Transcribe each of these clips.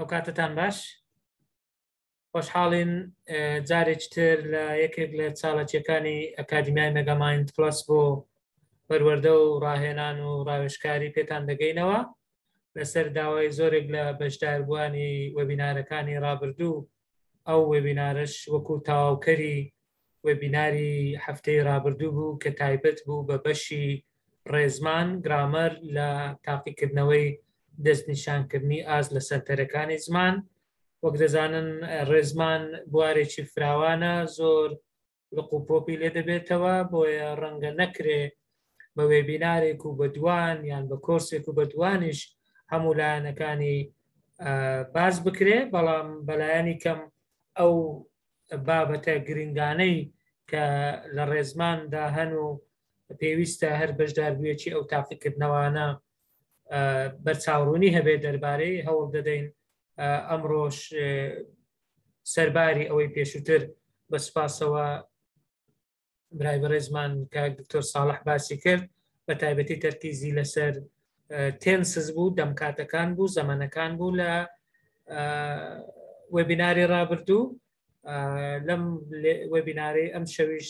ئەو کاتتان باش خۆشحاڵین جارێکتر لە یەکێک لە چاڵەکیەکانی ئەکادمیای مێگامایند پلس بۆ پەروەردە و ڕاهێنان و ڕاوێژکاری پێتان دەگەینەوە لەسەر داوای زۆرێک لە بەشداربووانی وەبینارەکانی ڕابردوو. ئەو وێبینارش وەکو تەواوکەری وێبیناری هەفتەی ڕابردوو بوو کە تایبەت بوو بە بەشی ڕێزمان گرامەر لە تاقیکردنەوەی دەستنیشانکردنی ئاز لە سەنتەرەکانی زمان. وەک دەزانن ڕێزمان بوارێکی فراوانە، زۆر لقوپۆپی لێ دەبێتەوە، بۆیە ڕەنگە نەکرێ بە وێبینارێک و بە دوان یان بە کۆرسێک و بە دوانیش هەموو لایەنەکانی باز بکرێ، بەڵام بەلایەنی کەم ئەو بابەتە گرنگانەی کە لە ڕێزماندا هەن و پێویستە هەر بەشداربوویەکی ئەو تاقیکردنەوانە بەرچاوڕوونی هەبێت دەربارەی هەوڵ دەدەین ئەمڕۆژ سەرباری ئەوەی پێشووتر بە سوپاسەوە برای بەڕێزمان کە دکتۆر ساڵح باسی کرد، بە تایبەتی تەرکیزی لەسەر تێنسز بوو، دەمکاتەکان بوو، زەمانەکان بوو لە وێبیناری ڕابردوو. لەم وێبینارەی ئەم شەویش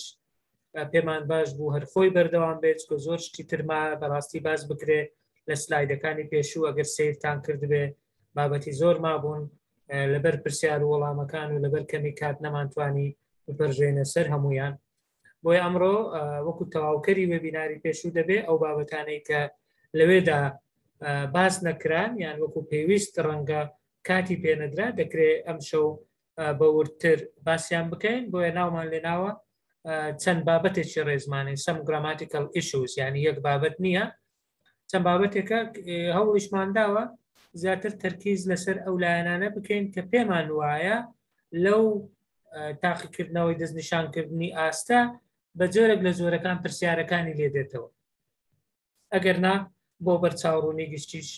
پێمان باش بوو هەرخۆی بەردەوام بێت کە زۆر شتی ترما بەڕاستی باز بکرێ لە سلایدەکانی پێشوو. ئەگەر سیرتان کردبێ بابەتی زۆر مابوون لەبەر پرسیار و وەڵامەکان و لەبەر کەمی کات نەمانتوانی بپەرژێنە سەر هەمویان. بۆی ئەمڕۆ وەکو تەواوکەری وێبیناری پێشوو دەبێ ئەو بابەتانەی کە لەوێدا باس نەکران یان وەکو پێویست ڕەنگە کاتی پێنەدرا دەکرێت ئەم شەو بەورتر باسییان بکەین. بۆیە ناومان لێناوە چەند بابەتێکی ڕێزمانی سەم گراماتیکەل ئیشوز، یعنی یەک بابەت نییە، چەند بابەتێکە هەوڵیشمان داوە زیاتر تەرکیز لەسەر ئەو لایەنانە بکەین کە پێمان وایە لەو تاقیکردنەوەی دەستنیشانکردنی ئاستا بە جۆرێک لە زۆرەکان پرسیارەکانی لێ دێتەوە. ئەگەر نا بۆ بەرچاوڕوونی گشتیش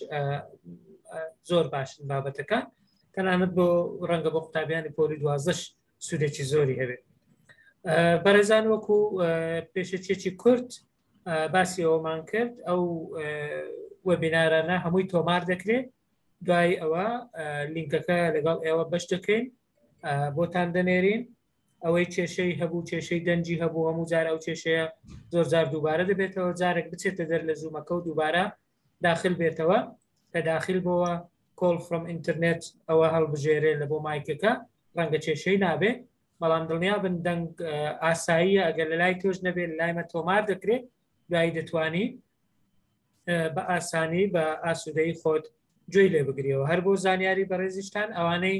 زۆر باشن بابەتەکان، تەنانەت بۆ ڕەنگە بۆ قوتابیانی پۆلی 12 سوودێکی زۆری هەبێت. بەڕێزان وەکو پێشەچێکی کورت باسی ئەومان کرد، ئەو وەبینارانە هەمووی تۆمار دەکرێت، دوای ئەوە لینکەکە لەگەڵ ئێوە بەش دەکەین بۆتان دەنێرین. ئەوەی کێشەی هەبوو، کێشەی دەنجی هەبوو، هەموو جار ئەو کێشەیە زۆر جار دووبارە دەبێتەوە، جارێک بچێتە دەر لە زوومەکە و دووبارە داخل بێتەوە، کە داخل بۆەوە کۆل فرۆم ئینتەرنێت ئەوە هەڵبژێرێ لە بۆ مایکەکە، ڕەنگە کێشەی نابێ، بەڵام دڵنیا بن دەنگ ئاساییە، ئەگەر لە لای تۆش نەبێت لایمە تۆمار دەکرێت، دوایی دەتوانی بە ئاسانی بە ئاسوودەی خۆت گوێی لێ بگریەوە. هەر بۆ زانیاری بەڕێزیشتان ئەوانەی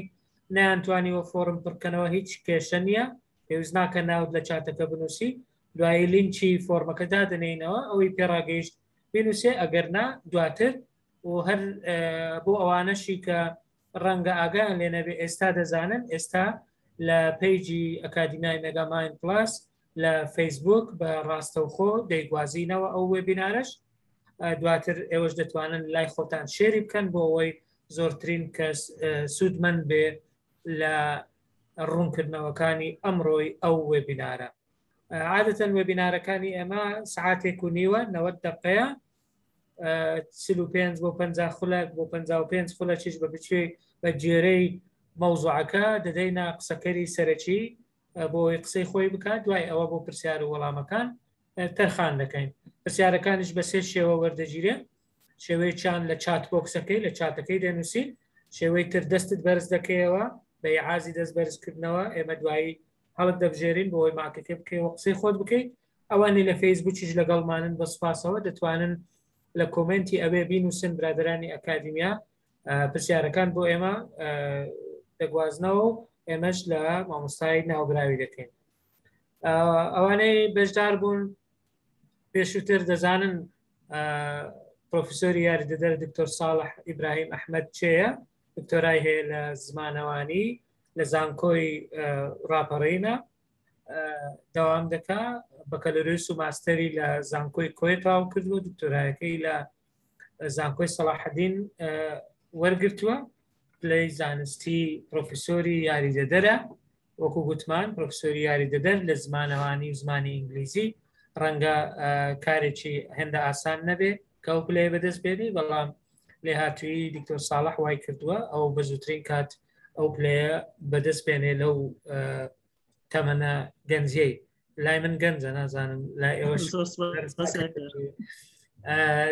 نەیانتوانیوە فۆرم پڕکەنەوە هیچ کێشە نییە، پێویست ناکە ناوت لە چاتەکە بنووسی، دوایی لینکی فۆرمەکە دادنێنەوە ئەوەی پێڕاگەیشت بنووسێ، ئەگەر نا دواتر و هەر بۆ ئەوانەشی کە ڕەنگە ئاگایان لێ نەبێ ئێستا دەزانن، ئێستا لە پیجی ئەکادمیای مێگامایند پلاس لە فەیسبوک بە ڕاستەوخۆ دەیگوازینەوە ئەو وێبینارەش، دواتر ئێوەش دەتوانن لای خۆتان شێری بکەن بۆ ئەوەی زۆرترین کەس سوودمەند بێ لە ڕوونکردنەوەکانی ئەمڕۆی ئەو وێبینارە. عادەتەن وێبینارەکانی ئێمە سعاتێک و نیوە 90 دقەیە، 45 بۆ 50 خولەک بۆ 55 خولەکیش بە بچێ بە جێرەی مەوزوعەکە دەدەینە قسەکەری سەرەکی بۆی قسەی خۆی بکات، دوای ئەوە بۆ پرسیار و وەڵامەکان تەرخان دەکەین. پرسیارەکانیش بە سێ شێوە وەردەگیرێ، شێوەیەکیان لە چات بۆکسەکەی لە چاتەکەی دەنووسین، شێوەی تر دەستت بەرز دەکەیەوە بە عازی دەست بەرزکردنەوە، ئێمە دوایی هەڵت دەبژێرین بۆی ماکەکە بکەیەوە قسەی خۆت بکەیت. ئەوانی لە فەیسبوکیش لەگەڵمانن بە سوپاسەوە دەتوانن لە کۆمنتی ئەوێ بینووسن برادرانی ئەکادمیا پرسیارەکان بۆ ئێمە دەگوازنەوە و ئێمەش لە مامۆستای ناوبراوی دەکەین. ئەوانەی بەشدار بوون پێشووتر دەزانن پرۆفیسۆری یاریدەدەر دکتۆر ساڵح ئیبراهیم ئەحمەد چێیە، دکتۆرای هەیە لە زمانەوانی لە زانکۆی ڕاپەڕینە دەوام دەکا، بەکەلۆریوس و ماستەری لە زانکۆی کۆی تەواو کردووە، دکتۆرایەکەی لە زانکۆی سەلاحەدین وەرگرتووە، پلەی زانستی پرۆفیسۆری یاریدەدەرە، وەکو گوتمان پرۆفیسۆری یاریدەدەر لە زمانەوانی و زمانی ئینگلیزی. ڕەنگە کارێکی هێندە ئاسان نەبێ کە ئەو پلەیە بەدەست بێنی، بەڵام لێ هاتووی دکتۆر ساڵح وای کردووە ئەو بە زووترین کات ئەو پلەیە بەدەست بێنێ لەو تەمەنە گەنجەی لای من گەنجە نازانم لای ئێوەش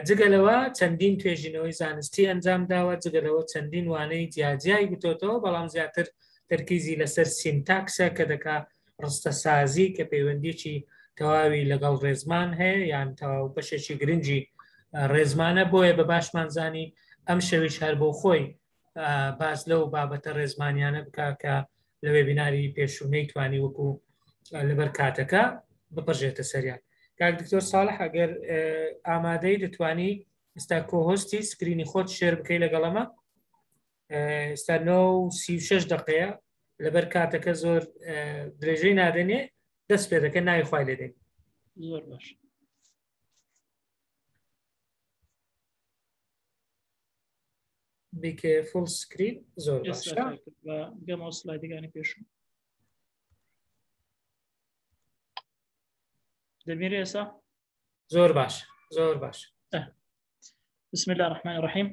جگەلەوە چەندین توێژینەوەی زانستی ئەنجام داوە جگەلەوە چەندین وانەی جیاجیای بتۆتەوە بەڵام زیاتر تەرکیزی لەسەر سینتاکسە کە دەکا ڕستە سازی کە پەیوەندیی تەواوی لەگەڵ ڕێزمان هەیە یان تەواو بەشێکی گرنگی ڕێزمانە بۆیە بە باشمانزانی ئەم شەویش هەر بۆ خۆی باز لەو بابەتە ڕێزمانیانە بکە کە لە وێبیناری پێشوونەی توانی وەکو لەبەر کاتەکە بپڕژێتە سەریان. کاک دکتۆر ساڵح ئەگەر ئامادەی دەتوانی ئێستا کۆهۆستی سکرینی خۆت شێر بکەی لەگەڵەمە ئێستا 36 دقەیە لەبەر کاتەکە زۆر درێژەی نادەنێ دەست پێ دەکە ناوی خوای لێدەین. زۆر باش. بیکە فول سکرین زۆر باشە. گەمەوە سلایدەکانی پێشوو. دەبینێ ئێستا؟ زۆر باش زۆر باش. بسم الله الرحمن الرحیم.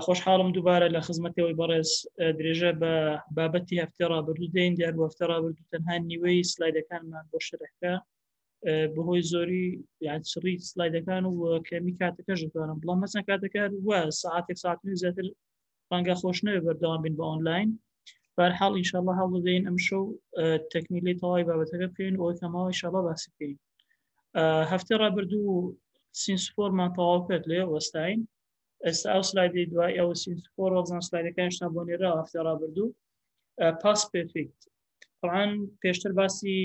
خۆشحاڵم دووبارە لە خزمەتەوەی بەڕێز درێژە بە بابەتی هەفتەی ڕابردوو دێین دیار بۆ هەفتەی ڕابردوو تەنها نیوەی سلایدەکانمان بۆ شەرحکە بەهۆی زۆری یان چڕی سلایدەکان و کەمی کاتەکەش دەتوانم بڵام مەچەند کاتەکە وە ساعاتێک ساعت و زیاتر ڕەنگە خۆش نەوێ بەردەوام بین بە ئۆنلاین. بەرحاڵ ئینشاءالله هەوڵ دەدەین ئەم شەو تەکمیلی تەواوی بابەتەکە بکەین ئەوەی کەماوە ئینشاءالله باسی بکەین. هەفتەی ڕابردوو سینسفۆرمان تەواو کرد لێ وەستاین. ئێستا ئەو سلایدی دوای ئەو سینسفۆر وەزان سلایدەکانشتان بۆ نێراوە هەفتەی ڕابردوو. پاست پێرفێکت طبعاً پێشتر باسی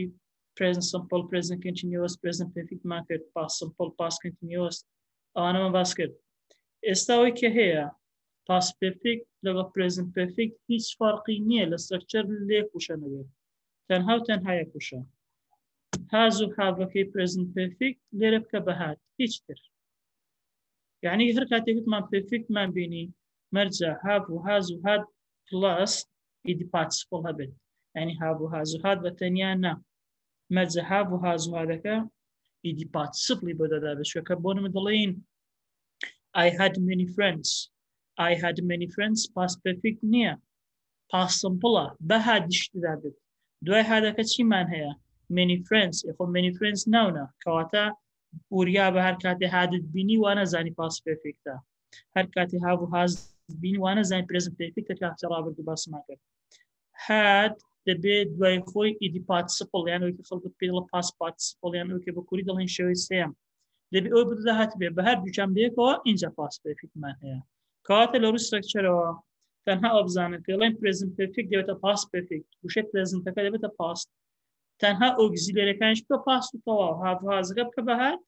present simple present continuous present perfect مان کرد past simple past continuous ئەوانەمان باس کرد. ئێستا ئەوەی کە هەیە past perfect لەگەڵ present perfect هیچ فەرقی نییە لە سترکچەر لێ کوشە نەبێت تەنها و تەنها یەکوشە. has و have-ەکەی present perfect لێرە بکە بە had هیچ تر. یعنی هەر کاتێکمان perfectمان بینی مەرجە have و has و had plus ئیدی participle هەبێت. یعنی have و has و had بە تەنیا نا. مەرجە have و has و hadەکە ئیدی participle بۆ دەدا بێت. بۆ نمە دەڵێین I had many friends. I had many friends past perfect نییە. past simple بە hadیش دەدا بێت. دوای hadەکە چیمان هەیە؟ many friends. خۆ many friends ناونە کەواتە وریا بە هەر کاتێ هادت بینی وانە زانی past perfectە. هەر کاتێ have و has بینی وانە زانی present perfectە کە هەفتەی ڕابردوو باسمان کرد. had دەبێت دوای خۆی ئیدی participle یان ئەوەی کە خەڵکت پێ دەڵێ past participle یان ئەوەی کە بە کوردی دەڵێن شێوەی سێم دەبێت ئەوە بدە هات بێ بە هەر دووچان بەیەکەوە اینجا past perfectمان هەیە. کەواتە لە ڕووی سترکچەرەوە تەنها ئەو بزانن کە دەڵێن present perfect دەبێتە past perfect وشەی presentەکە دەبێتە past تەنها ئۆگزیلێرەکانیش بکە past و تەواو have و hasەکە بکە بە had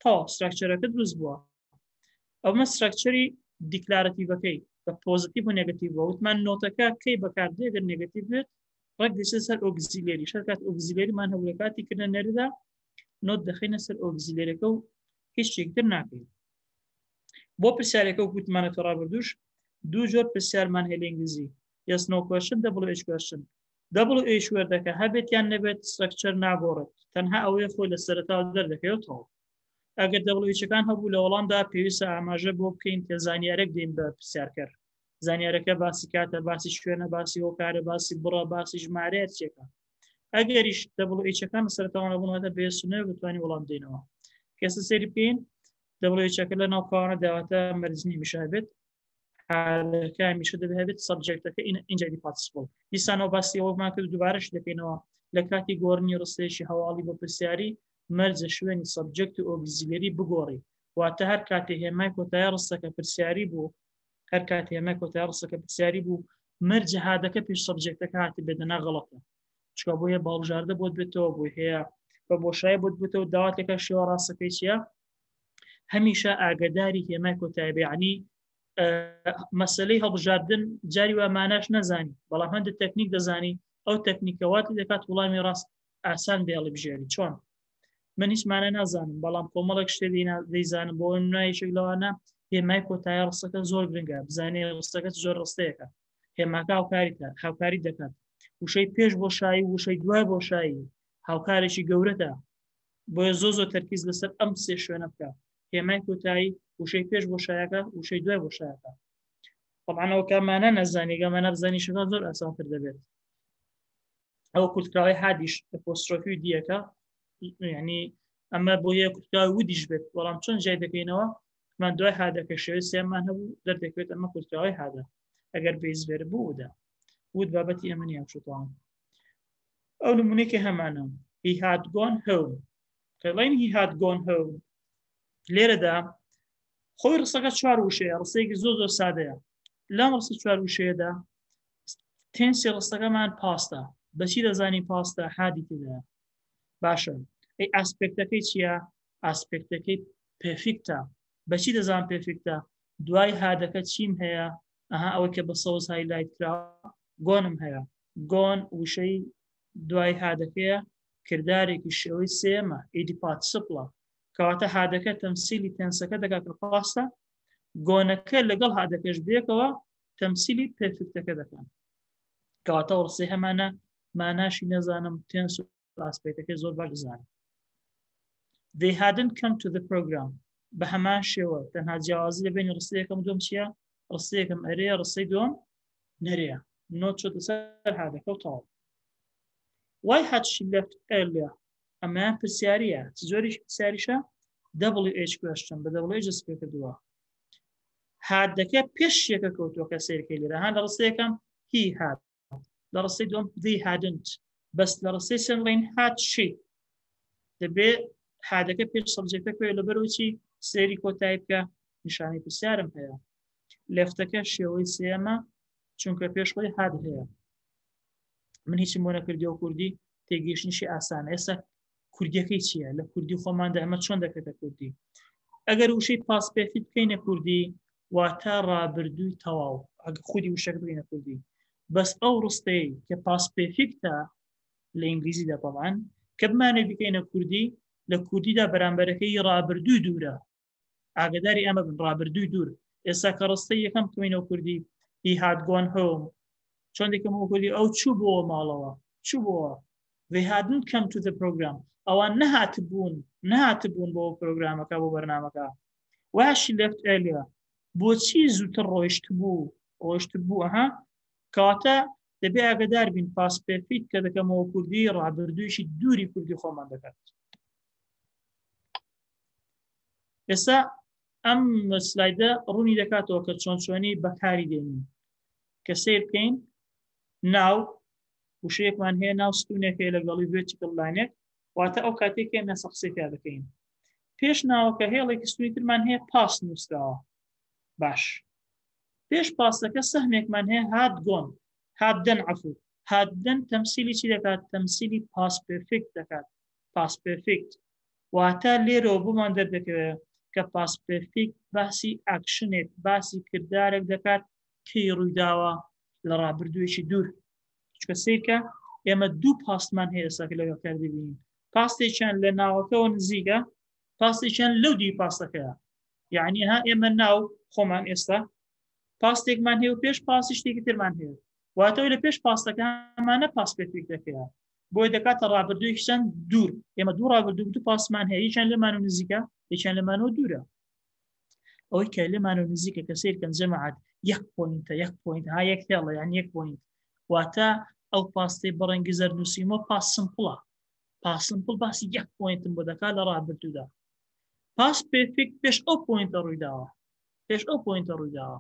تەواو سترکچەرەکە دروست بووە. ئەومە سترکچەری دیکلارەتیڤەکەی بە پۆزیتیڤ و نێگەتیڤەوە وتمان نۆتەکە کەی بەکاردێ ئەگەر نێگەتیڤ بێت ڕێک دەچێت سەر ئۆگزیلێری شەکات ئۆگزیلێریمان هەبوو لە کاتی کردن نەردا نۆت دەخینە سەر ئۆگزیلێرەکە و هیچ شتێکتر ناکەین. بۆ پرسیارەکە و گوتمانەوە ڕابردووش دوو جۆر پرسیارمان هەیە لە ئینگلیزی yes no question WH question. WH وەردەکە هەبێت یان نەبێت سترکچەر ناگۆڕێت تەنها ئەوەیە خۆی لە سەرەتاوە دەردەکەوێتەوە. ئەگەر WHەکان هەبوو لە وەڵامدا پێویستە ئاماژە بۆ بکەین کە زانیارێک دێن بە پرسیارکەر. زانیارەکە باسی کاتە باسی شوێنە باسی هۆکارە باسی بڕە باسی ژمارەیە چێکە. ئەگەریش WHەکان سەرەتاوانە بوونەوەتە بێسونە بتوانین وەڵام دێنەوە. کەسە سەیری بکەین WHەکە لە ناوکاوانە داواتە مەرجنی میشە هەبێت حالەکە میشە دەبێت هەبێت سەبجەکتەکە اینجا دی پارتیسیپل. دیسانەوە باسی ئەوەمان کرد دووبارەش دەکەینەوە لە کاتی گۆڕنی ڕستەیەکی هەواڵی بۆ پرسیاری مەرجە شوێنی سەبجەکت و ئۆگزیلێری بگۆڕی واتە هەر کاتێ هێمای کۆتایە ڕستەکە پرسیاری بوو هەر کاتێ هێمای کۆتایە ڕستەکە پرسیاری بوو مەرجە هادەکە پێش سەبجەکتەکە هاتی بێدەنا غەڵەتە چکە بۆیە باڵژاردە بۆت بێتەوە بۆی هەیە بە بۆشایە بۆت بێتەوە داواتێکە شێوە ڕاستەکەی چیە هەمیشە ئاگداری هێمای کۆتایە بێعنی مەسلەی هەڵبژاردن جاری واماناش نەزانی بەڵام هەندێک تەکنیک دەزانی ئەو تەکنیکەواتی دەکات وڵامی ڕاست ئاسان دێڵی بژێری چۆن من هیچمانە نازانم بەڵام کۆمەڵێک شتێ دەیزانم بۆ نایشێک لەوانە هێمای کۆتایە ڕستەکە زۆر گرنگە بزانێ ڕستەکە زۆر ڕستەیەەکە هێماکە هاوکاری دەکات وشەی پێش بۆشایی وشەی دوای بۆشایی هاوکارێکی گەورەتە بۆیە زۆ تەرکیز لەسەر ئەم سێ شوێنە بکە هێمای کۆتایی وشەی پێش بۆشایەکە وشەی دوای بۆشایەکە طبعا ئەو کامانە نەزانی گەمانە بزانی شەکە زۆر ئاسانتر دەبێت ئەو کورتکراوی هادیش ئەپۆسترۆفی دیەکە یعنی ئەمە بۆ یە کورتکراوی ودیش بێت بەڵام چۆن جای دەکەینەوە من دوای هادەکە شێوەی سێمان هەبوو دەردەکەوێت ئەمە کورتکراوی هادە ئەگەر بێزبێر بوو ودا ود بابەتی ئەمە نیە شوتوان ئەو نمونەیەکی هەمانە he had gone home کەڵین he had gone home لێرەدا خۆی ڕستەکە چوار وشەیە ڕستەیەکی زۆر زۆر سادەیە لەم ڕستە چوار وشەیەدا تێنسی ڕستەکەمان پاستە بەچی دەزانی پاستە هادی تێدایە باشە ئەی ئاسپێکتەکەی چییە ئاسپێکتەکەی پێرفیکتە بەچی دەزان پێرفیکتە دوای هادەکە چیم هەیە ئەها ئەوە کە بە سەوز هایلایت کراوە گۆنم هەیە گۆن وشەی دوای هادەکەیە کردارێکی شێوەی سێمە ئیدی پارتیسیپڵە کەواتە هادەکە تەمسیلی تێنسەکە دەکات کە پاستە گۆنەکە لەگەڵ هادەکەش بێکەوە تەمسیلی پێرفیکتەکە دەکەن کەواتە ڕستی هەمانە ماناشی نەزانم تێنس و ئاسپێکتەکەی زۆر باش دەزانم they hadn't come to the program بە هەمان شێوە تەنها جیاوازی لەبێنی ڕستەیەکەم دوم چییە ڕستەیەکم ئەرەیە ڕستەی دوم نەرەیە نۆت چۆتە سەر هادەکە و تەواو why had she left earlier ئەمەیان پرسیاریە زۆریش پرسیاریشە WH question بە WH دەستپێ کردووە هادەکە پێش یەکە کەوتووە کە سیرکەی لێرە هەان لە ڕستەیەکەم he had لە ڕستەی دوم they hadn't بەس لە ڕستەی سێمڵین had she دەبێ هادەکە پێش سەبجێکتە کوێ لەبەرەوەی سێری کۆتایی بکە نیشانی پرسیارم هەیە لێفتەکە شێوەی سێمە چونکە پێش خۆی هاد هەیە من هیچم بۆ نەکردیەوە کوردی تێگەیشتنیشی ئاسانە ئێستا کوردیەکەی چییە لە کوردی خۆماندا ئەمە چۆن دەکرێتە کوردی ئەگەر وشەی پاسپێفیت بکەینە کوردی واتە ڕابردووی تەواو خودی وشەکە بکەینە کوردی بەس ئەو ڕستەی کە پاسپێفیکتە لە ئینگلیزیدا بەڵان کە بمانێ بکەینە کوردی لە کوردیدا بەرامبەرەکەی ڕابردووی دوورە ئاگداری ئەمە بن ڕابردووی دوور ئێستا کە ڕستەی یەکەم بکەینەوە کوردی he had gone home چۆن دێکم کوردی ئەو چوو بۆ ماڵەوە چوو بۆ they hadn't come to the program ئەوان نەهاتبوون بۆ پرۆگرامەکە بۆ بەرنامەکە why she left earlier بۆچی زووتر ڕۆیشت بوو ها کەواتە دەبێ ئاگدار بین پاسپێفیت کە دەکەمەوە کوردی ڕابردوویشی دووری کوردی خۆمان دەکات ئێستا ئەم سلایدە ڕوونی دەکاتەوە کە چۆنی بەکاری دێنین کە سیر بکەین ناو وشەیەکمان هەیە ناو ستونێکە لەگەڵی vertical لاینێک واتە ئەو کاتێکە نەسە قسەی دەکەین پێش ناوەکە هێڵێکی ستونی ترمان هەیە پاس نووسراوە باش پێش پاسەکە سەهمێکمان هەیە هاددەن عەفو هاددەن تەمسیلی چی دەکات تەمسیلی پاس پێرفێکت دەکات پاس پێرفێکت واتە لێرەوە بۆمان دەردەکەوێت کە پاس پێرفێکت باسی ئاکشنێک باسی کردارێک دەکات کەی ڕوویداوە لە ڕابردوویەکی دوور چکە سیرکە ئێمە دوو پاستمان هەیە ئێستا لەگەڵ کار دەبینین پاستێکیان لە ناوەکەەوە نزیکە پاستێکیان لەو دی پاستەکەیە یعنی ها ئێمە ناو خۆمان ئێستا پاستێکمان هەیە و پێش پاسی شتێکی ترمان هەیە واتەوە لە پێش پاستەکانمانە پاس پێرفێکتەکەیە بۆی دەکاتە ڕابردوویەکیشان دوور ئێمە دوو ڕابردوو دوو پاسمان هەیە یەکیان لەمان و نزیکە یەکیان لەمانەوە دوورە ئەوەی کە لەمان و نزیکە کە سیرکەن جەماعەت یەک پۆینت ها یەک تێڵە یان یەک پۆینت واتە ئەو پاستەی بەڕەنگی زەردنووسیمە پاس سمپڵە پاس سمپڵ باسی یەک پۆینتم بۆ دەکات لە ڕابردوودا پاس پێرفێکت پێش ئەو پۆینتە ڕوویداوە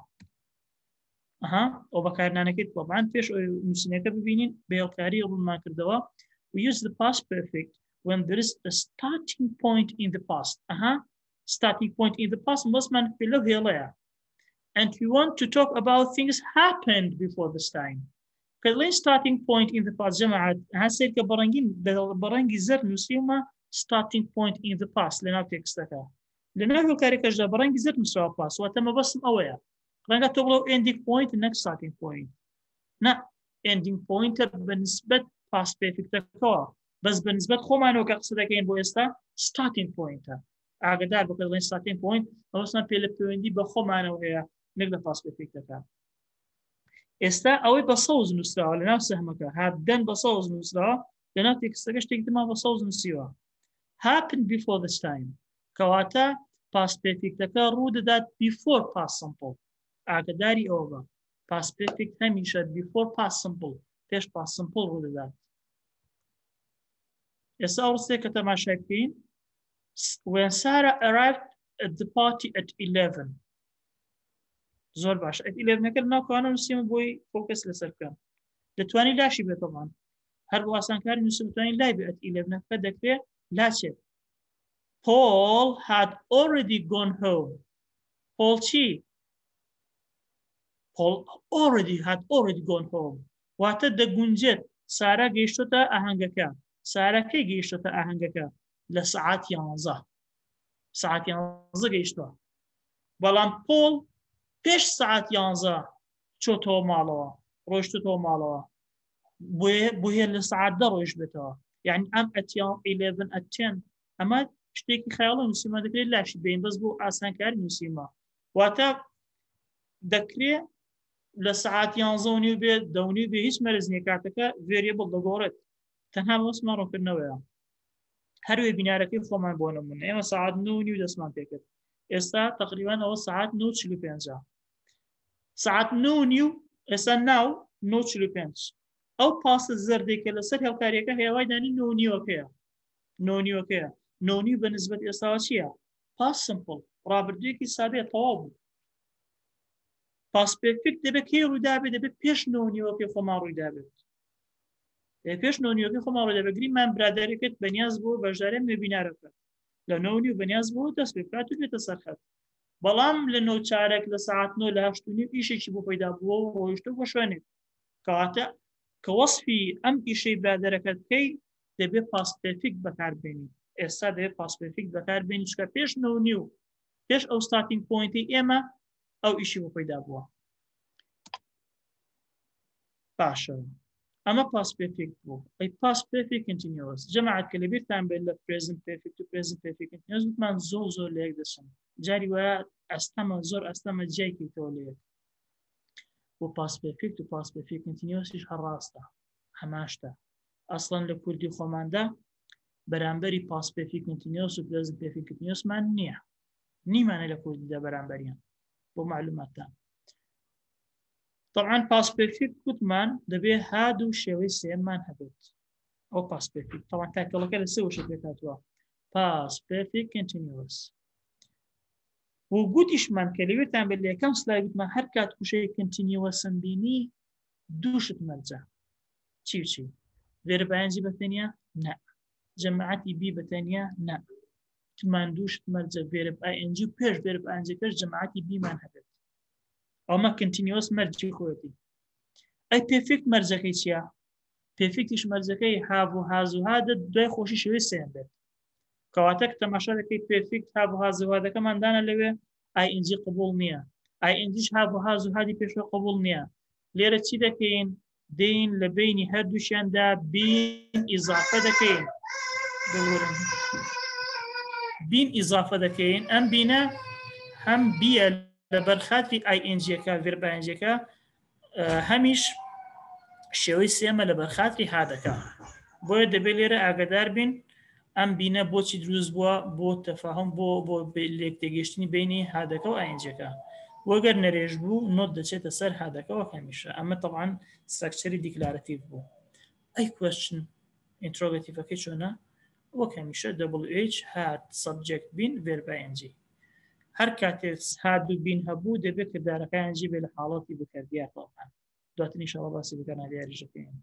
ئەو بەکارنانەکەیت طبعاً پێش نووسینەکە ببینین بەیڵکاری ڕوونمان کردەوە we use the past perfect when there is a starting point in the past starting point in the past مەسمان لەو هێڵەیە and we want to talk about things happened before this time كلين starting point in the past جماعة هسه كبرنجي زر نسيما starting point in the past لنا تكستها لنا هو كاريكاج ده برنجي زر نسوا past وتم بس أويا رنجا تقولوا ending point next starting point نا ending point بالنسبة past perfect كوا بس بالنسبة خمان وكقصة كين بويستا starting point أقدر بكلين starting point بس نبيل بويندي بخمان وهي نقدر past perfect كا ئێستا ئەوەی بە سەوز نووسراوە لەناو سەهمەکە هاددەن بە سەوز نووسراوە لەناو تێکستەکە شتێکترمان بە سەوز نووسیوە happened before this time کەواتە پاس پێرفێکتەکە ڕوو دەدات before past simple ئاگداری ئەوە بە past perfect هەمیشە before past simple پێش past simple ڕوودەدات. ئێستا ئەو ڕستەیە کە تەماشای بکەین when Sarah arrived at the party at 11 زۆر باش at 11 نەکرد ناوکەوانە نووسیمە بۆی فۆکەس لەسەر بکەم دەتوانی لاشی بێت طبعاً هەر بۆ ئاسانکاری نووسم دەتوانی لای بێت at 11 کە دەکرێت لاچێت. Paul had already gone home. Paul چی؟ Paul had already gone home. واتە دەگونجێت سارا گەیشتۆتە ئاهەنگەکە. سارا کەی گەیشتۆتە ئاهەنگەکە؟ لە سەعات 11 سەعات 11 گەیشتووە. بەڵام پۆڵ پێش سەعات 11 چۆتەوە ماڵەوە ڕۆیشتۆتەوە ماڵەوە بۆیە لە سەعات 10 ڕۆیشت بێتەوە. یعنی ئەم at 11 at 10 ئەمە شتێکی خەیاڵە نووسیمە دەکرێت لاشی بین بەس بۆ ئاسانکاری نووسیمە واتە دەکرێت لە سەعات 11 بێت 10 بێ هیچ مەرز نییە کاتەکە ڤێریەبڵ دەگۆڕێت تەنها بەسمان ڕۆکردنەوەیە. هەروێ بینارەکەی خۆمان بۆ نمونە ئێمە سەعات 9 دەستمان پێکرد ئێستا تقریبان ئەوە سەعات 9:45 سەعات 9 ئێستا ناو 9:45 ئەو پاسە زەردەی کە لەسەر هێڵکاریەکە هێوای دانی 9:00 9:00 9 بە نسبەت ئێستاوە چییە؟ پاس سمپڵ ڕابردوویەکی سادەیە تەواو بوو. پاس پێرفێکت دەبێت کێ ڕوودا بێت دەبێت پێش 9:00 خۆمان ڕوویدا بێت. پێش 9:00 خۆمان ڕوودا بێت گریمان برادەرێکت بەنیاز بوو بەشدارێن وێ بینارەکە لە 9 بەنیاز بوو دەست پێ بکات و بێتە سەرخەت. بەڵام لە 9:04 لە سەعات 9 لە 8:30 ئیشێکی بۆ پەیدا بووە و ڕۆیشتە بۆ شوێنێک کەواتە کە وەسفی ئەم ئیشەی برادەرەکەت بکەی دەبێت پاس پێرفێکت بەکاربێنی. ئێستا دەبێت پاس پێرفێکت بەکاربێنی چکە پێش 9 پێش ئەو ستارتینگ پۆینتی ئێمە ئەو ئیشی بۆ پەیدا بووە. باشە ئەمە پاس پێرفێکت بوو. ئەی پاس پێرفێکت کنتینیوس جەماعەت کە لەبیرتان بێت لە پرێزنت پێرفێکت و پرێزنت پێرفێکت کنتینیوس وتمان زۆر لە یەک دەچن جاری وایە ئەستەمە زۆر ئەستەمە جیایکەوتەوە لە یەک بۆ پاس پێرفێکت و پاس پێرفێکت کنتینیوسیش هەڕاستە هەماشتە ئەسڵەن لە کوردی خۆماندا بەرامبەری پاس پێرفێکت کنتینیوس و پرێزنت پێرفێکت کنتینیوسمان نییە نیمانە لە کوردیدا بەرامبەریان بۆ معلوماتتان. طبعا پاس پێرفێکت گوتمان دەبێت هاد و شێوەی سێمان هەبێت ئەو پاس پێرفێکت طبعا تاکەڵەکە لە سێ وشە پێکاتوە پاس پێرفێکت کنتینیوس و گوتیشمان کە لەوێتان بێت لە یەکەم سلای گوتمان هەر کات کوشەی کنتینیوسم بینی دووشت مەرجە چی ڤێرب ئایەنجی بەتەنیا نە جەماعەتی بی بەتەنیا نە تمان دووشت مەرجە ڤێرب ئایەنجی و پێش ڤێرب ئایەنجەکەش جەماعەتی بیمان هەبێت ئەمە کنتینیوس مەرجی خۆەتی. ئەی پێرفێکت مەرجەکەی چییە؟ پێرفێکتیش مەرجەکەی هاو و هاز و هادە دوای خۆشی شێوەی سێیان بێت کەواتە کە تەماشا دەکەی پێرفێکت هاو و هاز و هادەکەماندانە لەوێ ئایئنجی قبوڵ نییە ئایئنجیش هاو و هاز و هادی پێشوە قبوڵ نییە لێرە چی دەکەین دێین لە بینی هەردووشیاندا بین ئیزافە دەکەین بین ئیزافە دەکەین ئەم بینە هەم بیە لەبەر خاتری ئایئنجیەکە ڤێرب ئایئنجیەکە هەمیش شێوەی سێمە لەبەر خاتری هادەکە بۆیە دەبێت لێرە ئاگادار بین ئەم بینە بۆچی دروست بووە بۆ تەفاهم بۆ لێک تێگەشتنی بینی هادەکە و ئایئنجەکە وەگەر نەرێژ بوو نۆت دەچێتە سەر هادەکەەوە هەمیشە ئەمە طبعاً ستراکچەری دیکلارەتیڤ بوو. ئەی کوێشن ئینترۆگەتیڤەکەی چۆنە وەک هەمیشە WH هات سەبجەکت بین ڤێرب ئایئنجی هەر کاتێک هاد و بین هەبوو دەبێت کردارەکەیانجی بێ لە حاڵەتی بکردیار طبعاً دواتر ئینشاءڵڵا باسی بکەنە دیاریژەکەین.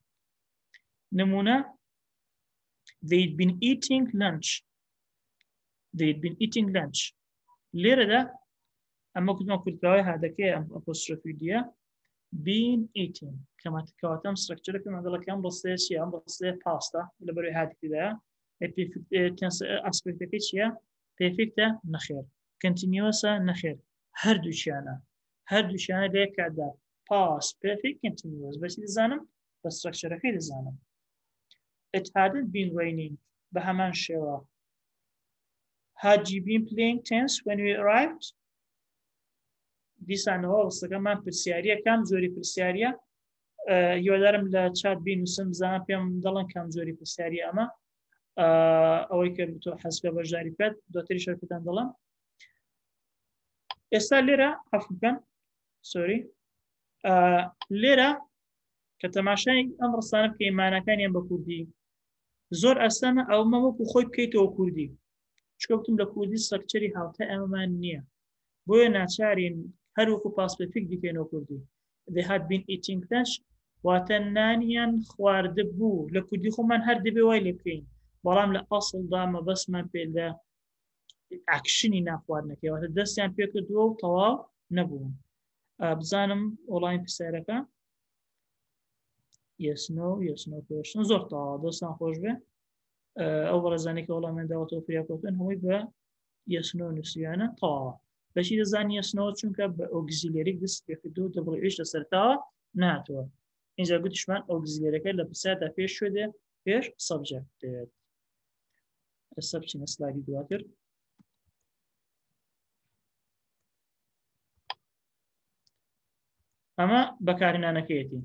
نمونە they'd been eating lunch لێرەدا ئەمە کوتمە کورتراوی هادەکەی ئەم ئەپۆسترۆفی دیە been eating کەواتە ئەم ستراکچەرەکە مەگەڵەکە ئەم ڕستەیە چییە ئەم ڕستەیە پاستە لەبەروی هادەکەیدایە ئەسپێکتەکەی چییە پێرفێکتە نەخێر کنتینیوسە نەخێر هەردووشیانە لە یەک کاتدا پاس پێرفێکت کنتینیوس بەچی دەزانم بە ستراکچەرەکەی دەزانم. It hadn't been raining بە هەمان شێوە had you been playing tennis when we arrived دیسانەوە ڕستەکەمان پرسیاریە کام زۆری پرسیاریە هیوادارم لە چات بینوسم بزانم پێم دەڵێن کام زۆری پرسیاری ئەمە ئەوەی کە تۆ حەزکە بەشداری بکات دواتری شەرکتان دەڵێم. ئێستا لێرە حەف بکەن سۆری لێرە کە تەماشای ئەم ڕستانە بکەین ماناکانیان بە کوردی زۆر ئەسانە ئەو مەوەکو خۆی بکەیتەوە کوردی چکەوتم لە کوردی سەرچەری هاوتە ئەمەمان نییە بۆیە ناچارین هەروەکو پاسپەفیک دیکەینەوە کوردی they had been eating fish واتە نانیان خواردە بوو لە کوردی خۆمان هەر دەبێ وای لێ بکەین بەڵام لە ئەسڵدا مەبەستمان پێدا ئاکشنی ناخواردنەکەیەوە دەستیان پێکردووە و تەواو نەبوون بزانم وڵامی پرسیارەکە yes no question زۆر تەواو دەستان خۆش بێ ئەو بەڕێزانەی کە وەڵامیان داوەتەوە فریاکەوتن هەمووی بە yes no نووسیانە تەواوە بەشی دەزانی yes no چونکە بە ئۆگزیلێریک دەست پێکردووە WH لەسەرتاوە نهاتووە اینجا گوتیشمان ئۆگزیلێرەکە لە پرسیاردا پێش شوێ پێش سەبجەکت دێت ئێستا بچینە سلایدی دواتر ئەمە بەکارهێنانەکەیەتی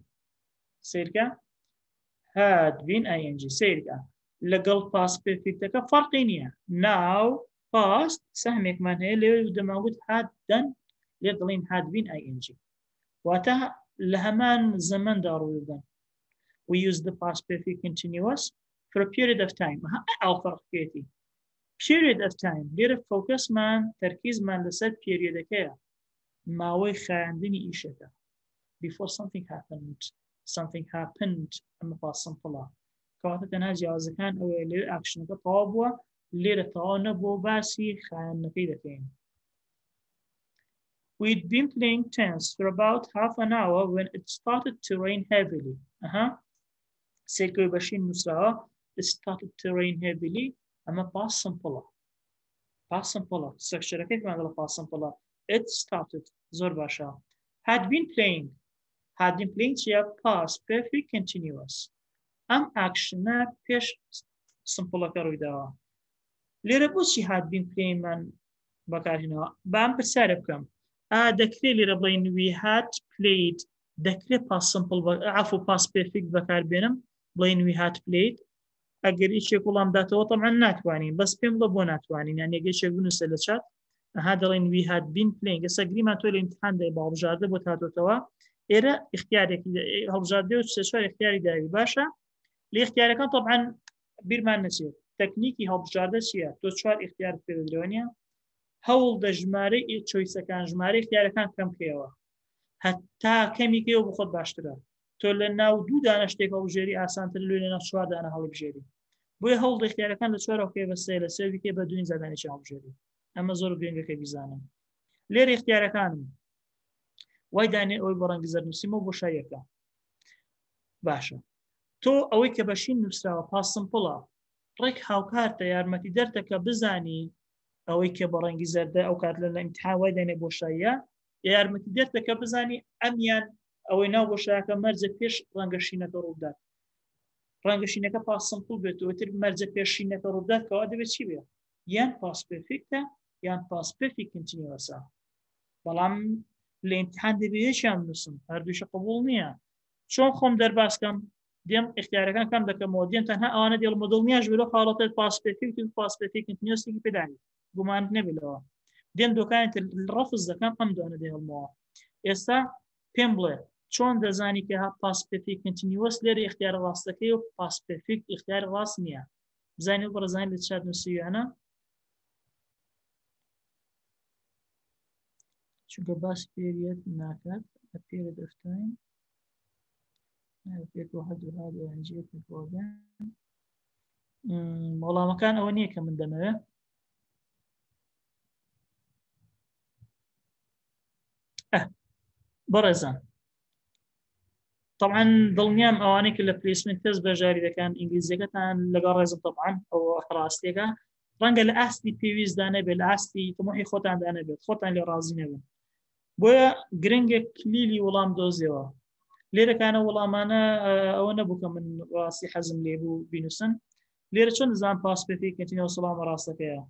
سیرکە had been ing سیرکە لەگەڵ past perfectەکە فەرقی نییە now past سەهمێکمان هەیە لێ دەماگوت had done لێ دەڵێن had been ing واتە لە هەمان زەمەندا ڕوودەدەن we use the past perfect continuous for a period of time ئەو فەرقێتی period of time لێرە فۆکەسمان تەرکیزمان لەسەر پیریۆدەکەیە ماوەی خایاندنی ئیشەکە before something happened ئەمە past simple کەواتە تەنها جیاوازەکان ئەوەیە لێرە ئاکشنەکە تەواو بووە لێرە تەواو نەبووە باسی خایاندنەکەی دەکەین We'd been playing tennis for about half an hour when it started to rain heavily. سيكوي باشين نسراها it started to rain heavily أما past simple structure كيف معنى past simple it started زور باشا had been playing شيء past perfect continuous action پیش simple كروي دوا ليرة بوشي had been playing من بكارهنا بام برسالة بكم دەکرێت لێرە بڵین we had played دەکرێت past simple عفو past perfect بەکار بێنم بڵین we had played ئەگەر هیچێک وەڵام داتەوە طبعا ناتوانین بەس پێم بڵە بۆ ناتوانین یان یەکێک بنووسە لە چات دەڵێن we had been playing ئێستا گریمان تۆ لە ئیمتحان دەی بە هەڵبژاردە بۆ هاتۆتەوە ئێرە اختیارێکی هەڵبژاردە و چوار اختیاری داوی باشە لە اختیارەکان طبعا بیرمان نەچێت تەکنیکی هەڵبژاردە چییە تۆ چوار اختیار پێدرێنە هەوڵ دە ژمارەی چۆیسەکان ژمارەی اختیارەکان کەم بکەیەوە هەتا کەمیکەوە بۆ خۆت باشترە تۆ لە ناو دوو دانە شتێک هەڵبژێری ئاسانتر لێ لە ناو چوار دانە هەڵبژێری بۆیە هەوڵ دە اختیارەکان لە چوارەوە پێ بەستێ لە سێوی بە دوین زادانێکی هەڵبژێری ئەمە زۆر گرنگەکە بیزانم لێرە اختیارەکانم وای دانێ ئەوەی بە ڕەنگی زەرنووسیمەوە بۆ شایەکە باشە تۆ ئەوەی کە بەشین نووسراوە پاس سمپڵە ڕێک هاوکارتە یارمەتی دەردەکە بزانی ئەوەی کە بە ڕەنگی زەردە ئەو کات لە ئیمتحان وای دێنێ بۆ شایە یارمەتی دەردەکە بزانی ئەمیان ئەوەی ناو بۆ شایەکە مەرجە پێش ڕەنگەشینەکە ڕوودات ڕەنگەشینەکە پاس سمپڵ بێتەوەتر مەرجە پێشینەکە ڕوودات کەوا دەبێت چی بێ یان پاس پێرفێکتە یان پاس پێرفێکت کنتینیوەسە بەڵام لە ئیمتحان دەبێت یەکیان بنووسم هەردووشە قبوڵ نییە چۆن خۆم دەرباسکەم دێم اختیارەکان کەم دەکەمەوە دێم تەنها ئەوانە دێڵ مۆدڵنیاش بێت حاڵەتە پاس پێرفێکت و پاس پێرفێکت کنتینیوەسێکی پێدانی گومان نەبێتەوە دێم دۆکانێت ڕەفز دەکەم ئەم دوانە دێڵمەوە ئێستا پێم بڵێ چۆن دەزانی کە پاس پێرفێکت کنتینیوەس لێرە اختیار ڕاستەکەی و پاس پێرفێکت اختیار ڕاست نییە بزانێت بەڕێزانی لە چات نووسیویانە چونکە باسی پێریەت ناکات period of time وەڵامەکان ئەوە نییە کە من دەمەوێت بەڕێزان طبعا دڵنیام ئەوانەی کە لە پلیسمنت تست بەژاری دەکەن ئینگلیزیەکەتان لەگەڵ ڕێزم طبعا ئەو ڕاستیەکە ڕەنگە لە ئاستی پێویستدا نەبێت لە ئاستی تەمۆحی خۆتاندا نەبێت خۆتان لێ ڕازی نەبن بۆیە گرنگە کلیلی وەڵام دۆزیەوە لێرەکانە وەڵامانە ئەوە نەبوو کە من ڕاستی حەزم لێ بوو بینوسن لێرە چۆن نزان پاس پێرفێکت کنتینیوەس وەڵامە ڕاستەکەیە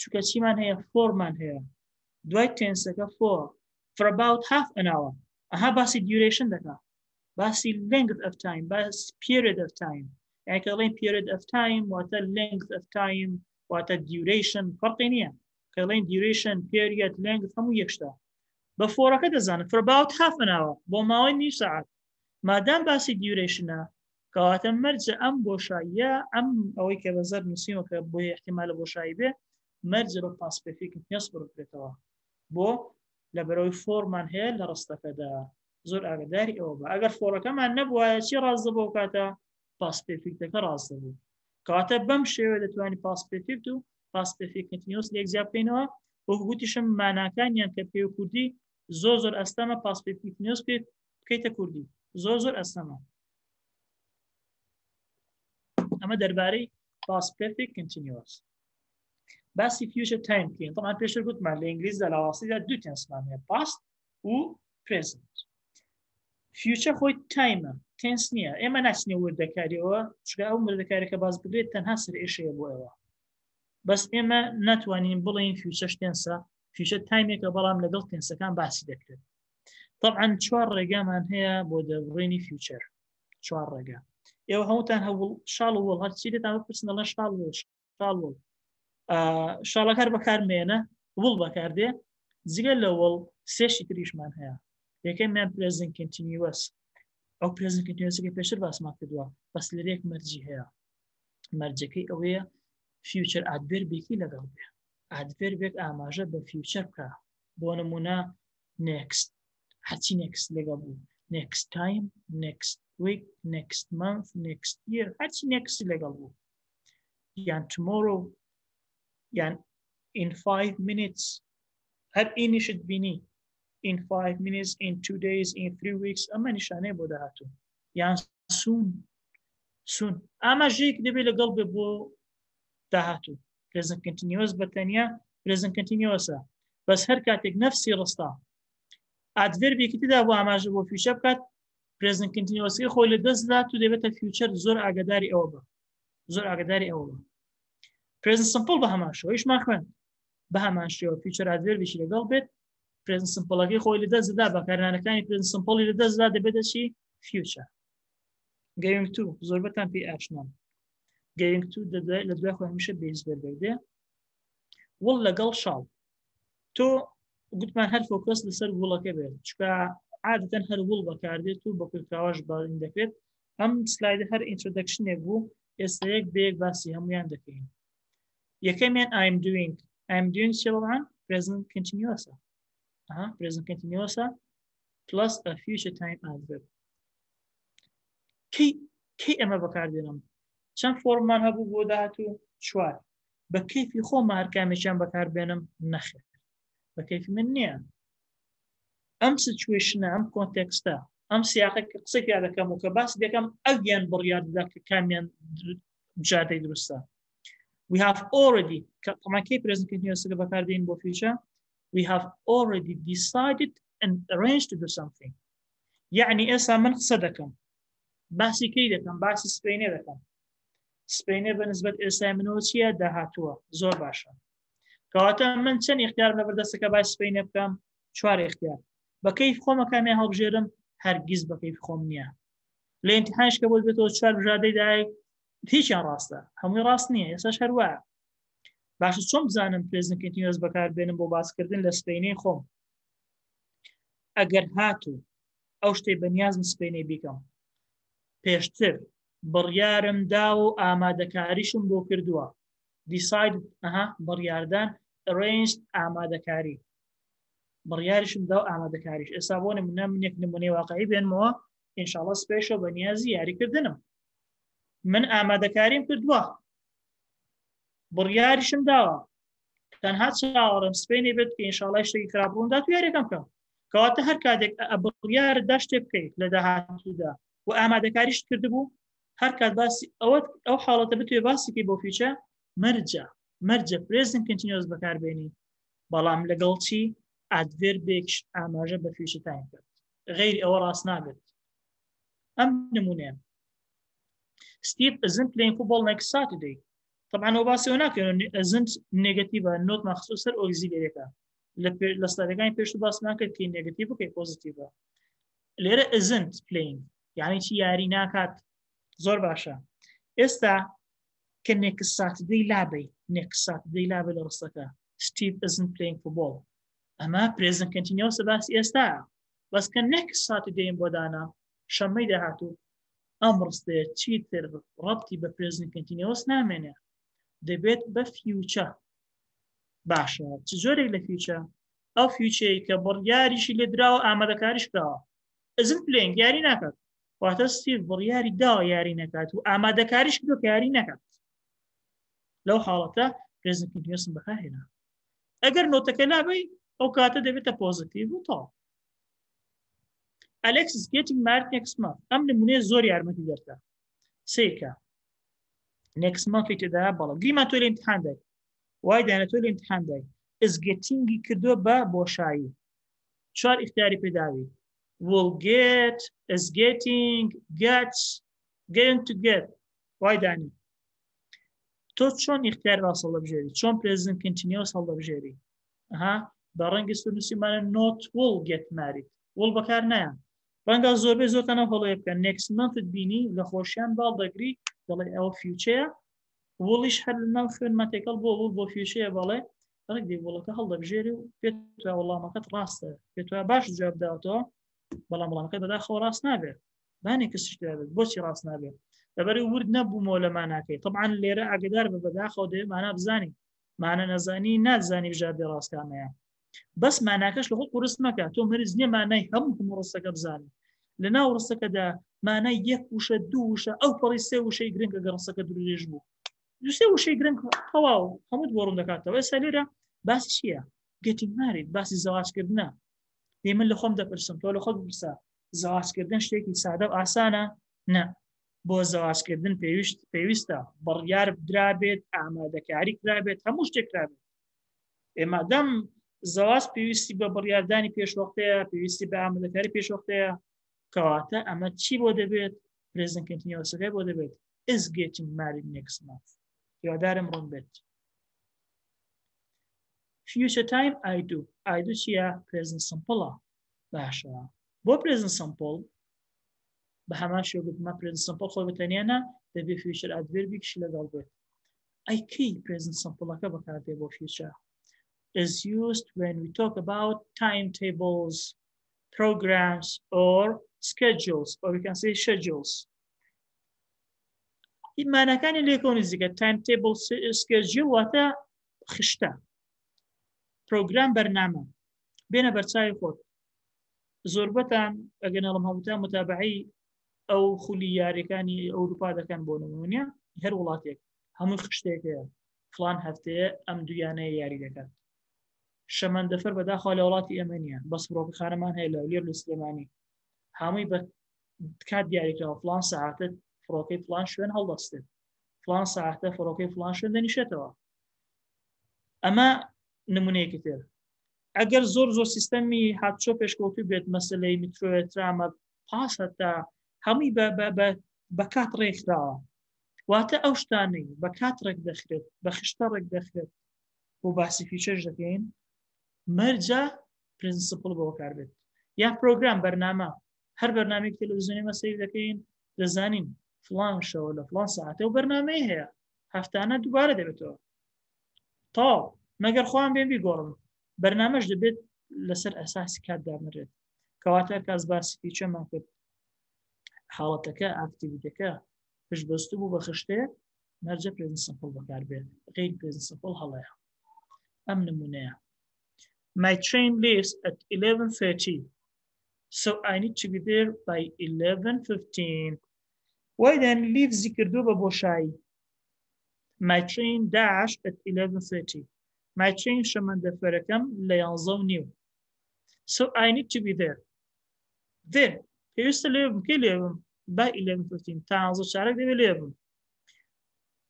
چونکە چیمان هەیە فۆرمان هەیە دوای تێنسەکە for about half an hour باسی duration دەکات باسی length of time باسی period of time یعنی کە دەڵێن period of time واتە length of time واتە duration فەرقی نییە کە دەڵێن duration period length هەموو یەکشتە بە فۆرەکە دەزانێت for about half an hour بۆ ماوەی نیو ساعت مادام باسی دیوریشنە کەواتە مەرجە ئەم بۆشاییە ئەم ئەوەی کە بەزەر نووسیمە کە بۆ احتیمالە بۆشایی بێ مەرجە بە پاسپێفیک نیاز بڕێتەوە بۆ لەبەرەوەی فۆرمان هەیە لە ڕستەکەدا زۆر ئاگداری ئەوە بە ئەگەر فۆرەکەمان نەبووە چی ڕاست بۆ کاتە پاسپێفیکتەکە ڕاست دەبوو کەواتە بەم شێوە دەتوانانی پاسپێفیکت و پاسپێفیک کنتینیوس لێک زیاد بکەینەوە بۆ گوتیشم ماناکانیان کە پێ کوردی زۆر ئەستەمە پاسپێفیک کنتینیوس بکەیتە کوردی زۆر ئەستەمە ئەمە دەربارەی پاسپێفیک کنتینیوس باسی فیوچر تایم بکەین طبعا پێشتر گوتمان لە ئینگلیزدا لە واسیدا دوو تێنسمان هەیە پاست و پرێزنت فیوچر خۆی تایمە تێنس نییە ئێمە ناچینە وردەکاریەوە چکە ئەو وردەکاریەکە باز بگرێت تەنها سەر ئێشەیە بۆ ئەوە بەس ئێمە ناتوانین بڵین فیوچر تێنسە فیوچر تایمێکە بەڵام لەگەڵ تێنسەکان باسی دەکرێت طبعا 4 ڕێگامان هەیە بۆ دەبڕێنی فیوچر 4 ڕێگا ئێوە هەمووتان هەوڵ شاڵ وڵ هەرچی دێتان بپرسن دەڵێن شاڵ وڵ شاڵەکار بەکارمێنە وڵ بەکاردێ جگە لە وڵ سێشی تریشمان هەیە یەکەمیان پرێزنت کنتینیوس ئەو پرێزنت کنتینیوسەکە پێشتر باسمان کردووە بەس لەرێک مەرجی هەیە مەرجەکەی ئەوەیە فیوچر ئادڤێربێکی لەگەڵ بێ ئادڤێربێک ئاماژە بە فیوچر بکە بۆ نمونە next هەرچی next لەگەڵ بوو next time next week next month next year هەرچی next لەگەڵ بوو یان tomorrow یان in 5 minutes هەر ئینیشت بینی in 5 minutes in 2 days in 3 weeks ئەمە نیشانەیە بۆ داهاتوو یان soon ئاماژەیەک دەبێت لەگەڵ بێ بۆ داهاتوو present continuous بەتەنیا present continuousە بەس هەر کاتێک نەفسی ڕستا ئادڤێربێکی تدا بۆ ئاماژە بۆ فیوچر بکات present continuousەکە خۆی لە دەستدات و دەبێتە فیوچر زۆر ئاگداری ئەوە بە زۆر ئاگداری ئەوە بە present simple بە هەمان شێوە هیچمان خوێن بە هەمان شێوە فیوچر ئادڤێربێکی لەگەڵ بێت present simpleەکەی خۆی لە دەستدا بەکارهێنانەکانی present simple لە دەستدا دەبێتە چی future going to زۆربەتان پێی ئاشنان going to لە دوای خۆی هەمیشە بێز بەردێ وڵ لەگەڵ شاڵ تۆ گوتمان هەر فۆکەس لەسەر وڵەکە بێت چکە عادەتەن هەر وڵ بەکاردێت و بە کورتاواش باین دەکرێت ئەم سلایدە هەر ئینترۆدەکشنێک بوو ئێستا یەک بەیەک باسی هەمویان دەکەین یەکەمیان I'm doing چێوەڵان present continuous present continuous plus a future time adverb کی ئەمە بەکاردێنم چەند فۆرمان هەبوو بۆ داهاتوو 4 بە کەیفی خۆمە هەر کامێکیان بەکاربێنم نەخێر بە کەیفی من نییە ئەم سیچوێشنە ئەم کۆنتێکستە ئەم سیاقە قسەی پیا دەکەم و کە باسی دەکەم ئەویان بڕیاردەدا کە کامیان بژاردەی دروستە we have already طبعا کەی present continuousەکە بەکاردێن بۆ future we have already decided and arranged to do something یعنی ئێستا من قسە دەکەم باسی کەی دەکەم باسی سبەینێ دەکەم سبەینێ بەنسبەت ئێستای منەوە چییە داهاتووە زۆر باشە کەواتە من چەند اختیار لە بەردەستەکە باسی سبەینێ بکەم 4 اختیار بە کەیف خۆمە کامیان هەڵبژێرم هەرگیز بە کەیف خۆم نییە لە ئیمتیحانش کە بۆ بێتەوە 4 بژاردەی دایک هیچیان ڕاستە هەمووی ڕاست نییە ئێستاش هەروایە باشە چۆن بزانم present continuous بەکاربێنم بۆ باسکردن لە سبەینەی خۆم ئەگەر هاتوو ئەو شتەی بەنیازم سبەینەی بیکەم پێشتر بڕیارم دا و ئامادەکاریشم بۆ کردووە decide بڕیاردان arranged ئامادەکاری بڕیاریشم دا و ئامادەکاریش ئێستا بۆ نمونە من یەک نمونەی واقعی بێنمەوە ئینشاڵڵا سبەیشە بەنیازی یاریکردنم من ئامادەکاریم کردووە بڕیاریشم داوە تەنها چاوەڕم سبەینێ بێت کە ئینشاڵڵا شتێکی خراپڕووندا تو یاریەکەم بکەم کەواتە هەر کاتێک بڕیارت دا شتێ بکەیت لە داهاتوودا و ئامادەکاریش کردبوو هەر کات باسی ئەو حاڵەتە بتوێ باسیکەی بۆ فیوچە مەرجە present continuous بەکاربێنی بەڵام لەگەڵ چی ئادڤێربێکش ئاماژە بە فیوچر تایم کرد غیری ئەوە ڕاست نابێت ئەم نمونەیە Steve isn't playing football next Saturday طبعا ئەو باسی ئەوە ناکەن isn't نێگەتیڤە نۆت مەخصوص سەر ئۆگزیلێرەکە لە سلایدەکانی پێشوو باسمان کرد کە نێگەتیڤ و کە پۆزیتیڤە لێرە isn't playing یعنی چی یاری ناکات زۆر باشە ئێستا کە next Saturday لابێ لە ڕستەکە Steve isn't playing football ئەمە پرێزن کەنتینیۆسە باسی ئێستاە بەس کە نێکس ساتی دێن بۆ دانا شەممەی داهاتوو ئەم ڕستەیە چیتر ڕەبتی بە پرێزن کەنتینیۆس نامێنێ دەبێت بە فیوچە باشە چ زۆرێک لە فیوچە ئەو فیوچەیە کە بڕیاریشی لێ دراوە ئامادەکاریش کراوە ئەزم پلێنگ یاری ناکات واتە ستیڤ بڕیاری داوە یاری نەکات و ئامادەکاریش کردو کە یاری نەکات لەو حاڵەتە پرێزن کەنتینیۆسم بەکارهێنا ئەگەر نۆتەکە نابی ئەو کاتە دەبێتە پۆزیتیڤ و تاڵ Alex is getting married next month. ئەم نمونەیە زۆر یارمەتی دەرکە سێکە next month تێدا بەڵام گریمان تۆ لە ئیمتحان دای وای دایانە تۆ لە ئیمتحان دای is getting کردووە بە بۆشایی چوار ئیختیاری پێداوی will get is getting gets going to get وای دانی تۆ چۆن ئیختیار ڕاست هەڵدەبژێری چۆن پرێزن کەنتینیۆس هەڵدەبژێری بە ڕەنگی سنووسیمانە not will get married will بەکار نایە ڕەنگە زۆربەی زۆرتەنە هەڵەیە بکەن next month بینی لە خۆشیان باڵ دەگری دەڵێ ئەوە فیوچەیە وڵیش هەر ناو خوێنمە تێکەڵ بۆ فیوچەیە بەڵێ ڕێک دێ وڵەکە هەڵدەبژێری و پێت وەڵامەکەت ڕاستە پێت وایە باش جواب داوەتەوە بەڵام وەڵامەکەی بەداخەوە ڕاست نابێت بانی کەسیش دەبێت بۆچی ڕاست نابێت لەبەری ورد نەبوومەوە لە ماناکەی طبعا لێرە ئاگدار بە بەداخەوە دێ مانا بزانی مانە نەزانی نازانی بژاردە ڕاستکانەیە بەس ماناکەش لە خۆ قورس مەکە تۆ مەرز نییە مانای هەموو ڕستەکە بزانی لە ناو ڕستەکەدا مانای یەک وشە دوو وشە ئەو پەڕی سێ وشەی گرنگ ئەگەر ڕستەکە درێژ بوو دوسێ وشەی گرنگ تەواو هەمووت بۆ ڕوون دەکاتەوە ئێستا لێرە باسی چییە getting married باسی زەواجکردنە دێ من لە خۆم دەپرسم تۆ لە خۆت بپرسە زەواجکردن شتێکی سادە و ئاسانە نە بۆ زەواجکردن پێویستە بڕیار درابێت ئامادەکاری کرابێت هەموو شتێک کرابێت ئێمە دەم زەواج پێویستی بە بڕیاردانی پێشوەختەیە پێویستی بە ئامادەکاری پێشوەختەیە کەواتە ئەمە چی بۆ دەبێت پرێزن کەنتینیۆسەکەی بۆ دەبێت is getting married next month یادارم ڕوون بێت future time I do چیە present simple باشە بۆ present simple بە هەمان شێوەگوتمە present simple خۆی بەتەنیانە دەبێت future adverbیکشی لەگەڵ بێت ئەیکەی present simple-ەکە بەکاردێ بۆ future is used when we talk about timetables programs or schedules or we can say schedules مانەکانی لێکۆ نزیکە timetable schedule واتە خشتە پرۆگرام بەرنامە بێنە بەرچاوی خۆت زۆربەتان ئەگەنەڵم هەمووتان متابعی ئەو خولی یاریەکانی ئەوروپا دەکەن بۆ نمونە هەر وڵاتێک هەموو خشتێکەیە فلان هەفتەیە ئەم دویانەیە یاری دەکات شەمەندەفەر بەداخوا لە وڵاتی ئێمە نیە بەس فڕۆکەخانەمان هەیە لە لێر لە سلێمانی هەمووی بە کات دیاریکراوە فلان ساعتە فڕۆکەی فلان شوێن هەڵدەستێت فلان ساعتە فڕۆکەی فلان شوێن دەنیشێتەوە ئەمە نمونەیەکی تر ئەگەر زۆر سیستەمی هاتچۆ پێشکەوتوو بێت مەسلەی میترۆ ترامە پاس هەتا هەمووی بە کات ڕێکراوە واتە ئەو شتانەی بە کات ڕێک دەخرێت بە خشتە ڕێک دەخرێت بۆ باسی فیچەش دەکەین مەرجە پرینسیپڵ بۆ کار بێت یا پرۆگرام بەرنامە هەر بەرنامەیەک تەلەڤیزیۆنی مەسەی دەکەین دەزانین فلان شەوە لە فلان ساعتە و بەرنامەی هەیە هەفتانە دووبارە دەبێتەوە تاو مەگەر خۆیان بێن بیگۆڕن بەرنامەش دەبێت لەسەر ئەساسی کات دامەرێت کەواتە کاس باسی فیچەمان کرد حاڵەتەکە ئاکتیڤیتەکە پشتبەستوو بوو بە خشتەیە مەرجە پرینسیپڵ بەکار بێت غیر پرینسیپڵ هەڵەیە ئەم نمونەیە My train leaves at 11:30 so I need to be there by 11:15 why then leave ذکردوو بە بۆشایی My train dash at 11:30 My train شەمەندەفەرەکەم لە 11:30 so I need to be there then پێویستە لێبم کەی لێبم by 11:15 تا 11:00 دەبێت لێبم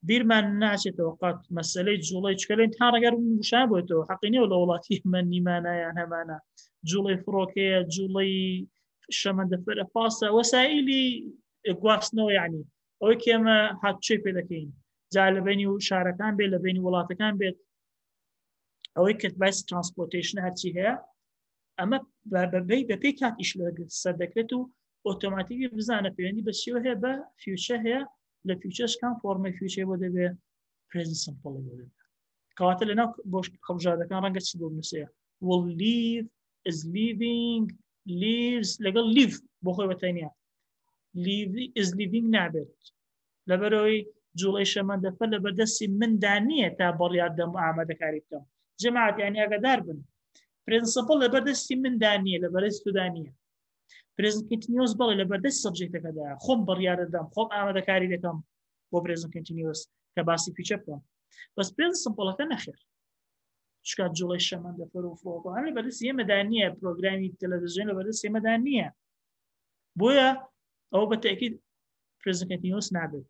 بیرمان ناچێتەوە قەت مەسەلەی جوڵەی چکەلێن تا ڕەگەر وشان بۆیتەوە حەقینەوە لە وڵاتی من نیمانایان هەمانە جوڵەی فڕۆکەیە جوڵەی شەمەندەفەرە پاسە وەسایلی گواستنەوە یعنی ئەوەی کێمە هاتچێ پێ دەکەین جا لە بینی و شارەکان بێت لە بینی وڵاتەکان بێت ئەوەی کە باعث ترانسپۆرتیشن هەرچی هەیە ئەمە بەپێی کات ئیش سەر دەکرێت و ئۆتۆماتیکی بزانە پەیوەندی بە چیوە هەیە بە فیوچە هەیە لە فیوچەش کام فۆرمەی فیوچەی بۆ دەبێت پرێزنت سیمپڵی بۆ دەبێت کەواتە لەناو بۆ خەڵبژاردەکان ڕەنگە چی بۆ بنووسەیە will leave is leaving leaves لەگەڵ leave بۆ خۆی بەتەنیا leave is leaving نابێت لەبەرەوەی جوڵەی شەمەندەفەر لە بەردەستی مندا نییە تا بڕیار دەم ئامادەکاری بکەم جەماعەت یانی ئاگادار بن present simple لە بەردەستی مندا نییە لە بەردەستی تودا نییە present continuous بەڵێ لە بەردەستی سەبجێکتەکەدا خۆم بڕیار دەدەم خۆم ئامادەکاری دەکەم بۆ present continuous کە باسی پیچە بکەم بەس present simple-ەکە نەخێر چکات جوڵەی شەمەندەفەر و فڵۆکۆ هەر لە بەردەستی ئێمەدا نییە پرۆگرامی تەلەڤیزیۆن لە بەردەستی ئێمەدا نییە بۆیە ئەوە بە تاکید present continuous نابێت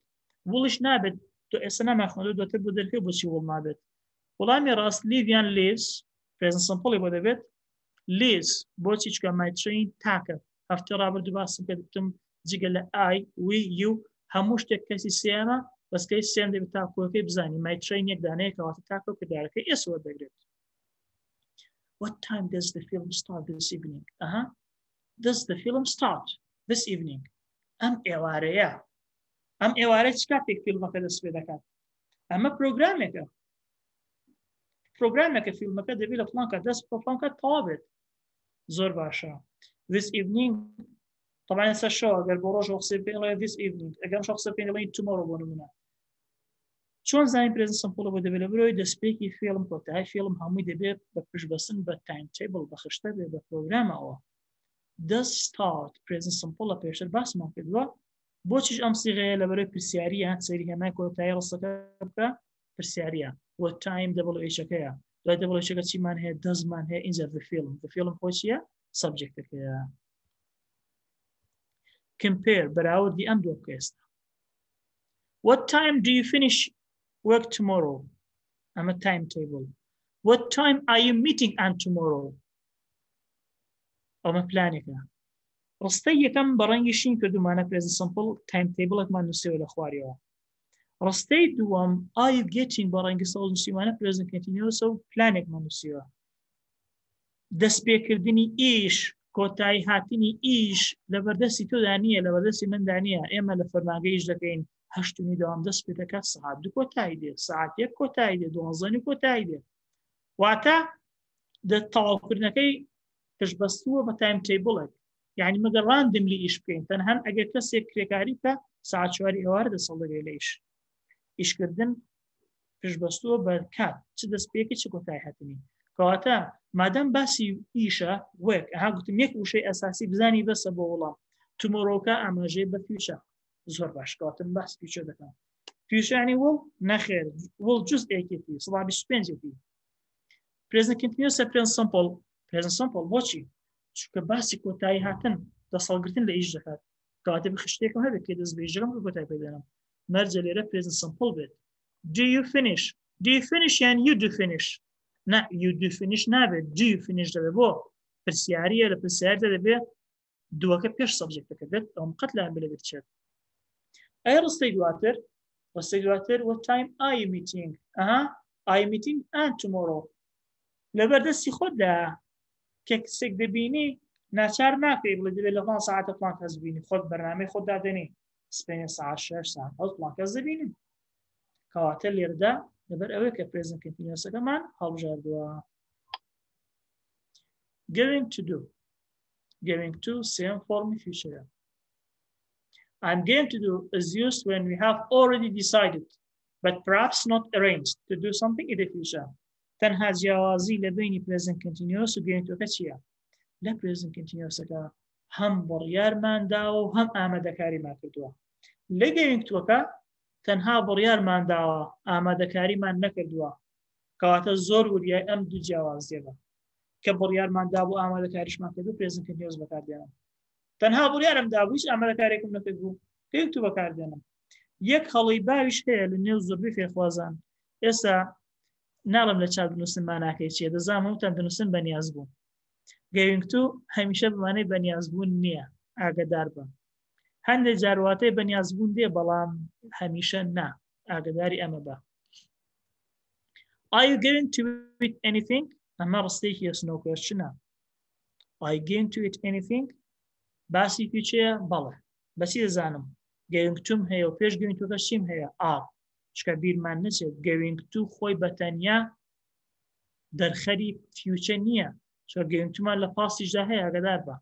وڵش نابێت تۆ ئێستا ناماخۆنەوە دواتر بۆ دەرکەوت بۆچی وڵ نابێت وەڵامی ڕاست leave یان lives present simple بۆ دەبێت lives بۆچی چکە my train تاکە هەفتە ڕابردوو باسم کە دەبتم جگە لە I we you هەموو شتێک کەسی سێمە بەسکەی سێم دەبێت تاکۆکەی بزانی my train یەک دانەیە کەواتە تاکە و کردارەکەی ئێستا وەردەگرێت What time does the film start this evening? Does the film start this evening? ئەم ئێوارەیە ئەم ئێوارە چ کاتێک فیلمەکە دەست پێ دەکات ئەمە پرۆگرامێکە فیلمەکە دەبێت لە فڵان کات دەست بە فڵان کات تەواو بێت زۆر باشە this evening طبعا ئێستا شەو ئەگەر بۆ ڕۆژ قسە پێ بڵێ this evening ئەگەر شەو قسە پێ بڵێ tomorrow بۆ نمونە چۆن زانین present simple بۆ دەبێت لەبەرەوەی دەستپێکی فیلم کۆتایی فیلم هەمووی دەبێت بە پشتبەستن بە تایم تیبل بە خشتە بێت بە پرۆگرامەوە does start present simple لە پێشتر باسمان کردووە بۆچیش ئەم سیغەیە لەبەرەوەی پرسیاریە سەیری هێمای کۆتایی ڕستەکە بکە پرسیاریە what time WH-ەکەیە دوای WH-ەکە چیمان هەیە doesمان هەیە اینجا the film خۆی چییە سەبجێکتەکەیە compare بەراوردی ئەم دوو بکە what time do you finish work tomorrow ئەمە timetable what time are you meeting on tomorrow ئەمە پلانێکە ڕستەی یەکەم بەڕەنگی شین کردومانە present simple timetable-ێکمان نووسیوە لە خواریەوە ڕستەی دووەم are you getting بەڕەنگی سەوز نووسیمانە present continuous و پلانێکمان نووسیوە دەستپێکردنی ئیش کۆتایی هاتنی ئیش لە بەردەستی تۆدا نییە لە بەردەستی مندا نییە ئێمە لە فەرمانگەی ئیش دەکەین هەشتمی دەوام دەست پێ دەکات سەعات دوو کۆتایی دێ سەعات یەک کۆتایی دێ دوازدە کۆتایی دێ واتە تەواوکردنەکەی پشتبەستووە بە تایم تیبڵێک یعنی مەگەر ڕاندملی ئیش بکەین تەنها ئەگەر کەسێک کرێکاری بکە ساعت 4 ئێوارە دەسەڵدەگرێت لە ئیشکردن پشتبەستووە بە کات چ دەستپێکی چ کۆتایی هاتنی کەواتە مادەم باسی ئیشە وەک گوتم یەک وشەی ئەساسی بزانی بەسە بۆ وەڵام تومۆڕۆکە ئاماژەی بە فیوچە زۆر باش کەواتم باس فیوچە دەکەم فیوچانی وڵ نەخێر وڵ جوزئێکێتی 125 present continuous present simple بۆچی چونکە باسی کۆتایی هاتن دەسەڵگرتن لە ئیش دەکات کەواتە بخشتێکم هەبێت کە دەست بێژەکەم کۆتایی پێدەنم مەرجە لێرە present simple بێت do you finish یان you do finish نه you do finish نابێت do you finish دەبێت بۆ پرسیاریە لە پرسیاردا دەبێت دووەکە پێش سەبجێکتەکە بێت ئەوم قەت لە ئەم بێت چێت ئەی ڕستەی دواتر what time are you meeting are you meeting and tomorrow لەبەردەستی خۆتدا کەسێک دەبینی ناچار ناکەی بڵێ دەبێت لە 5 ساعتە فڵان کەس بینی خۆت بەرنامەی خۆت دادەنی سپێنێ ساعت 6 ساعت 7 فڵان کەس دەبینی کەواتە لێرەدا لەبەر ئەوەی کە present continuous-ەکەمان هەڵبژاردووە going to same form future I'm going to do is used when we have already decided but perhaps not arranged to do something in the future تەنها جیاوازی لە بینی present continuous و going to چییە لە present continuous-ەکە هەم بڕیارمان داوە و هەم ئامادەکاریمان کردووە لە going to-ەکە تەنها بڕیارمان داوە ئامادەکاریمان نەکردووە کەواتە زۆر وریای ئەم دوو جیاوازیەکە کە بڕیارمان دابوو ئامادەکاریشمان کردو present continuous بەکاردێنم تەنها بڕیارم دابوو هیچ ئامادەکارێکم نەکردبوو going to بەکاردێنم یەک هەڵی باویش هەیە لە نێو زۆربەی فێرخوازان ئێستا ناڵم لە چاپ نووسن ماناکەی چیە دەزانم هەمووتان دەنووسن بەنیاز بوون going to هەمیشە بمانەی بەنیازبوون نییە ئاگدار بە هەندێک جارواتەی بەنیازبوون دێ بەڵام هەمیشە نا ئاگداری ئەمە بە Are you going to eat anything؟ ئەمە ڕستێکی yes/no question-ە Are you going to eat anything؟ باسی پیچەیە بەڵێ بەچی دەزانم going to هەیە و پێش going to-کە چیم هەیە are چکە بیرمان نچێت going to خۆی بەتەنیا دەرخەری فیوچە نییە going to مان لە پاسیشدا هەیە ئاگادار بە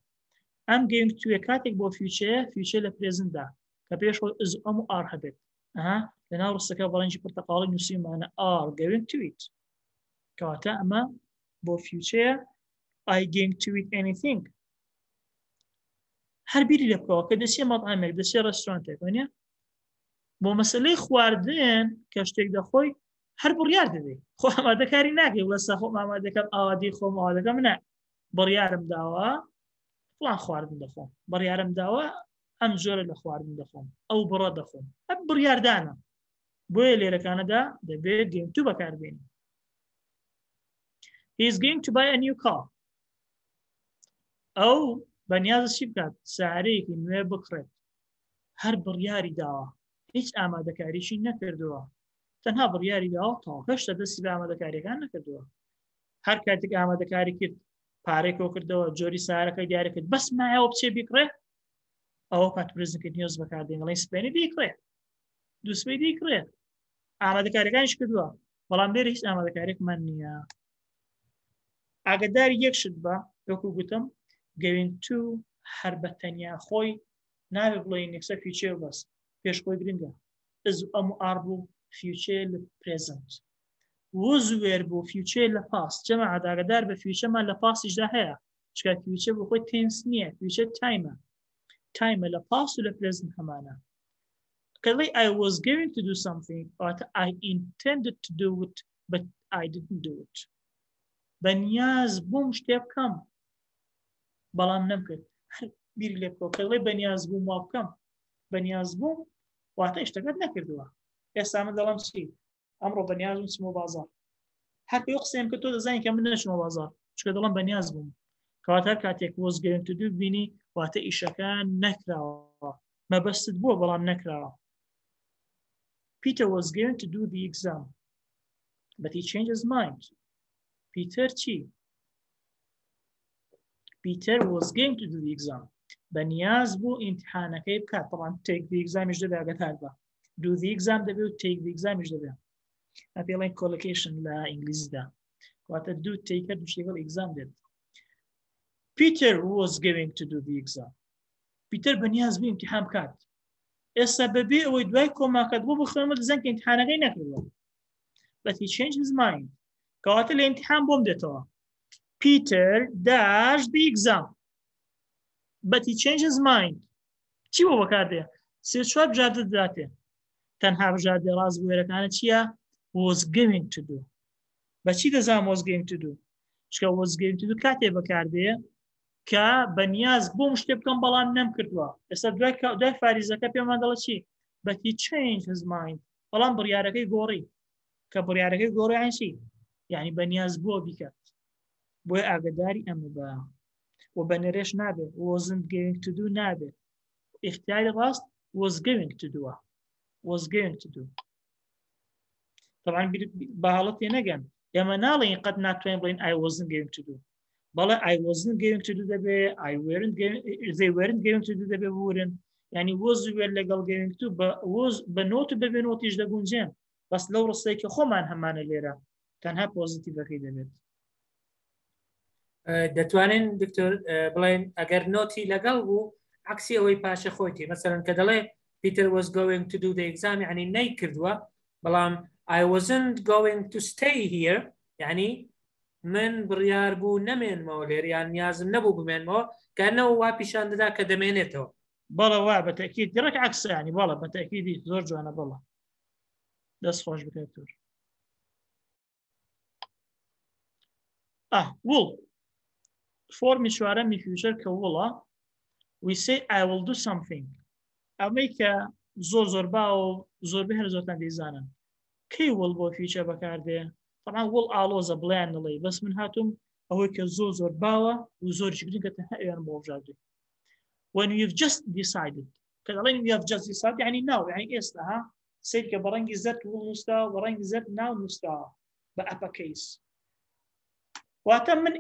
ئەم going to کاتێک بۆ future لە presentدا کە پێش is ئەم و are هەبێت لەناو ڕستەکە بەڵێنجی پرتەقاڵی نووسیمانە are going to eat کەواتە ئەمە بۆ future I going to eat anything هەر بیری لێ بکەوە کە دەچێ مەطعەمێک دەچێ ڕێستۆرانتێک وانە بۆ مەسەلەی خواردن کە شتێک دەخۆی هەر بڕیار دەدەیت خۆ ئامادەکاری ناکەی وەستا خۆم ئامادەکەم ئاوادی خۆم ئاوادەکەم نە بڕیارم داوە فڵان خواردن دەخۆم بڕیارم داوە ئەم جۆرە لە خواردن دەخۆم ئەو بڕە دەخۆم هەر بڕیاردانە بۆیە لێرەکانەدا دەبێت going to بەکاربێنی He is going to buy a new car ئەو بەنیازە چی بکات سیارەیەکی نوێ بکڕێت هەر بڕیاری داوە هیچ ئامادەکاریشی نەکردووە تەنها بڕیاری داوە تاوە هێشتا دەستی بە ئامادەکاریەکان نەکردووە هەر کاتێک ئامادەکاری کرد پارێکەوە کردەوە جۆری سیارەکە دیارە کرد بەس مایەوە بچێ بیکڕێ ئەوە کات پرزنکردنیۆز بەکاردێن دەڵێن سبەینی دیکڕێ دووسبەی دیکڕێ ئامادەکاریەکانیش کردووە بەڵام لێرە هیچ ئامادەکاریێکمان نییە ئاگاداری یەک شت بە وەکو گوتم going to هەر بە تەنیا خۆی ناوێ بڵێن یەکسەر future بەس پێش خۆی گرنگە is ئەم و are بوو future لە present was were بوو future لە past جەماعەت ئاگادار بە futureمان لە pastیشدا هەیە چکە future بۆ خۆی tense نییە future time لە past و لە present هەمانە کەڵێ I was going to do something but I intended to do it but I didn't do it بەنیاز بووم شتێ بکەم بەڵام نەمکرد بیری لێ بکەوە کەڵێ بەنیاز بووم وا بکەم بەنیاز بووم واتە شتەکەت نەکردووە ئێستا من دەڵام چی ئەمڕۆ بەنیازم چمەوە بازاڕ هەر پێی قسەیم کە تۆ دەزانین کە من نەچمەوە بازاڕ چکە دەڵام بەنیاز بووم کەواتە کاتێک was going to do بینی واتە ئیشەکان نەکراوە مەبەستت بووە بەڵام نەکراوە Peter was going to do the exam but he changed his mind Peter چی Peter was going to do the exam بەنیاز بوو ئیمتحانەکەی بکات طبعا take the exam دەبێ ئاگادار بە do the exam دەبێ و take the exam دەبێ ئەپێڵێن collocation لە ئینگلیزیدا واتە do take دوشتێگەڵ exam دێت Peter was going to do the exam Peter بەنیاز بوو ئیمتحان بکات ئێستا بەبێ ئەوەی دوای کۆماکات بۆ بخوێنمە دەزان کە ئیمتحانەکەی نەکردووە but he changed his mind کەواتە لە ئیمتحان بۆم دێتەوە Peter dashed the exam but he changed his mind چی بۆ بەکاردێ سێ چوار بژاردە دەداتێ تەنها بژاردە ڕاست بوێرەکانە چییە was going to do بەچی دەزانم was going to do چکە was going to do کاتێ بەکاردێ کە بەنیاز بۆم شتێ بکەم بەڵام نەمکردووە ئێستا دوای فاریزەکە پێمان دەڵێ چی but he changed his mind بەڵام بڕیارەکەی گۆڕی کە بڕیارەکەی گۆڕی یان چی یعنی بەنیاز بۆ بیکات بۆیە ئاگاداری ئەمە بە و بە نەرێش نابێت wasn't going to do نابێت اختیاری ڕاست was going to do was going to do طبعا بە هەڵەتی نەگەن ئێمە ناڵێن قەت ناتوانین بڵێن I wasn't going to do بەڵێ I wasn't going to do دەبێ they weren't going to do دەبێ بورن یعنی was were لەگەڵ going to بە نۆت و بەبێ نۆتیش دەگونجێن بەس لەو ڕستەی کە خۆمان هەمانە لێرە تەنها پۆزیتیڤەکەی دەبێت دەتوانین دکتۆر بڵێن ئەگەر نۆتی لەگەڵ بوو عکسی ئەوەی پاشە خۆیتی مەسەرەن کە دەڵێ Peter was going to do the exam یعنی نەیکردووە بەڵام I wasn't going to stay here یعنی من بڕیار بوو نەمێنمەوە لێر یان نیازم نەبوو بمێنمەوە کەنەوە وا پیشان دەدا کە دەمێنێتەوە بەڵە وا بەتەکید دیڕێک عکسە ینی بەڵە بەتەکیدی زۆر جوانە بەڵە دەست خۆش بکەیت تۆر wool فۆرمی چوارەمی future کە وڵە we say I will do something ئەمەی کە زۆر باوە و زۆربەی هەر زۆرتان دەیزانن کەی وڵ بۆ future بەکاردێ طبعا وڵ ئاڵۆزە بڵیان دەڵێ بەس من هاتووم ئەوەی کە زۆر باوە و زۆرش گرنگە تەنها ئێوەن بۆ بژاردووی when you've just decided کە دەڵێن we have just decided یعنی ناو یعنی ئێستا ها سیر کە بەڕەنگی زەرد وڵ نووسراوە بەڕەنگی زەرد ناو نووسراوە بە ئەپەکەیس واتە من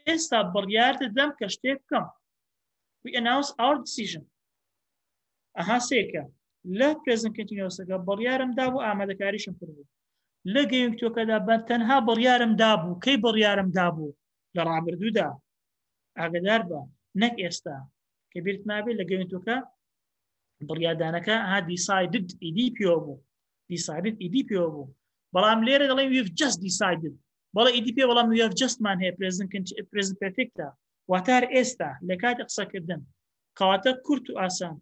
ئێستا بڕیار دەدەم کە شتێک بکەم we announce our decision ئەها سێکە لە present continuousەکە بڕیارم دابوو ئامادەکاریشم کردبوو لە going to کەدا تەنها بڕیارم دابوو کەی بڕیارم دابوو لە ڕابردوودا ئاگدار بە نەک ئێستا کە بیرت نابێت لە گەوێنتوەکە بڕیادانەکە decided ئیدی پێوە بوو decided ئیدی پێوە بوو بەڵام لێرە دەڵێن we've just decided بەڵێ ئیدی پێ بەڵام we have just مان هەیە present perfectە واتار ئێستا لە کاتی قسەکردن کەواتە کورت و ئاسان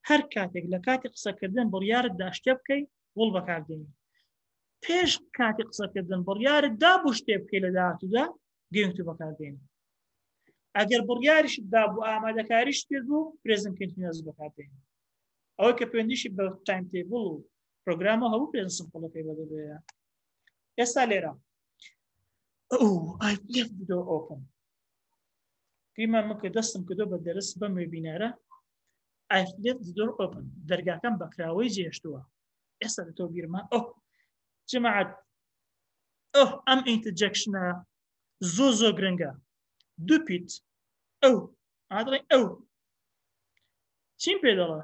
هەر کاتێک لە کاتی قسەکردن بڕیارت داشتێ بکەی وڵ بەکاردێنی پێش کاتی قسەکردن بڕیارت دا بۆ شتێ بکەی لە داهاتوودا گەیشت بەکاردێنی ئەگەر بڕیاریشت دا بۆ ئامادەکاریش پێ بوو present continuous بەکاردێنی ئەوەی کە پێویستیشی بە تایم تێبڵ و پرۆگرامە هەموو present simple-ەکەی بەدەبێت ئێستا لێرە I've left the door open گریمان مکە دەستم کردو بە دەرس بەم وێبینارە I've left the door open دەرگاکەم بەکراوەی جێشتووە ئێستا لە تۆ بیرما جەماعەت ئەم interjection-ە زۆ گرنگە دوو پیت ئەو چیم پێ دەڵێ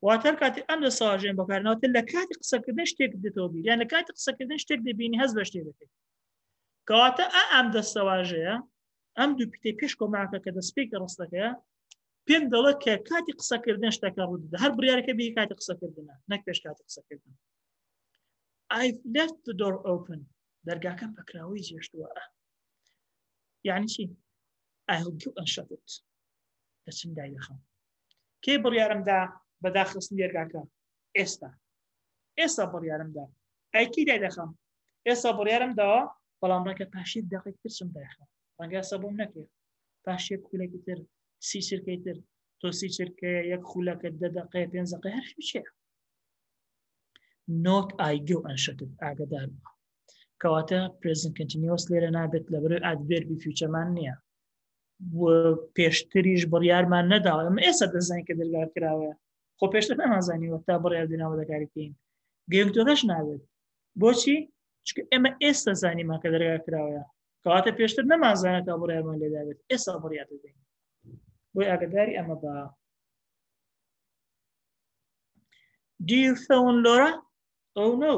واتر کاتی ئەم لە ساواژێن بەکارنەوەتە لە کاتی قسەکردن شتێک دێتەوە بیر یان لە کاتی قسەکردن شتێک دەبینی هەست بە شتێک دەکەیت کەواتە ئەم دەستەواژەیە ئەم دوو پیتەی پێش کۆماکە کە دەستپێکی ڕستەکەیە پێم دەڵێت کە کاتی قسەکردن شتەکە ڕوودەدات هەر بڕیارەکە بێ کاتی قسەکردنە نەک پێش کاتی قسەکردن I've left the door open دەرگاکەم بەکراوەی جێشتووە یعنی چی I'll go and shut it دەچم دای دەخەم کێ بڕیارمدا بەداخستنی دەرگاکە ئێستا بڕیارمدا ئەیکی دای دەخەم ئێستا بڕیارمداوە بەڵام ڕێکە پاشی دەقێک ترسم دایخەم ڕەنگە سەبووم نەکرد پاشێک خولێکی تر سی چرکەی تر تۆ سی چرکەیە یەک خولەکە 10 دقەیە 5 دقەیە هەر چیە not I go and shut it ئاگدار بە کەواتە present continuous لێرە نابێت لەبەرەوەی adverbi futureمان نییە پێشتریش بڕیارمان نەداوە ئەمە ئێستا دەزانین کە دەرگا کراوە خۆ پێشتر نەمازانیوە تا بڕیار دێناوە دەکاریکەین گەیەنکتۆکەش ناوێت بۆچی چکە ئێمە ئێستا زانیمان کە دەرگا کراوەیە کەواتە پێشتر نەمازانێت تا بڕیارمان لێدابێت ئێستا بڕیار دەدەین بۆی ئاگداری ئەمە بە Do you phone Laura? Oh no,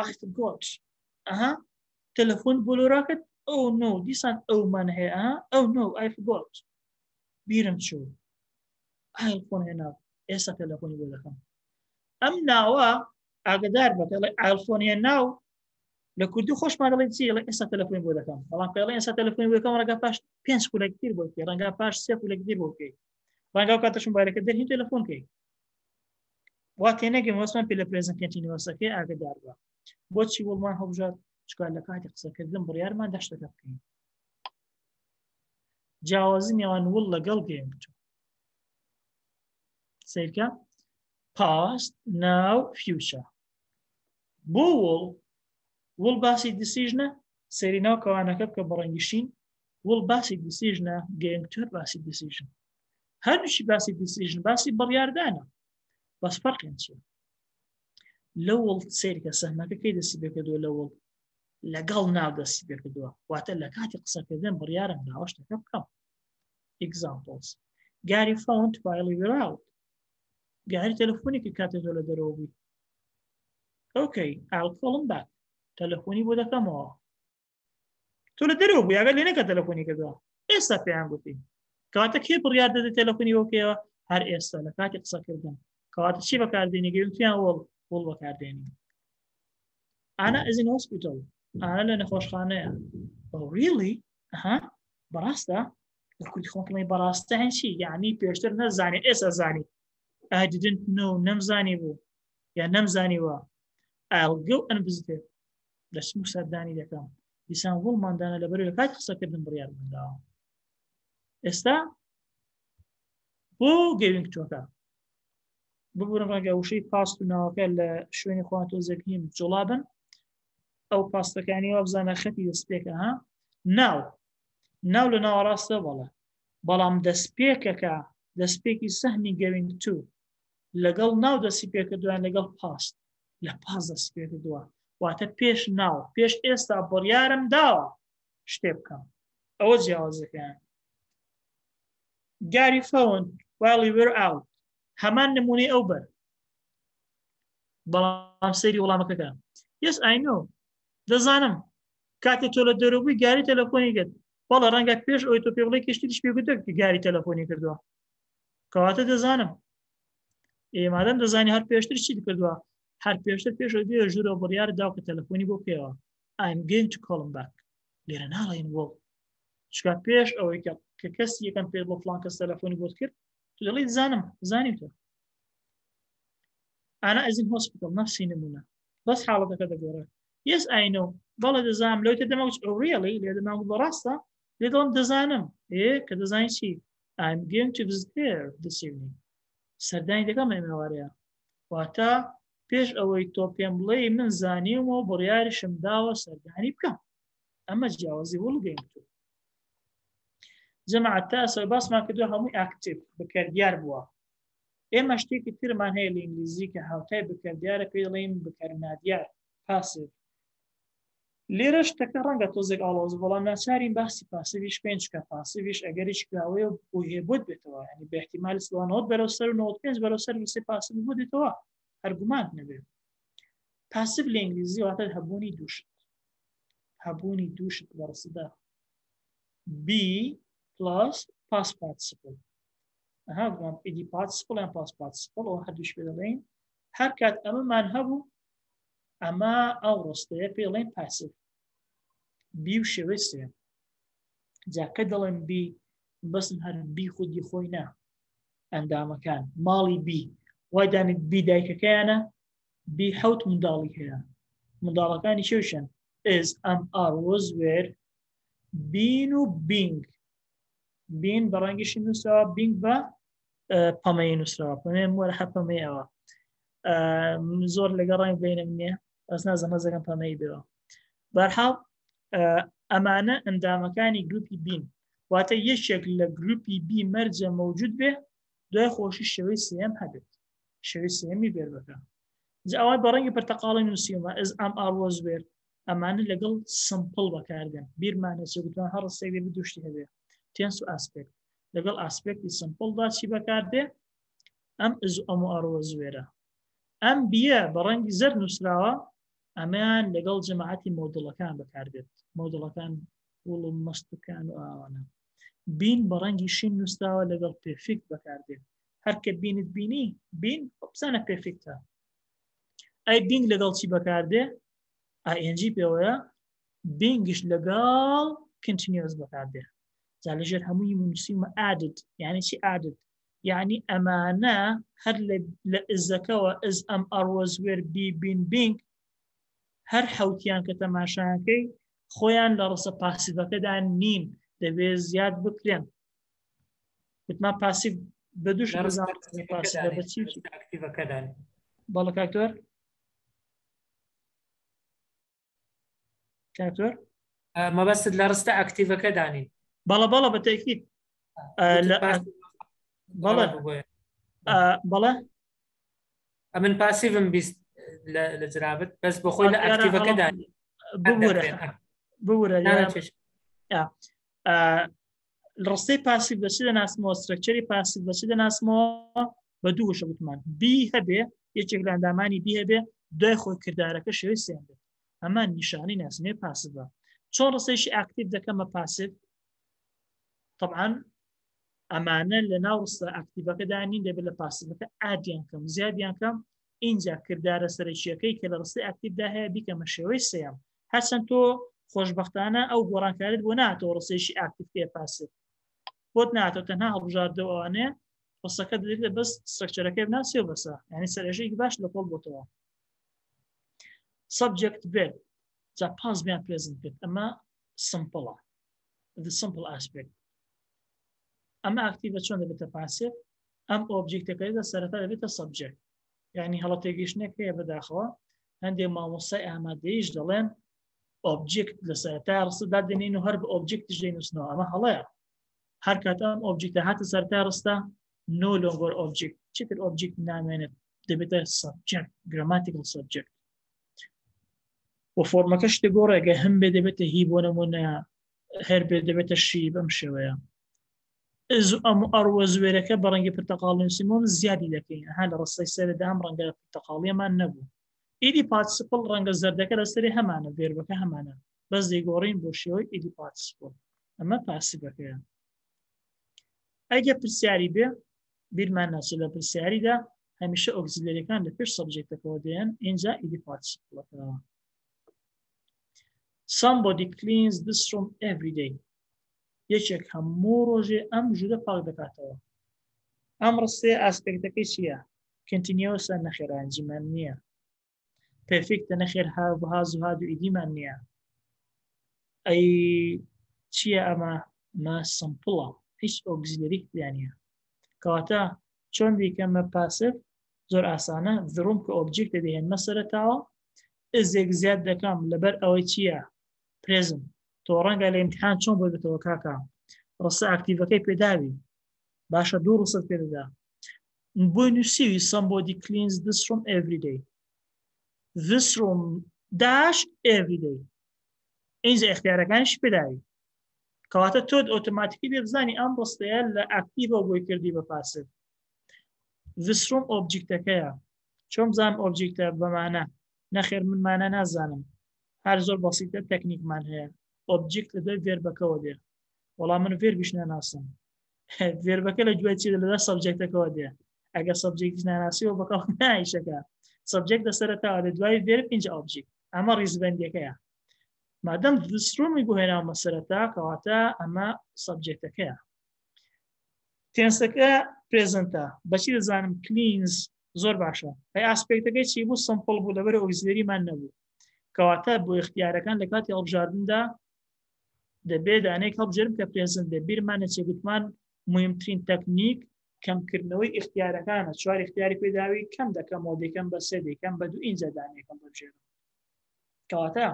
I forgot. تەلەفۆن بۆ لۆراکەت Oh no, دیسان ئەومان هەیە Oh no, I forgot. بیرم چوو ئایلفۆن هێناو ئێستا تەلەفۆنی بۆ دەکەم ئەم ناوە ئاگدار بە ئایلفۆن هێناو لە کوردی خۆشمان دەڵێن چی ئێستا تەلەفۆنی بۆ دەکەم بەڵام پێڵێن ئێستا تەلەفۆنی بۆ دەکەم ڕەنگە پاش 5 خولێک تر بۆ بکەی ڕەنگە پاش 3 خولێک تر بۆ بکەی ڕەنگە کاتەشم بارەکە دەرهین تەلەفۆن بکەی وا تێنەگەم وەسمان پێ لە پرێزنت کەنتینیوەسەکەی ئاگدار بە بۆچی وڵمان هەڵبژات چکار لە کاتی قسەکردن بڕیارمان دەشتەکە بکەین جیاوازی نێوان وڵ لەگەڵ گەیەنکتۆ سیرکە past now future بۆ وڵ باسی دیسیژنە سەری ناو کەوانەکە بکە بەڕەنگیشین وڵ باسی دیسیژنە گەیەنکتۆر باسی دیسیژن هەردووشی باسی دیسیژن باسی بڕیاردانە بەس فەرقیان چییە لە وڵ سەیرکە سەهمەکە کەی دەستی پێکردووە لە وڵ لەگەڵ ناو دەستی پێکردووە واتە لە کاتی قسەکردن بڕیارم داوە شتەکە بکەم examples Gary phoned while we were out گاری تەلەفۆنێکی کاتێ تۆ لە دەرەوە بووی Okay, I'll call him back تەلەفۆنی بۆ دەکەمەوە تۆ لە دەرەوە بووی ئەگەر لێ نەکە تەلەفۆنی کردووە ئێستا پێیان گوتی کەواتە کێ بڕیار دەدەێت تەلەفۆنی وەکەوە هەر ئێستا لە کاتی قسەکردن کەواتە چی بەکاردێنی گەیەنکتۆیان وڵ بەکاردێنی Anna is in hospital ئانە لە نەخۆشخانەیە really بەڕاستە لە کوردی خۆڵی بەڕاستە هەن چی یعنی پێشتر نەزانی ئێستا زانی I didn't know نەمزانی بوو یا نەمزانیوە I'll go and visit her دەچم و سەردانی دەکەم دیسان وڵماندانە لەبەرەوەی لە کاتی قسەکردن بڕیارمانداوە ئێستا بۆ گەیەنکتۆکە ببوورم ڕەنگە وشەی پاست و ناوەکە لە شوێنی خۆیان تۆزێکیم جوڵابن ئەو پاستەکانیەوە بزانە خەتی دەستپێکە ناو لە ناوەڕاستە بەڵێ بەڵام دەستپێکەکە دەستپێکی سەهمی گەیەنکتۆ لەگەڵ ناو دەستی پێکردویان لەگەڵ پاست لە پاس دەستی پێکردووە واتە پێش ناو پێش ئێستا بڕیارم داوە شتێ بکەم ئەوە جیاوازەکەیان Gary phoned while we were out هەمان نمونەی ئەو بەر بەڵام سەیری وەڵامەکەکە Yes, I know دەزانم کاتێک تۆ لە دەرەوە بووی گاری تەلەفۆنی کرد بەڵە ڕەنگە پێش ئەوی تۆ پێ بڵێ کەشتیش پێگوتە گاری تەلەفۆنی کردووە کەواتە دەزانم مادەم دەزانی هەر پێشتر چی کردووە هەر پێشتر پێش ئەوی ژوورەوە بڕیار داو کە تەلەفۆنی بۆ پێوە I'm going to call him back لێرە ناڵێن وڵ چکە پێش ئەوەی کە کەسی یەکەم پێ بۆ فڵان کەس تەلەفۆنی بۆت کرد تو دەڵێیت زانی تۆ أنا as in hospital نفسي نمونە بەس حاڵەتەکە دەگۆڕێت yes I know بەڵێ دەزانم لەوێ دەمەوت really لێ دەماوت بەڕاستە لێ دەڵم دەزانم کە دەزانی چی I'm going to visit her this evening سەردانی دەکەم ئێمەوارەیە واتە پێش ئەوەی تۆ پێم بڵێ من زانیومەوە بڕیاریشم داوە سەردانی بکەم ئەمە جیاوازی وڵگەین تو جەماعەت تا ئەسەر باسمان کردووە هەمووی ئاکتیڤ بەکاردیار بووە ئێمە شتێکی ترمان هەیە لە ئینگلیزی کە هاوتای بەکاردیارە پێی دەڵێن بەکارنادیار پاسیڤ لێرە شتەکە ڕەنگە تۆزێک ئاڵۆز بەڵام ناچارین باسی پاسیڤیش پێنج کە پاسیڤیش ئەگەریش کراوەیە بۆ هێبوت بێتەوە ینی بە احتیمالی 90 بەرەو سەر و 95 بەرەو سەر ویسێ پاسیڤ بۆ دێتەوە هەرگومان نەبێت پاسیڤ لە ئینگلیزی واتە هەبوونی دووشت لە ڕستەدا be plus past participle ئیدی participle یان past participle ئەوە هەردووش پێ دەڵێن هەر کات ئەمەمان هەبوو ئەمە ئەو ڕستەیە پێ دەڵێن پاسیڤ بی و شێوەی سێ جاکە دەڵێن بی بەسم هەر بی خودی خۆی نا ئەندامەکان ماڵی بی وای دانیت بی دایکەکەیانە بی حەوت منداڵی هەیە منداڵەکانی شێوشن is are was were بین و بینگ بین بەڕەنگیشی نووسراوە بینگ بە پەمەی نووسراوە پەمەی وەرە هە پەمەیەوە زۆر لەگە ڕەنگ بینم نییە ئەس نازەمە زەگەم پەمەی بێەوە بەرحاڵ ئەمانە ئەندامەکانی گروپی بین واتە یەکێک لە گروپی بی مەرجە مەوجود بێ دوای خۆشی شێوەی سێم هەبێت شێوەی سێمی بێربەکە ئەوە بەڕەنگی پەرتەقاڵی نووسیمە is are was were ئەمانە لەگەڵ سمپڵ بەکاردێن بیرمانە چگوتوان هەر ڕستێک بێ دوشتی هەبێ تێنس و ئاسپێکت لەگەڵ ئاسپێکتی سمپڵدا چی بەکاردێ ئەم are was were ئەم بیە بەڕەنگی زەر نووسراوە ئەمان لەگەڵ جەماعەتی مۆدڵەکان بەکاردێت مۆدڵەکان وڵ و مەستوکان و ئاوانە بین بەڕەنگی شین نووسراوە لەگەڵ پێفیکت بەکاردێت هەرکە بینت بینی بین بزانە پێفیکتە ئەی بینگ لەگەڵ چی بەکاردێ ING پێوەیە بینگش لەگەڵ کنتینیۆس بەکاردێ جا لەژێر هەمووی نووسیمە added یعنی چی added یعنی ئەمانە هەر لە ئزەکەوە is are was were be been being هەر حەوتیان کە تەماشاکەی خۆیان لە ڕستە پاسیڤەکەدا نین دەبێت زیاد بکرێن وتمان پاسیڤ بە دووش بەڵە کاکتۆر کاکتۆر مەبەست لە ڕستە ئاکتیڤەکە دانین بەڵە بە تەکید بەڵە ئەمن پاسیڤم بیست لە جرابت بەس بەخۆی لە ئاکتیڤەکە دانین ببوورە ڕستەی پاسیڤ بەچی دەناسمەوە سترەکچەری پاسیڤ بەچی دەناسمەوە بە دوو وشە گوتمان بی هەبێ یەکێک لە ئەندامانی بی هەبێ دوای خۆی کردارەکە شێوەی سێن بێت ئەمان نیشانی ناسمێ پاسیڤە چۆن ڕستەیشی ئاکتیڤ دەکەمە پاسیڤ طبعا ئەمانە لە ناو ڕستە ئاکتیڤەکە دانین دەبێت لە پاسیڤەکە ئادیان کەم زیادیان کەم اینجا کردارە سەرەکیەکەی کە لە ڕستی ئاکتیڤدا هەیە بیکەمە شێوەی سێم هەرچەند تۆ خۆشبەختانە ئەو گۆڕانکاریت بۆ ناتەوە ڕستەیشی ئاکتیڤ پاسیڤ بۆت ناتەوە تەنها هەڵبژاردەوەوانەیە ڕستەکە دەبێت بەس سترەکچەرەکەی بناسی و بەسە یعنی سەرێژەیەکی باش لە کۆڵ بۆتەوە subject verb جا پاس بیان پرێزنت کرد ئەمە سمپڵە the simple aspect ئەمە ئاکتیڤە چۆن دەبێتە پاسیڤ ئەم ئۆبجێکتەکەیدا سەرەتا دەبێتە subject یعنی هەڵەتێگەیشتنێک هەیە بەداخەوە هەندێک مامۆستای ئامادەیش دەڵێن ئۆبجێکت لە سەرەتا ڕستەدا دێنین و هەر بە ئۆبجێکتش دێنووسنەوە ئەمە هەڵەیە هەر کاتە ئەم ئۆبجێکتە هاتە سەرەتا ڕستە no longer object چیتر ئۆبجێکت نامێنێت دەبێتە subject grammatical subject و فۆرمەکە شتێک گۆڕێگە هەم بێ دەبێتە هی بۆ نمونە هەر بێ دەبێتە شی بەم شێوەیە ئەم ئەڕوەزوێرەکە بە ڕەنگی پرتەقاڵی نووسیمەوە زیادی دەکەین هەر لە ڕستەی سەردا ئەم ڕەنگە پرتەقاڵیەمان نەبوو ئیدی پارتیسیپڵ ڕەنگە زەردەکە لەسەری هەمانە ڤێربەکە هەمانە بەس دەیگۆڕین بۆ شێوەی ئیدی پارتیسیپڵ ئەمە پاسیڤەکەیە. ئەگە پرسیاری بێ بیرمان ناچێت لە پرسیاریدا هەمیشە ئۆکسیلەریەکان لە پێش سەبجێکتەکەەوە دێن. اینجا ئیدی پارتیسیپڵەکەەوە. Somebody cleans this room every day. یەکێک هەموو ڕۆژێ ئەم ژوورە پاک دەکاتەوە. ئەم ڕستێ ئاسپێکتەکەی چییە؟ کنتینیۆسە نەخێر ئەنجیمان نییە. پێرفێکتە نەخێر هاز و هاد و ئیدیمان نییە. ئەی چییە ئەمە؟ مە سمپڵە، هیچ ئۆکسیلەری نییە. کەواتە چۆن دیکەمە پاسیڤ زۆر ئاسانە. the room کە ئۆبجێکتە دەهێنمە سەرەتاوە، ئزێک زیاد دەکەم لەبەر ئەوەی چییە؟ پرێزنت. تۆ ڕەنگە لە ئیمتحان چۆن بۆ بێتەوە کاکە ڕستە ئاکتیڤەکەی پێداوی باشە 2 ڕستت پێدەدا. بۆی نووسیوی somebody cleans this room every day. This room dash every day. اینجا اختیارەکانیش پێداوی. کەواتە تۆ ئۆتۆماتیکی دەبزانی ئەم ڕستەیە لە ئاکتیڤە بۆی کردی بە پاسیڤ. This room ئۆبجێکتەکەیە. چۆن بزانم ئۆبجێکتە بەمانە؟ نەخێر من مانە نازانم. هەر زۆر بەسیتە تەکنیکمان هەیە. ئۆبجێکت لە دوای ڤێربەکەەوە دێ. وەڵام من ڤێربیش ناناسم. ڤێربەکە لە دوای چی لەدا سەبجێکتەکەەوە دێ. ئەگە سەبجێکتی ناناسیەوە بەکەڵ نایشەکە. سەبجێکت لەسەرەتاوە لە دوای ڤێرب اینجا ئۆبجێکت. ئەمە ڕیزبەندیەکەیە. مادەم this room بۆهێناومە سەرەتا کەواتە ئەمە سەبجێکتەکەیە. تێنسەکە پرێزنتە. بەچی دەزانم cleans زۆر باشە. هەی ئاسپێکتەکەی چی بوو؟ سمپڵ بوو لەبەر ئۆکسیلەریمان نەبوو. کەواتە بۆ اختیارەکان لە کاتی هەڵبژاردندا دەبێت دانەیەک هەڵبژێرم کە پرێزنت بێ. بیرمانە چێگوتمان مهمترین تەکنیک کەمکردنەوەی اختیارەکانە. 4 اختیاری پێداوی کەم دەکەم و دەکەم بە 3 دەکەم بە 2 اینجا دانەیەکم بەبژێرم. کەواتە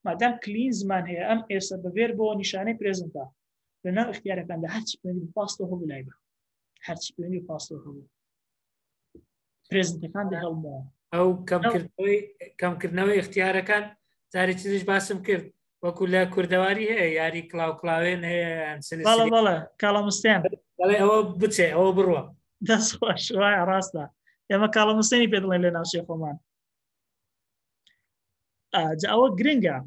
مادام کلینزمان هەیە ئەم ئێستا بەبێر بۆ نیشانەی پرێزنتە لەناو اختیارەکاندا هەرچی پێویستی بە پاستەوە هەبوو لای بە. هەرچی پێویستی بە پاستەوە هەبوو پرێزنتەکان دەهێڵمەوە. ئەو کەمکردنەوەی اختیارەکان جارێکی تریش باسم کرد وەکو لە کوردەواری هەیە یاری کلااوکلاوێن هەیە. بەڵێ کاڵەمستیان ئەوە بچێ ئەوە بڕوە دەستخۆش وایە ڕاستە. ئێمە کاڵەمستێنی پێ دڵێن لە ناوچەی خۆمان. ئەوە گرنگە.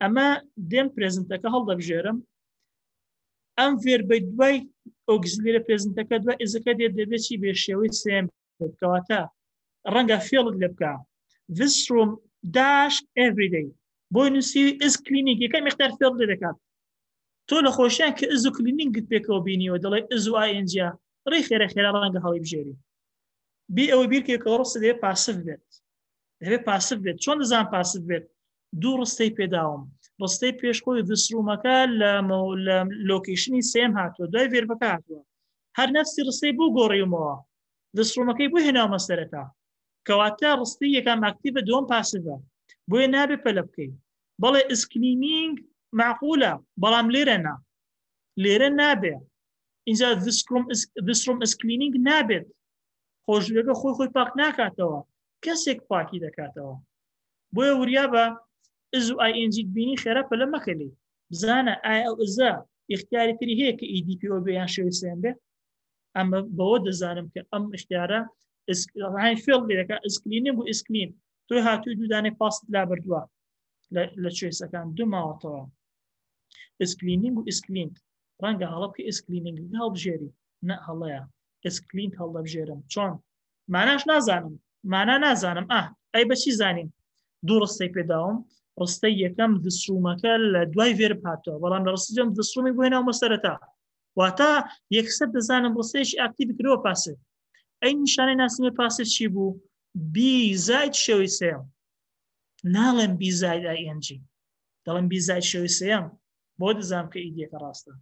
ئەمە دێم پرێزنتەکە هەڵدەبژێرم. ئەم ڤێربە دوای ئۆکسیلێرە پرێزنتەکە دوای ئێزەکە دێت دەبێت چی بێ شێوەی سێم بکەواتە ڕەنگە فێڵت لێ بکە. This room dash every day. بۆی نووسی is cleaning یەکەم اختیار فێڵ لێ دەکات. تۆ لە خۆشیان کە ئز و کلینینگت پێکەوە بینیوە دەڵێ ئز و ئاینجیا ڕێی خێرە خێرا ڕەنگە هەڵی بژێری. بی ئەوە بیرکێکە ڕستە دەبێت پاسیڤ بێت. دەبێت پاسیڤ بێت. چۆن دەزانم پاسیڤ بێت؟ 2 ڕستەی پێداوم. ڕستەی پێشخۆی ڤسرومەکە لە لۆکیشنی سێم هاتووە دوای ڤێربەکە هاتووە. هەر نەفسی ڕستەی بوو گۆڕیومەوە. ڤسرومەکەی بۆ هێناومە سەرەتا. کەواتە ڕستی یەکەم ئاکتیڤە دووەم پاسیڤە. بۆیە نابێت پەلە بکەیت. بەڵێ ئسکلینینگ معقولە بەڵام لێرە نا. لێرە نابێ. اینجا this room is cleaning نابێت. خۆشوێگە خۆی پاک ناکاتەوە. کەسێک پاکی دەکاتەوە. بۆیە وریا بە ئز و ئاینجیت بینی خێرا پەلە مەکەلی. بزانە ئایا ئەو ئزە اختیاری تری هەیە کە ئیدیپیۆ بێیان شێوی سێن بێ. ئەمە بەوە دەزانم کە ئەم اختیارە فێڵ لێرەکە ئسکلینینگ و ئسکلین. تۆی هاتووی دوودانەی پاست لا بردووە لە چێسەکان دوو ماوەتەوە. ئسکلینینگ و ئسکلینت ڕەنگە هەڵە بکە ئسکلینینگ هەڵبژێری نە هەڵەیە ئسکلینت هەڵدەبژێرم. چۆن؟ ماناش نازانم. مانا نازانم. ئەی بەچی زانین؟ 2 ڕستەی پێداوم. ڕستەی یەکەم دسرومەکە لە دوای ڤێرب هاتووە بەڵام لە ڕستەم دسرومی بۆ هێناومە سەرەتا. واتە یەکسەر دەزانم ڕستەیەکی ئاکتیڤی کردەوە پاسیڤ. ئەی نیشانەی ناسیمە پاسیڤ چی بوو؟ بی زائد شێوەی سێم. ناڵێم بی زائد ئاینجی. دەڵێم بی زائد شێوەی سێم. بۆ دەزانم کە ئیدیەکە ڕاستە.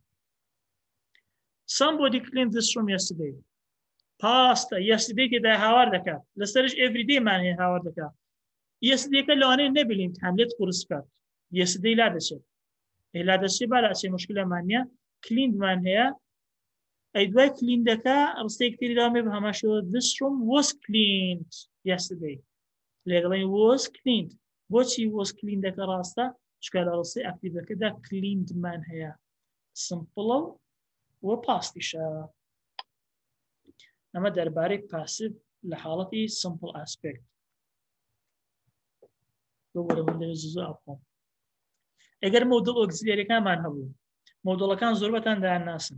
Somebody cleaned this room yesterday. پاستە yesterday تێدا هاوار دەکات. لەسەرش everyday مان هەیە هاوار دەکات. yesterday-کە لەوانەیە نەبینین هەملێت قورس بکات. yesterday لا دەچێت. لا دەچێت با ئەچێ مشکلەمان نییە. cleanedمان هەیە. ئەی دوای کلیندەکە ڕستەیەک تری داوامێ بە هەماشەوە this room was cleaned yesterday. لێگەڵێن was cleaned. بۆچی was cleanedەکە ڕاستە؟ چکە لە ڕستەی ئاکتیڤەکەدا cleanedمان هەیە. سمپڵە و پاستیشە. ئەمە دەربارەی پاسیڤ لە حاڵەتی سمپڵ ئاسپێکت. بۆ وەرە من لەوێ زوو ئاخۆم. ئەگەر مەودڵ ئۆکسیلێریەکانمان هەبوو مۆدڵەکان زۆربەتان دایانناسن.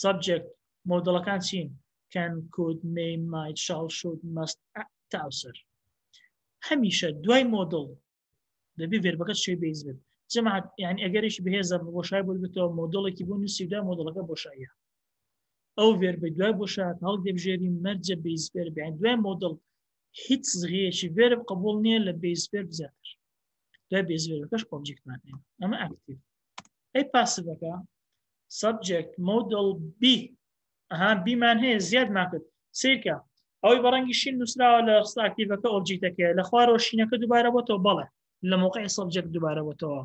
subject مۆدڵەکان چین؟ can could may might shall should must تاوسەر. هەمیشە دوای مۆدڵ دەبێ ڤێربەکە شوێ بێز بێت. جەماعەت یعنی ئەگەریش بەهێزە بۆشای بۆ بێتەوە مۆدڵێکی بۆ نووسی دوای مۆدڵەکە بۆشاییە. ئەو ڤێربە دوای بۆشات هەڵ دەبژێری مەرجە بێزبێر بیان دوای مۆدڵ هیچ زغیەکی ڤێرب قبول نییە لە بێزبێر بزاتر. دوای بێزبێرەکەش ئۆبجێکتمان هەیە. ئەمە ئاکتیڤ. ئەی پاسیڤەکە subject model B بیمان هەیە زیاد ناکرد سیرکە ئەوەی بەڕەنگی شین نووسراوە لە ڕستە ئاکتیڤەکە ئۆبجێکتەکەیە لە خوارەوە شینەکە دووبارە بۆتەوە بەڵێ لە موقعی subject دووبارە بۆتەوە.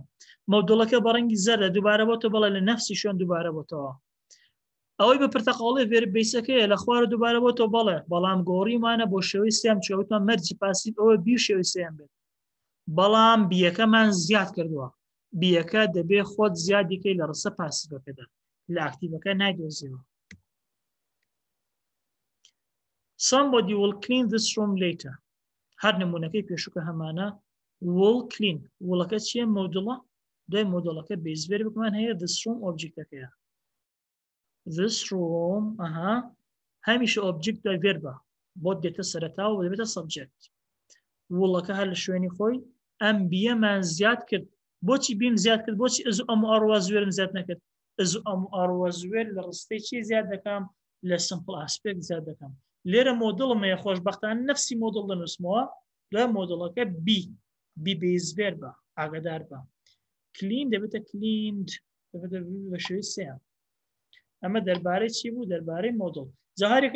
مۆدڵەکە بەڕەنگی زەردە دووبارە بۆتەوە بەڵێ لە نەفسی شوێن دووبارە بۆتەوە. ئەوەی بە پرتەقاڵی ڤێرب بیسەکەیە لە خوارە دووبارە بۆتەوە بەڵێ بەڵام گۆڕیمانە بۆ شێوەی سێم چێوتمان مەرجی پاسیڤ ئەوە بی شێوەی سێم بێت. بەڵام بیەکەمان زیاد کردووە. بیەکە دەبێ خۆت زیادیکەی لە ڕستە پاسیڤەکەدا لە ئاکتیڤەکە نایدۆزیەوە. Somebody will clean this room later. هەر نمونەکەی پێشووکە هەمانە will clean. وڵەکە چیە؟ مۆدڵە. دوای مۆدڵەکە بێزبێر بکمان هەیە this room ئۆبجێکتەکەیە. This room هەمیشە ئۆبجێکت دوای ڤێربە بۆ دێتە سەرەتاوە و دەبێتە subject. وڵەکە هەر لە شوێنی خۆی ئەم بیەمان زیاد کرد. بۆچی بیم زیاد کرد؟ بۆچی ئەز ئەم ئاڕوا زوێرم زیاد نەکرد؟ ئەز ئەم ئاڕوا زوێر لە ڕستەی چی زیاد دەکەم؟ لە سمپل ئاسپێکت زیاد دەکەم. لێرە مۆدڵم هەیە خۆشبەختانە نەفسی مۆدڵ دەنووسمەوە دوای مۆدڵەکە بی بێزبێر بە ئاگادار بە. کلین دەبێتە کلیند دەبێتە بە شێوەی سێیان. ئەمە دەربارەی چی بوو؟ دەربارەی مۆدڵ. جاهارێک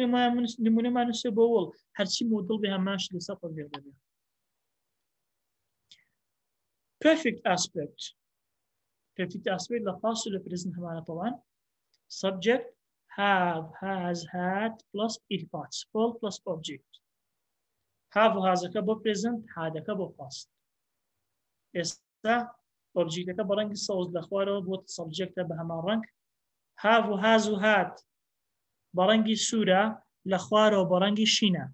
نمونەمان نووسێ بۆ وڵ هەرچی مۆدڵ بێ هەمانش لەسەر ڤێر دەبێت. Perfect aspect. Perfect aspect لە پاس و لە پرزنت هەمانە طبعا. Subject have, has, had plus ed participle plus object. Have و hasەکە بۆ present، hadەکە بۆ past. ئێستا objectەکە بە ڕەنگی سەوز لە خوارەوە بۆ subjectە بە هەمان ڕەنگ. Have و has و had بە ڕەنگی سوورە لە خوارەوە بە ڕەنگی شینە.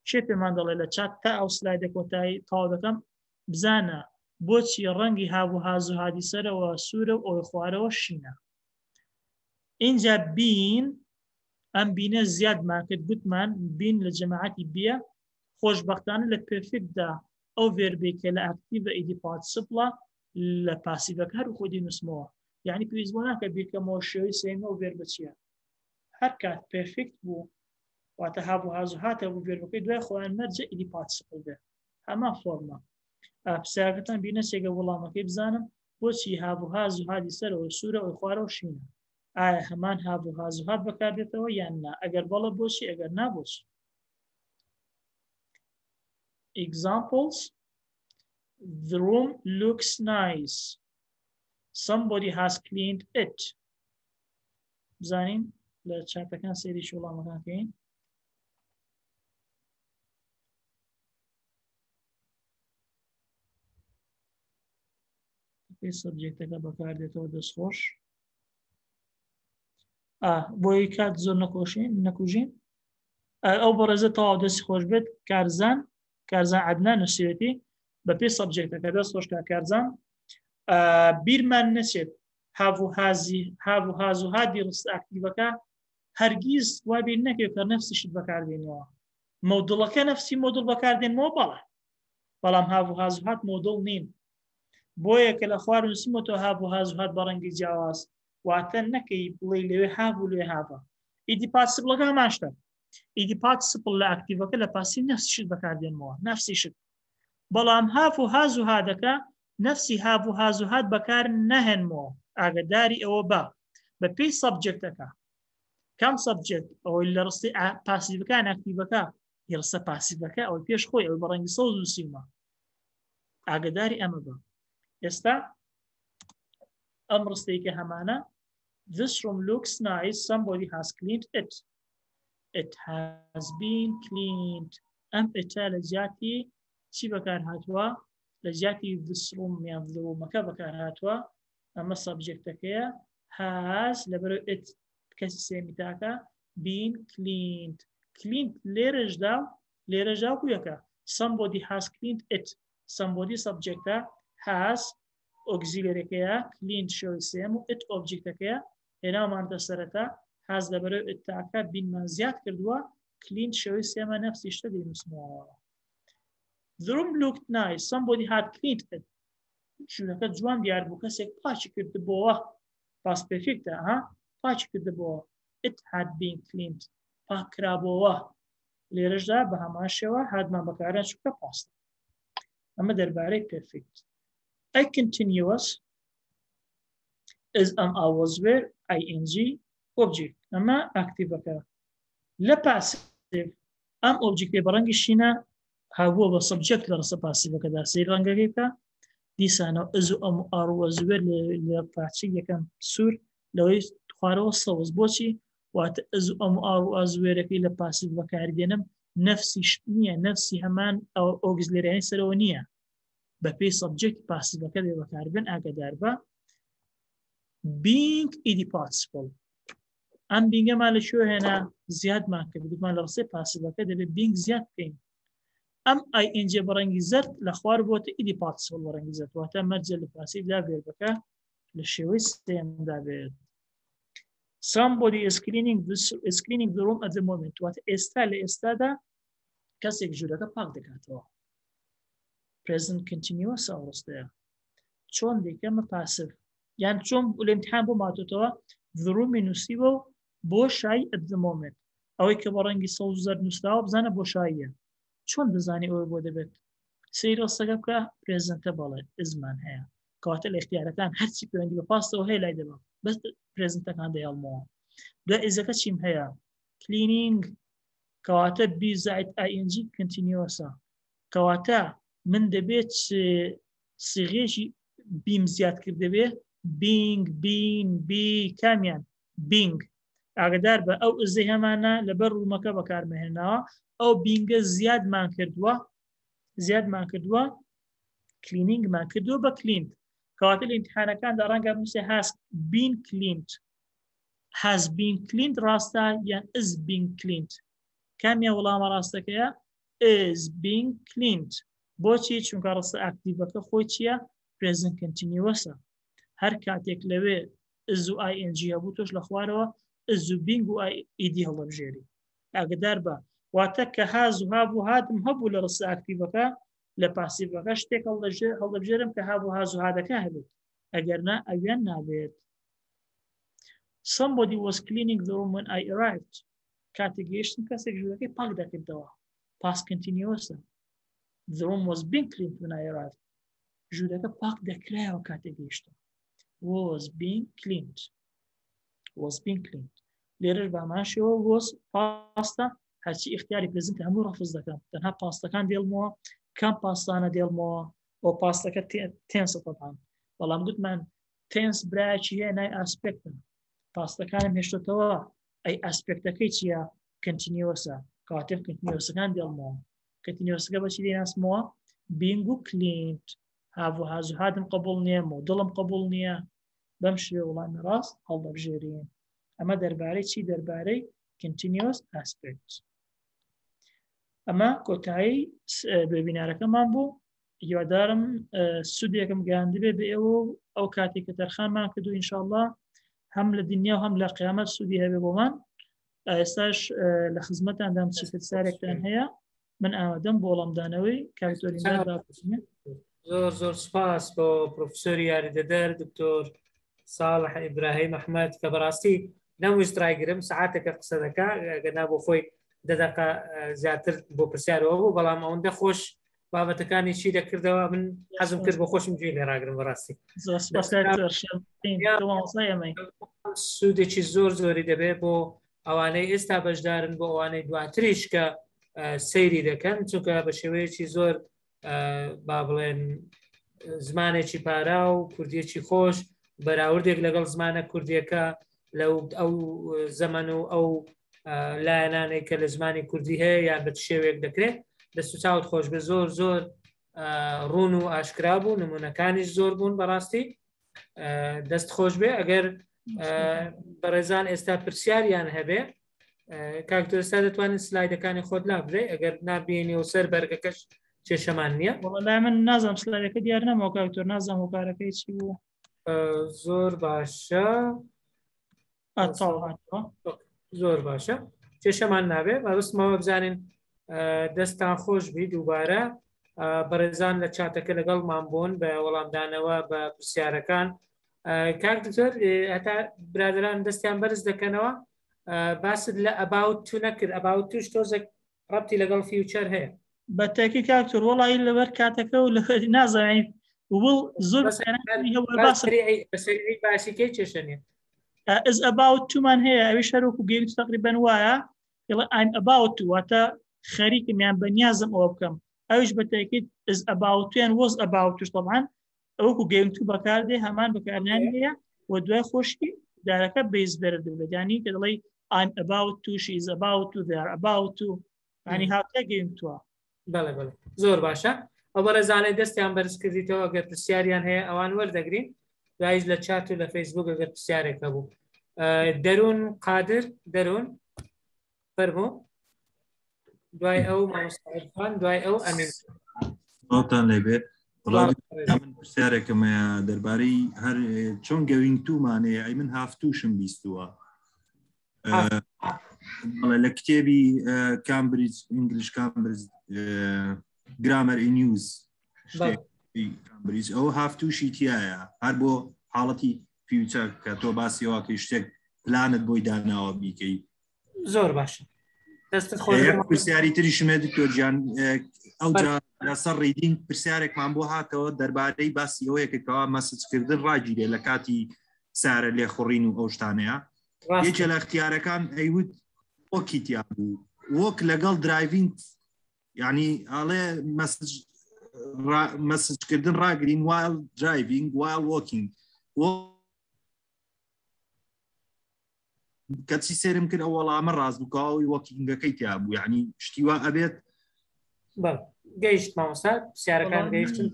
چێ پێمان دەڵێ لە چات تا ئەو سلایدە کۆتایی تاوا دەکەم بزانە بۆچی ڕەنگی هاو و هاز و هادی سەرەوە سوورە و ئەوی خوارەوە شینە. اینجا بین ئەم بینە زیادمان کرد گوتمان بین لە جەماعەتی بیە خۆشبەختانە لە پێرفێکتدا ئەو ڤێربێکە لە ئاکتیڤە ئیدی پارتیسیپڵە لە پاسیڤەکە هەر خۆی دێنووسمەوە. یعنی پێویست بۆ ناکە بیرکەمەوە شێوەی سێمە و ڤێربە چییە. هەر کات پێرفێکت بوو واتە هاو و هاز و هاتە بوو ڤێربەکەی دوای خۆیان مەرجە ئیدی پارتیسیپڵ بێ. هەما فۆرمە. پرسیارەکەتان بینە سێگە وەڵامەکەی بزانم بۆچی هاو و هاز و هادی سەرەوە سوورە ئەوی خوارەوە شینە. ئایا هەمان هاو و هاز و هات بەکاردێتەوە یان نا؟ ئەگەر بەڵە بۆچی ئەگەر نا بۆچی؟ Examples. The room looks nice. Somebody has cleaned it. بزانین لە چارتەکان سێریش وەڵامەکان کەین. سبجێکتەکە بەکاردێتەوە دەستخۆش. بۆی کات زۆر نەکوژین. ئەو بەڕێزە تەواو دەستی خۆش بێت. کارزان عەدنان نووسێتی بە پێی سبجێکتەکە دەست خۆشکە کارزان. بیرمان نەچێت هاو و هاز و هادی ڕست ئاکتیڤەکە هەرگیز وای بیر نەکەوێت کە نەفسیشت بەکاردێنەوە. مۆدڵەکە نەفسی مۆدڵ بەکاردێنەوە بەڵام هاو و هاز و هات مۆدڵ نین. بۆیە کە لە خوار نووسمەوە هاو و هاز و هات بە ڕەنگی جیاواز واتە نەکەی بڵێ لەوێ هاو و لێ هاوە. ئیدی پارتیسیپڵەکە هەماشتە. ئیدی پارتیسیپڵ لە ئاکتیڤەکە لە پاسی نەفسیشت بەکاردێنەوە نەفسیشت. بەڵام هاو و هاز و هادەکە نەفسی هاو و هاز و هات بەکار نەهێنمەوە. ئاگداری ئەوە بە پێی سبجێکتەکە. کام سبجێکت ئەوەی لە ڕستی پاسیڤەکان ئاکتیڤەکە ڕستە پاسیڤەکە ئەوەی پێش خۆی ئەوەی بە ڕەنگی سەوز نووسیمە. ئاگداری ئەمە بە. ئێستا ئەم ڕستەیەکە هەمانە. This room looks nice. Somebody has cleaned it. It has been cleaned. ئەم ئێتا لە جیاتی چی بەکار هاتووە؟ لە جیاتی this room یان ڤڵۆمەکە بەکار هاتووە. ئەمە سبجێکتەکەیە. has لەبەرەوە it کەسی سێمی تاکە been cleaned. cleaned لێرەژدا کویەکە. Somebody has cleaned it. Somebody سبجێکتە has ئۆگزیلێرەکەیە کلین شەوی سێم و ئت ئۆبجێکتەکەیە هێناومانتە سەرەتا حاز لەبەرەوە ئتاکە بینمان زیاد کردووە کلین شەوی سێمە نەفسی شتە دەینووسمەوە. The room looked nice. Somebody had cleaned it. ژوورەکە جوان دیار بوو کەسێک پاچی کردبووە پاس پێرفێکتە پاچی کردبووە it had been cleaned پاک کرابەوە لێرەشدا بە هەمان شێوە هاتمان بەکاران چووکە پاستە ئەمە دەربارەی پێرفێکت I continuous is was where ing object ئەمە ئاکتیڤەکە لە پاسیڤ ئەم ئۆبجێکتێ بەڕەنگی شینە هاووە بە سەبجێکت لە ڕستە پاسیڤەکەدا سەیر ڕەنگەکەی بکە دیسانەوە ئز و ئەم ئاڕوەزوێر لە پارچەی یەکەم سوور لەوەی خوارەوە سەوز بۆچی واتە ئز و ئەم ئاڕوەزوێرەکەی لە پاسیڤ بەکاردێنم نەفسی نییە نەفسی هەمان ئەو ئۆگزلێرانی سەرەوە نییە بە پێی سەبجێکت پاسیڤەکە دێ بەکاربێن ئاگادار بە being ئیدی participle ئەم بینگەمان لەکوێ هێنا زیادمان کرد گوتمان لە ڕستەی پاسیڤەکە دەبێت بینگ زیاد بکەین ئەم ing بەڕەنگی زەرد لە خوار بۆتە ئیدی participle بەڕەنگی زەرد واتە مەرجە لە پاسیڤدا ڤێربەکە لە شێوەی سێمدا بێت somebody is cleaning the room at the moment واتە ئێستا لە ئێستادا کەسێک ژوورەکە پاک دەکاتەوە present continuous ئەوڕستەیە چۆن دیکەمە پاسیڤ یان چۆن لە ئیمتیحان بۆ ماتۆتەوە the room نووسیوە و بۆ شای at the moment ئەوەی کە بەڕەنگی سەوز زەرد نووسراوە بزانە بۆ شاییە چۆن دەزانی ئەوە بۆ دەبێت سەیری ڕستەکە بکە پرێزنتە بەڵێ ئزمان هەیە کەواتە لە اختیارەکان هەرچی پەیوەندی بە پاستەوە هەیە لای دەبە بەس پرێزنتەکان دەیاڵمەوە دوای ئیزەکە چیم هەیە cleaning کەواتە b زائد ing continuousە کەواتە من دەبێت سیغێژی بیم زیاد کرد دەبێت being be کامیان being ئاگدار بە ئەو ئزەی هەمانە لەبەر ڕوومەکە بەکارمەهێناوە ئەو بینگە زیادمان کردووە کلینینگمان کردووە بە کلینت کەواتە لە ئیمتیحانەکاندا ڕەنگە بنووسێ has been cleaned ڕاستە یان is being cleaned کامیە وەڵامە ڕاستەکەیە is being cleaned بۆچی چونکە ڕستە ئاکتیڤەکە خۆی چییە present continuous هەر کاتێک لەوێ is و ing هەبوو تۆش لە خوارەوە is و being و id هەڵەبژێری ئاگدار بە واتە کە هاز و هابوو هاتم هەبوو لە ڕستە ئاکتیڤەکە لە پاسیڤەکە شتێک هەڵدەبژێرم کە هابوو هاز و هادەکە هەبێت ئەگەرنا ئەویان نابێت somebody was cleaning the room when I arrived کاتێک گەیشتم کەسێک ژوورەکەی پاک دەکردەوە past continuous the room was being cleaned when I arrived ژوورەکە پاک دەکرایەوە کاتێک گەیشتم was being cleaned لێرەش باماشەوە was پاستە هەرچی اختیاری پرزنت هەموو ڕەفز دەکەم تەنها پاستەکان دێڵمەوە کام پاستانە دێڵمەوە ئەو پاستەکە تێنسە تەپان بەڵام گوتمان تێنس برایکی هەیە نای ئاسپێکتە پاستەکانم هێشتۆتەوە ئەی ئاسپێکتەکەی چییە کنتینیوسە کاتێم کنتینیوسەکان دێڵمەوە کنتینیوسەکە بەچی دێناسمەوە بینگ و کلینت هاو هازو هادم قبول نییە و دڵم قبول نییە بەم شێ وڵامی ڕاست هەڵدەبژێرین ئەمە دەربارەی چی دەربارەی continuous aspect ئەمە کۆتایی وێبینارەکەمان بوو هیوادارم سودێکم گەیاندبێ بە ئێوە ئەو کاتێک کە تەرخانمان کردو ئینشاءالله هەم لە دنیا و هەم لە قیامەت سودی هەبێ بۆمان ئێستاش لە خزمەتاندام چی پرسیارێکتان هەیە من ئامادەم بۆ وەڵامدانەوەی کاکتۆریندا زۆر سپاس بۆ پرۆفسۆری یاریدەدەر دکتۆر ساڵح ئیبراهیم ئەحمەد کە بەڕاستی نەویست ڕایگرم سعاتێکە قسە دەکا گەنا بۆ خۆی دەدەقە زیاتر بۆ پرسیارەوە بوو بەڵام ئەوەندە خۆش بابەتەکانی چی دەکردەوە من حەزم کرد بۆ خۆشم گوێ لێ ڕاگرم بەڕاستی سوودێکی زۆری دەبێت بۆ ئەوانەی ئێستا بەشدارن بۆ ئەوانەی دواتریش کە سەیری دەکەن چونکە بە شێوەیەکی زۆر با بڵێن زمانێکی پارا و کوردیەکی خۆش بەراوردێک لەگەڵ زمانە کوردیەکە لەو ئەو زەمن و ئەو لایەنانەی کە لە زمانی کوردی هەیە یان بە شێوەیەک دەکرێت دەست و چاوت خۆش بە زۆر ڕوون و ئاشکرا بوو نمونونەکانیش زۆر بوون بەڕاستی دەست خۆش بێ ئەگەر بەڕێزان ئێستا پرسیاریان هەبێ کاکتۆر ئێستا دەتوانین سلایدەکانی خۆت لا بڵێ ئەگەر نابینی و سەر بەرگەکەش کێشەمان نییە. وەڵا لای من نازانم سلایدەکە دیار نەماوە کاکتۆر، نازانم هۆکارەکەی چی بوو. زۆر باشە، زۆر باشە، کێشەمان نابێت. بەڕستمەوە بزانین دەستان خۆش بی دووبارە بەڕێزان لە چاتەکە لەگەڵمان بوون بە وەڵامدانەوە بە پرسیارەکان. کاک دکتۆر هەتا برادران دەستیان بەرز دەکەنەوە، باست لە ئەباوت تو نەکرد، ئەباوت توش تۆزێک ڕەبتی لەگەڵ فیوچەر هەیە. بە تاکی کاکتۆر وەڵی لەبەر کاتەکە و لە نازانین وڵ زۆر باسیکەی کێشە نیە. is about تومان هەیە ئەوی شەرۆک و گەیت تقریبان وایە یڵە I'm about to واتە خەریکمیان بەنیازم ئەوە بکەم، ئەوش بە تاکید is about to and was about to طبعا ئەوکو گەیم تو بەکاردێ هەمان بەکارنیان هەیە و دوای خۆشی دارەکە بێز دەردەبێت، ینی کە دەڵی I'm about to, she is about to, they are about to، ینی هاتە گەیم تووە. بەڵێ بەڵێ زۆر باشە. ئەو بەڕێزانەی دەستیان بەرز کردیتەوە ئەگەر پرسیاریان هەیە ئەوان وەردەگرین، دوایش لە چات و لە فەیسبوک ئەگەر پرسیارێکە بوو. دەروون قادر، دەروون فەرموو، دوای ئەو مامۆستاعرفان، دوای ئەو ئەمین. ئەوتان لێبێ من پرسیارێکمەیە دەربارەی هەر چۆن گەوین تومانەیە، ئەی من هافتووشم بیستووە لە کتێبی کامبریج ئینگلیش کامبریج گرامەر نیوز کامبریج ئەو هافتووشی تایە هەر بۆ حاڵەتی فیوچەر کە تۆ باسیەوە کە شتێک پلانت بۆی داناوە بیکەی. زۆر باشە، دەستت خۆش. پرسیاری تریشمێ دکتۆرجان ئەو لەسەر ڕیدینگ پرسیارێکمان بۆ هاتەوە دەربارەی باسی ئەوەیەکەوە مەسجکردن ڕاگیرێ لە کاتی سارە لێخوڕین و ئەو شتانەیە. یەکێ لە اختیارەکان ئەیوت وەکیتیا بوو وەک لەگەڵ درایڤینگ، یعنی ئاڵێ مەسجکردن ڕاگرین وایل درایڤینگ وایل وۆکینگ. کەچی سێرم کرد ئەو وەڵامە ڕاست بووکەوەی وەکینگەکەی تیا بوو، یعنی شتیوا ئەبێت. گەیشت مامۆستا پرسیارەکان گەیشتن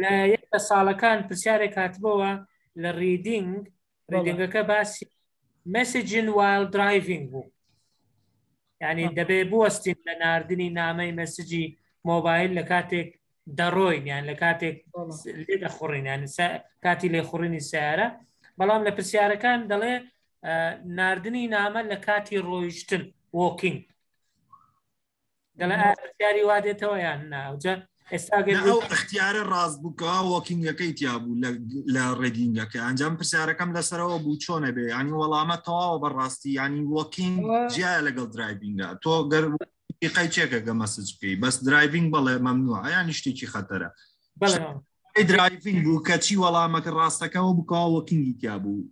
لە یەکە ساڵەکان پرسیارێک هاتبەوە لە ڕیدینگەکە باسی مەسیجن وایل درایڤینگ بوو، یعنی دەبێ بوەستین لە ناردنی نامەی مەسجی مۆبایل لە کاتێک دەڕۆین، یان لە کاتێک لێ دەخوڕین، یان کاتی لێخوڕینی سیارە. بەڵام لە پرسیارەکان دەڵێ ناردنی نامە لە کاتی ڕۆیشتن وۆکینگ، دەڵێ پرسیاری وا دێتەوە یان ناوجە ئێستا ئەو اختیارە ڕاست بووکەوە وەکینگەکەی تیا بوو لە ڕێدینگەکە. ئەنجام پرسیارەکەم لەسەرەوە بوو چۆنە بێ، ینی وەڵامە تەواوە بەڕاستی، ینی وەکینگ جیایە لەگەڵ درایڤینگە. تۆ گەر قای چێکەکە مەسج بکەی بەس درایڤینگ بەڵێ مەمنوعە، یانی شتێکی خەتەرە. درایڤینگ بوو کەچی وەڵامەکە ڕاستەکەەوە بکەوە وەکینگی تیا بوو.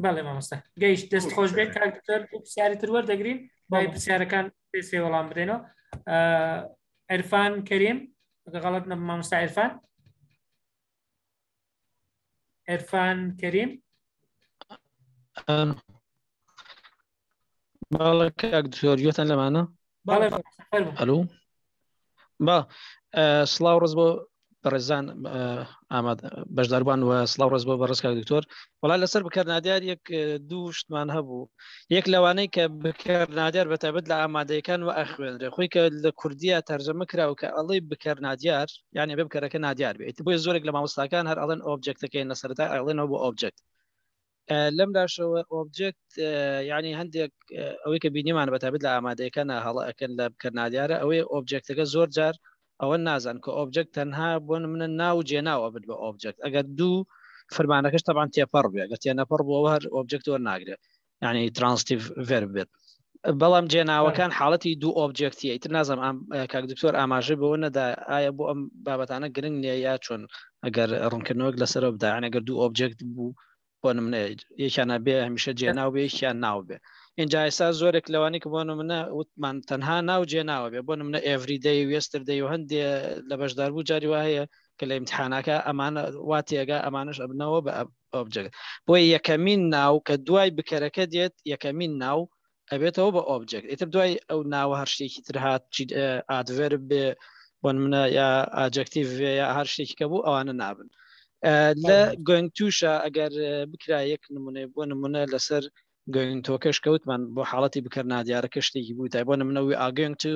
بەڵێ مامۆستا گەیشت. دەست خۆش بێت کاکتۆر پرسیاری تر وەردەگرین، بای پرسیارەکان سێ وەڵام بدەینەوە. عرفان کەریم، غلط مامۆستا عرفان کەریم. باڵێ کاک دکتۆر گوێتان لەمانە؟ ئەلو سڵاو ڕێز بۆ بەڕێزان بەشداربان و سڵاو ڕێز بۆ بەڕێز کاک دکتۆر. وەڵای لەسەر بەکارنادیار یەک دوو شتمان هەبوو. یەک لەوانەی کە بەکارنادیار بەتایبەت لە ئامادەیەکان و ئەخوێنرێ، خۆی کە لە کوردیە تەرجەمە کراوە کە ئەڵێ بکارنادیار یعنی بێ بکارەکە نادیار بێت. بۆیە زۆرێک لە مامۆستاکان هەر ئەڵێن ئۆبجێکتەکەی نەسەرەتا ئەڵێنەوە بۆ ئۆبجێکت. لەم لاشەوە ئۆبجێکت یعنی هەندێک ئەوەی کە بینیمان بەتایبەت لە ئامادەیەکانە هەڵە ئەکەن لە بکارنادیارە ئەوەی ئۆبجێکتەکە زۆر جار ئەوە نازان کە ئۆبجێکت تەنها بۆ منە ناو جێناوە بێت بە ئۆبجێکت. ئەگەر دوو فرمانەکەش تەبان تێپەڕ بێ، ئەگەر تێنەپەڕ بووەوە هەر ئۆبجێکت وەرناگرێت، یعنی ترانستیڤ ڤێرب بێت. بەڵام جێناوەکان حاڵەتی دوو ئۆبجێکتیە. ئیتر نازانم کاک دکتۆر ئاماژەی بەوە نەدا ئایا بۆ ئەم بابەتانە گرنگ نییە یا چۆن ئەگەر ڕوونکردنەوەک لەسەرەوە بدا، یعنی ئەگەر دوو ئۆبجێکت بوو بۆ نمونە یەکیانە بێ هەمیشە جێناو بێ یەکیان ناو بێ. اینجا ئێستا زۆرێک لەوانی کە بۆ نمونە وتمان تەنها ناو جێناوە بێ، بۆ نمونە ئێڤریدەی وێستردەی و هەندێ لە بەشداربوو جاری وا هەیە کە لە ئیمتحاناکە ئەمانە وا تێگا ئەمانش ئەبنەوە بە ئۆبجێکت. بۆیە یەکەمین ناو کە دوای بکەرەکە دێت یەکەمین ناو ئەبێتەوە بە ئۆبجێکت. ئیتر دوای ئەو ناوە هەر شتێکی تر هات ئادڤێرب بێ بۆ نمونە یا ئاجەکتیڤ یا هەر شتێکی کە بوو ئەوانە نابن. لە گوێنگ تووشە ئەگەر بکرا یەک نمونە بۆ نمونە لەسەر going to کەش کەوتمان بۆ حاڵەتی بکردنا دیارەکە شتێکی بوو تای بۆ نمونە we are going to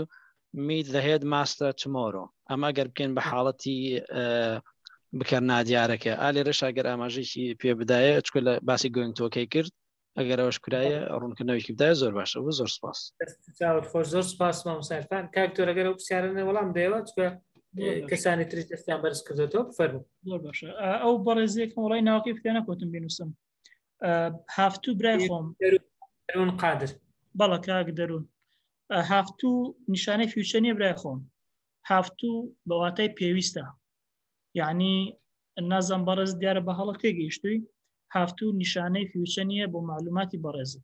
meet the headmaster tomorrow ئەمە گەر بکەین بە حاڵەتی بکردنا دیارەکە ئالێ ڕێش ئەگەر ئاماژەیەکی پێ بدایە چکە لە باسی going to کەی کرد ئەگەر ئەوەش کرایە ڕوونکردنەوەیکی بدایە زۆر باشە بۆ زۆر سپاس خۆش زۆر سپاس مامۆستایان کاکتۆرەگەر ئەو پرسیارانە وەڵام دەیەوە چکە کەسانی تریش دەستیان بەرز کردێتەوە بفەرموو زۆر باشە ئەو بەڕێزێکم وڵای ناوەکەی پێ نەکەوتم بینوسم هافتوو برای خۆم دەروون قادر بەڵە کاک دەروون هافتوو نیشانەی فیوچە نیە برای خۆم هافتوو بەواتای پێویستە یعنی نازان بەڕێز دیارە بە هەڵە تێگەیشتووی هافتوو نیشانەی فیوچە نیە بۆ معلوماتی بەڕێزت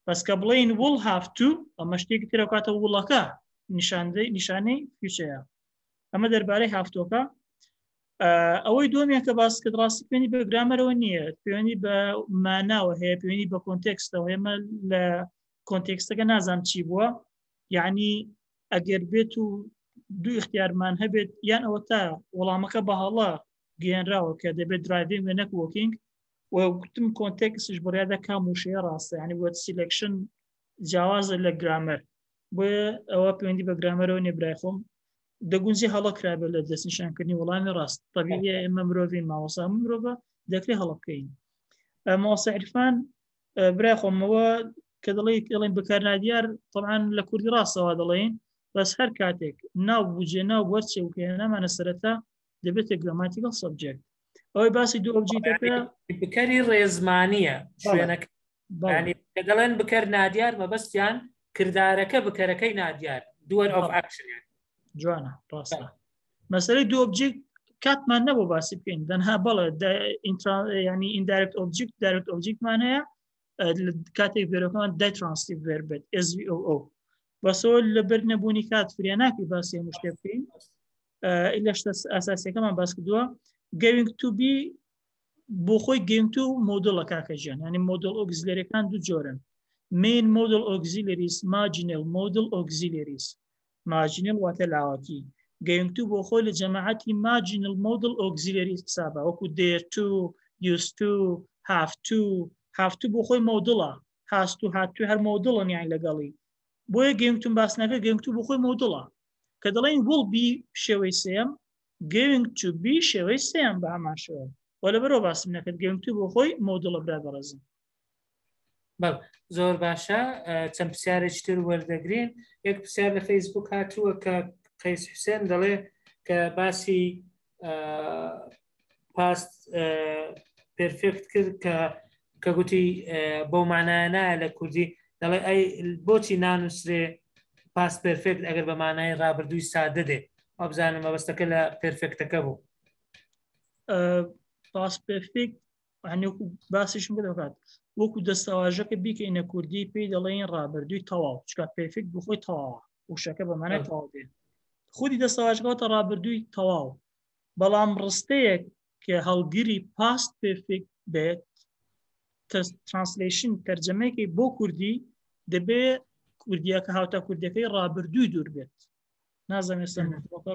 بەس کە بڵێن وڵ هافتوو ئەمە شتێکی ترە کاتە وڵەکە نیشانەی فیوچەیە ئەمە دەربارەی هافتۆکە ئەوەی دومیان کە باس کرد ڕاستی پێنی بە گرامەرەوە نییە پێوەنی بە ماناوە هەیە پێوەنی بە کۆنتێکستەوە ئێمە لە کۆنتێکستەکە نازانم چی بووە یعنی ئەگەر بێت و دوو اختیارمان هەبێت یان ئەوە تا وەڵامەکە بە هەڵە گەیەنراوە کە دەبێت درایڤینگ وێ نەک وۆکینگ وتم کۆنتێکسش بڕیادا کام وشەیە ڕاستە ینی وەت سیلەکشن جیاوازە لە گرامەر بۆیە ئەوە پەیوەندی بە گرامەرەوە نیە برای خۆم دەگونجی هەڵە کرابێت لە دەستنیشانکردنی وەڵامی ڕاست طبیعیە ئێمە مرۆڤین مامۆستا مرۆڤە دەکرێت هەڵە بکەین مامۆستا عیرفان برای خۆمەوە کە دەڵێن بەکارنادیار طبعاً لە کوردی ڕاستەوە دەڵێن بەس هەر کاتێک ناو بجێ ناو وەرچێ و کێنەمانە سەرەتا دەبێتە گراماتیکەل سەبجێکت ئەوەی باسی دوو ئۆبجێکتەکە بکەری ڕێزمانیە شوێنەکە کە دەڵێن بکەر نادیار مەبەستیان کردارەکە بکەرەکەی نادیار دووەر ئۆف ئاکشن جوانە ڕاستە مەسەلەی دوو ئۆبجێکت کاتمان نەبوو باسی بکەین دەنها بەڵێ ینی ئیندایرکت ئۆبجێکت دایرکت ئۆبجێکتمان هەیە کاتێک بێرەکەمان دایترانسیتیڤ ڤێرب بێت SVO بەسەوە لەبەر نەبوونی کات فریاناکی باسی هەموو شتێ بکەین لە شتە ئاساسیەکەمان باس کردووە going to be بۆ خۆی going to مۆدڵە کاکەژیان ینی مۆدڵ ئۆگزیلەریەکان دوو جۆرن main model auxiliaries marginal model auxiliaries marginal واتە لاوەکی going to بۆ خۆی لە جەماعەتی marginal model auxiliaries حسابە وەکو dare to used to have to بۆ خۆی مۆدڵە has to had to هەر مۆدڵن یان لەگەڵی بۆیە going to باسنەکە going to بۆ خۆی مۆدڵە کە دەڵێن will be شێوەی سێم going to be شێوەی سێم بە هەمان شێوە وە لەبەرەوە باسم نەکرد going to بۆ خۆی مۆدڵە برا بەڕێزم زۆر باشە چەند پرسیارێکی تر وەردەگرین یەک پرسیار لە فەیسبوک هاتووە کە قەیس حوسێن دەڵێ کە باسی پاست پێرفێکت کرد کە گوتی بۆ مانایانە لە کوردی دەڵێ ئەی بۆچی نانووسرێ پاست پێرفێکت ئەگەر بە مانای ڕابردووی سادە دێ ئەو بزانم مەبەستەکە لە پێرفێکتەکە بوو پاست پێرفێکت باسیشم بدەکات وەکو دەستەواژەکە بیکەینە کوردی پێی دەڵێن ڕابردووی تەواو چکە پێرفێکت بخۆی تەواوە وشەکە بە مانای تەواو دێت خودی دەستەواژەکەوتە ڕابردووی تەواو بەڵام ڕستەیەک کە هەڵگیری پاست پێرفێکت بێت ترانسلیشن تەرجەمەیەکی بۆ کوردی دەبێت کوردیەکە هاوتا کوردەکەی ڕابردووی دوور بێت نازانم ئێستا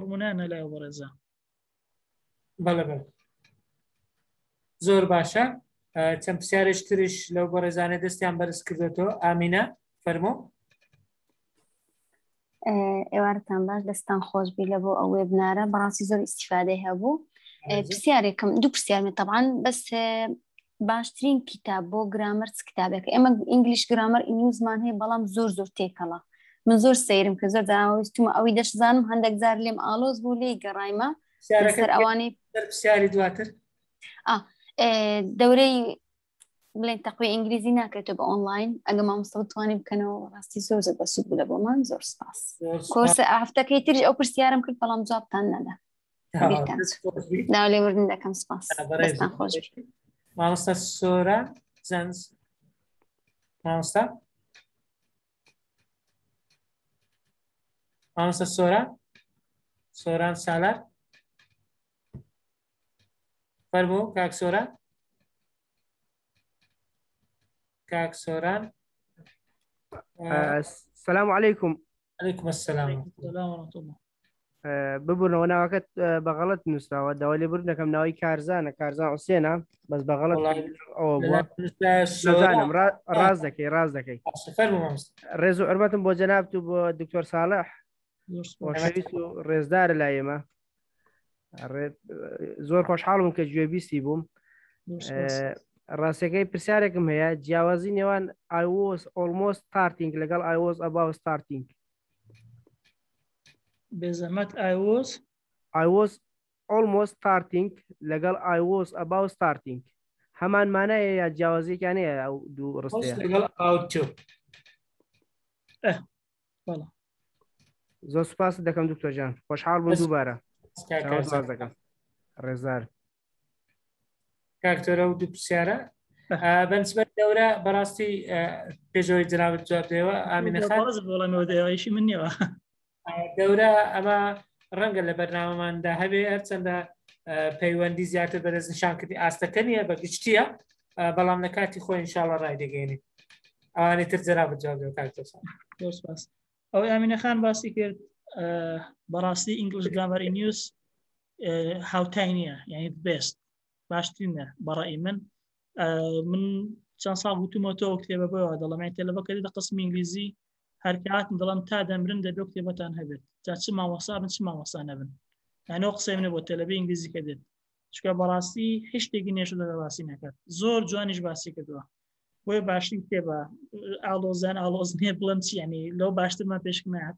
ڕوونانە لای وەڕێزە بەڵێ زۆر باشە چەند پرسیارێک تریش لەو بەڕێزانە دەستیان بەرز کردێتەوە ئامینە فەرموو ئێوارتان باش دەستان خۆشبی لە بۆ ئەو وێبنارە بەڕاستی زۆر ئیستیفادەی هەبوو پرسیارێکم دوو پرسیارمە طبعاً بەس باشترین کتاب بۆ گرامەر چ کتابێکە ئێمە ئینگلیش گرامەر ئینیوزمان هەیە بەڵام زۆر تێکەڵە من زۆر سەیرم کە زۆر داویستمە ئەوەی دەشزانم هەندێک جار لێم ئالۆز بوو لێی گەڕایمە لەسەر ئەوانەی پرسیاری دواتر دەورەی بڵێن تەقوی ئینگلیزی ناکرێتەوە بە ئۆنلاین ئەگە مامۆستا بتوانین بکەنەوە ڕاستی زۆر بەسوود بوو لە بۆمان زۆر سپاس کۆرسە هەفتەکەی تریش ئەو پرسیارم کرد بەڵام جوابتان نەدا داوا لێوردن دەکەم سپاس دەستان خۆش مامۆستا سۆران زەنج مامۆستا سۆران سالار فەرموو کاک سۆران السلام عليكم. عليكم السلام. ببوونەوە ناوەکەت بەغەڵەت نووسراوە داوا لێبوردنەکەم ناوی کارزانە کارزان حوسێنە بەس بەغەڵەت ئەوە بووە نەزانم ڕاز دەکەی ڕێز و حرمەتم بۆ جەنابت و بۆ دکتۆر ساڵح خۆشەویست و ڕێزدارە لای ئێمە زۆر خۆشحاڵم کە گوێبیستی بووم ڕاستیەکەی پرسیارێکم هەیە جیاوازی نێوان I was almost starting لەگەڵ I was about starting بێزەمەت I was almost starting لەگەڵ I was about starting هەمان مانایە یا جیاوازیەکان هەیە ئەو دوو ڕستەیە زۆر سوپاس دەکەم دکتۆر جان خۆشحاڵ بووم دووبارە دەکەم ڕێزدار کاکتۆرە و دوو پرسیارە بەنسبەت دەورە بەڕاستی پێشەوەی جنابەت جواب دێەوە ئامینەخانەوەیشی من نیوە دەورە ئەمە ڕەنگە لە بەرنامەماندا هەبێ هەرچەندە پەیوەندی زیاتر بەدەست نیشانکردی ئاستەکە نیە بە گشتیە بەڵام لە کاتی خۆی ئینشاڵڵا ڕای دەگەێنی ئەوانەی تر جنابەت جواب دێەوە کاکتۆر ئەوەی ئامینەخان باسی کرد بەڕاستی ئینگلیش گرامەری نیوس هاوتای نییە یعنی بێست باشترینە بەڕێی من چەند ساڵ گوتومەتەوە کتێبە بۆەوە دەڵەمای تێلەبەکەی لە قسمی ئینگلیزی هەرکاتن دەڵم تا دەمرن دەبێت کتێبەتان هەبێت جا چ مامۆسا بن چ مامۆسا نەبن یانەوە قسەی منە بۆ تەلەبی ئینگلیزیکە دێت چکە بەڕاستی هیچ شتێکی نێشە دەبێ باسی نەکات زۆر جوانیش باسی کردووە بۆیە باشترین کتێبە ئالۆزان ئالۆزنێ بڵند ینی لەو باشترمان پێشکنات